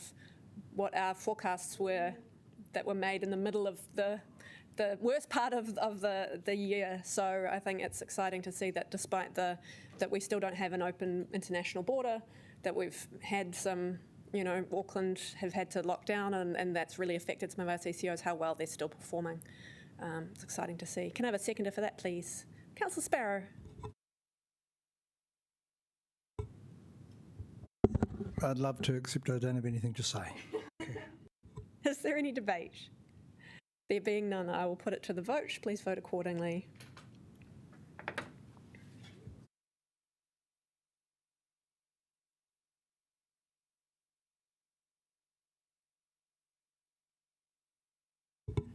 what our forecasts were that were made in the middle of the worst part of the year. So I think it's exciting to see that despite that we still don't have an open international border, that we've had some, Auckland have had to lock down, and that's really affected some of our CCOs, how well they're still performing. It's exciting to see. Can I have a seconder for that, please? Councillor Sparrow. I'd love to, except I don't have anything to say. Is there any debate? There being none, I will put it to the vote. Please vote accordingly.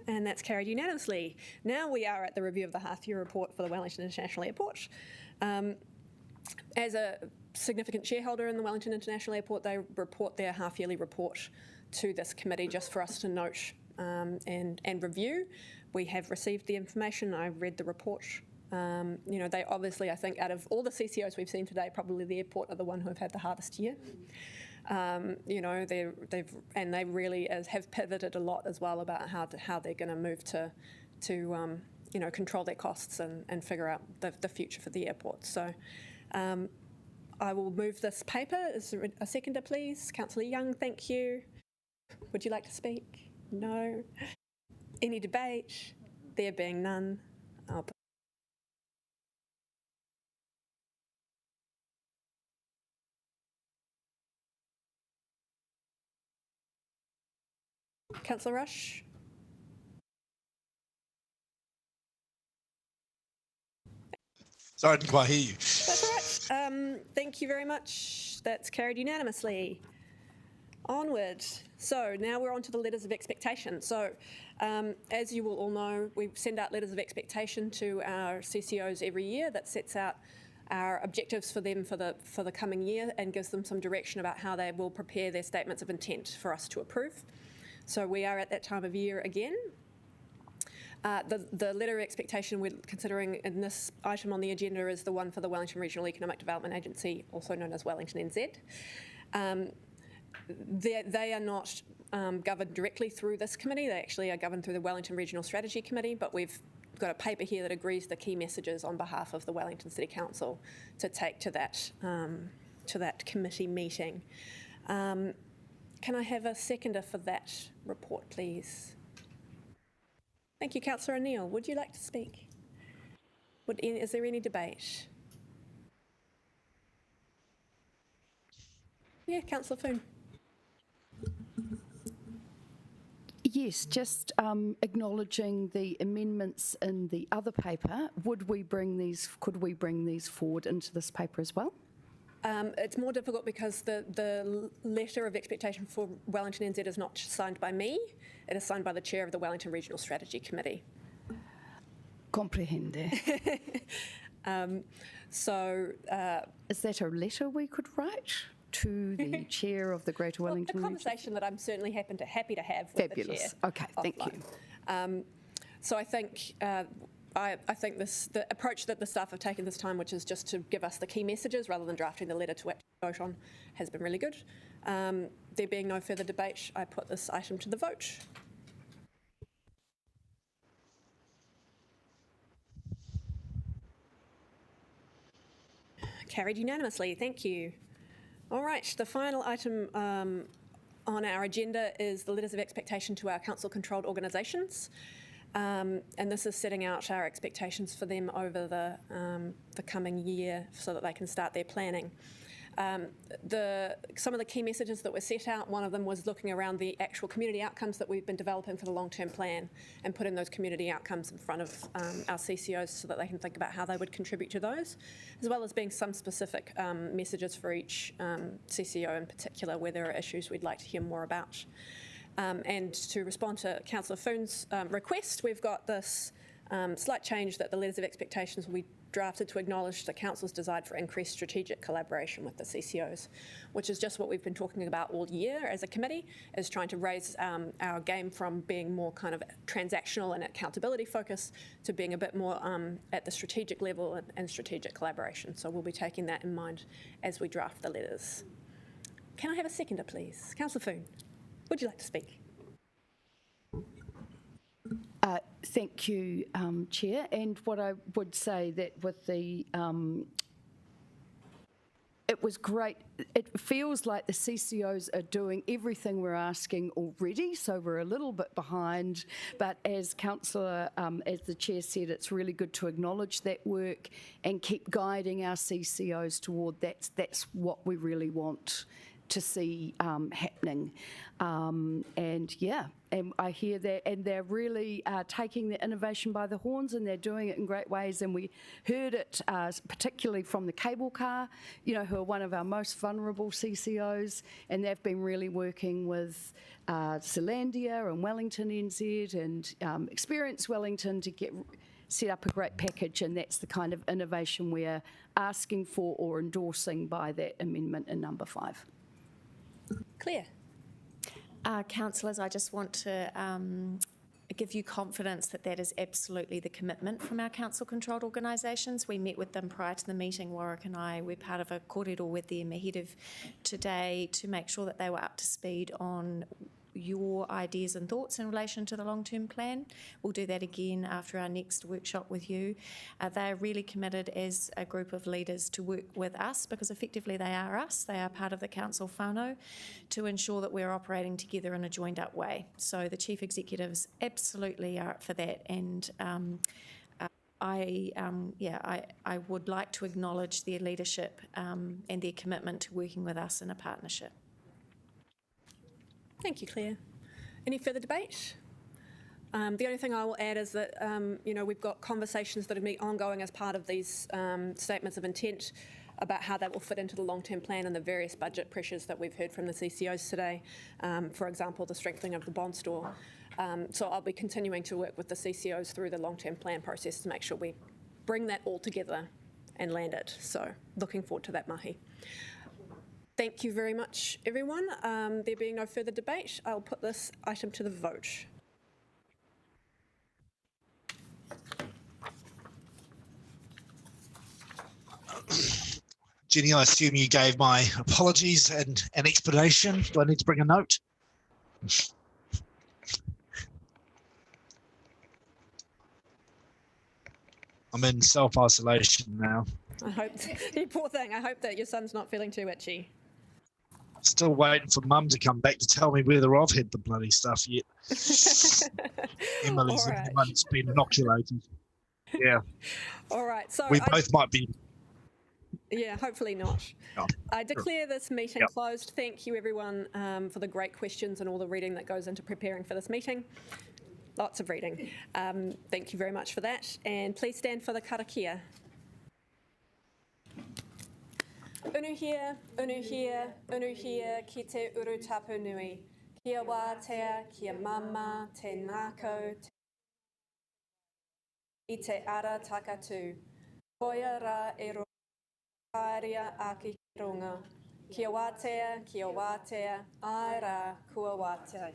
And that's carried unanimously. Now we are at the review of the half-year report for the Wellington International Airport. As a significant shareholder in the Wellington International Airport, they report their half-yearly report to this committee just for us to note and review. We have received the information. I read the report. They obviously, I think, out of all the CCOs we've seen today, probably the airport are the one who have had the hardest year. They really have pivoted a lot as well about how they're going to move to control their costs and figure out the future for the airport. So I will move this paper. Is there a seconder, please? Councillor Young, thank you. Would you like to speak? No. Any debate? There being none, I'll put. Councillor Rush? Sorry, I didn't quite hear you. That's all right. Thank you very much. That's carried unanimously. Onward. So now we're on to the letters of expectation. So as you will all know, we send out letters of expectation to our CCOs every year that sets out our objectives for them for the coming year and gives them some direction about how they will prepare their statements of intent for us to approve. So we are at that time of year again. The letter of expectation we're considering in this item on the agenda is the one for the Wellington Regional Economic Development Agency, also known as Wellington NZ. They are not governed directly through this committee. They actually are governed through the Wellington Regional Strategy Committee, but we've got a paper here that agrees the key messages on behalf of the Wellington City Council to take to that committee meeting. Can I have a seconder for that report, please? Thank you, Councillor O'Neill. Would you like to speak? Is there any debate? Yeah, Councillor Foon. Yes, just acknowledging the amendments in the other paper. Could we bring these forward into this paper as well? It's more difficult because the letter of expectation for Wellington NZ is not signed by me. It is signed by the chair of the Wellington Regional Strategy Committee. Comprehende. Is that a letter we could write to the chair of the Greater Wellington Region? A conversation that I'm certainly happy to have with Fabulous. the chair. Okay, thank you. So I think I think the approach that the staff have taken this time, which is just to give us the key messages rather than drafting the letter to actually vote on, has been really good. There being no further debate, I put this item to the vote. Carried unanimously, thank you. All right, the final item on our agenda is the letters of expectation to our council-controlled organisations. And this is setting out our expectations for them over the coming year so that they can start their planning. Some of the key messages that were set out, one of them was looking around the actual community outcomes that we've been developing for the long-term plan and putting those community outcomes in front of our CCOs so that they can think about how they would contribute to those, as well as being some specific messages for each CCO in particular where there are issues we'd like to hear more about. And to respond to Councillor Foon's request, we've got this slight change that the letters of expectations will be drafted to acknowledge the Council's desire for increased strategic collaboration with the CCOs, which is just what we've been talking about all year as a committee, is trying to raise our game from being more kind of transactional and accountability focus to being a bit more at the strategic level and strategic collaboration. So we'll be taking that in mind as we draft the letters. Can I have a seconder, please? Councillor Foon, would you like to speak? Thank you, Chair. And what I would say that with the, it was great. It feels like the CCOs are doing everything we're asking already, so we're a little bit behind. But as Councillor, as the Chair said, it's really good to acknowledge that work and keep guiding our CCOs toward that's what we really want to see happening. And yeah, and I hear that, and they're really taking the innovation by the horns, and they're doing it in great ways. And we heard it particularly from the cable car, you know, who are one of our most vulnerable CCOs, and they've been really working with Zealandia and Wellington NZ and Experience Wellington to set up a great package, and that's the kind of innovation we're asking for or endorsing by that amendment in number 5. Claire. Councillors, I just want to give you confidence that that is absolutely the commitment from our council-controlled organisations. We met with them prior to the meeting, Warwick and I. We're part of a kōrero with them ahead of today to make sure that they were up to speed on your ideas and thoughts in relation to the long-term plan. We'll do that again after our next workshop with you. They are really committed as a group of leaders to work with us, because effectively they are us, they are part of the council whānau, to ensure that we're operating together in a joined up way. So the chief executives absolutely are up for that, and I would like to acknowledge their leadership and their commitment to working with us in a partnership. Thank you, Claire. Any further debate? The only thing I will add is that we've got conversations that are ongoing as part of these statements of intent about how that will fit into the long-term plan and the various budget pressures that we've heard from the CCOs today. For example, the strengthening of the bond store. So I'll be continuing to work with the CCOs through the long-term plan process to make sure we bring that all together and land it. So looking forward to that mahi. Thank you very much, everyone. There being no further debate, I'll put this item to the vote. Jenny, I assume you gave my apologies and an explanation. Do I need to bring a note? I'm in self-isolation now. I hope, you poor thing, I hope that your son's not feeling too itchy. Still waiting for Mum to come back to tell me whether I've had the bloody stuff yet. Emily's the only one that's been inoculated. Yeah. All right. So we both might be. Yeah, hopefully not. Oh, I declare this meeting closed. Thank you, everyone, for the great questions and all the reading that goes into preparing for this meeting. Lots of reading. Thank you very much for that. And please stand for the karakia. Unuhia, unuhia, unuhia, ki te uru tapu nui. Kia wātea, kia mama, te ngākau, i te ara takatu. Koia rā e ro kāria aki ki runga. Kia wātea, ai rā kua wātea.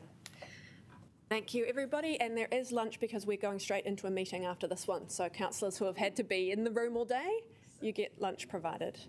Thank you, everybody. And there is lunch because we're going straight into a meeting after this one. So councillors who have had to be in the room all day, you get lunch provided.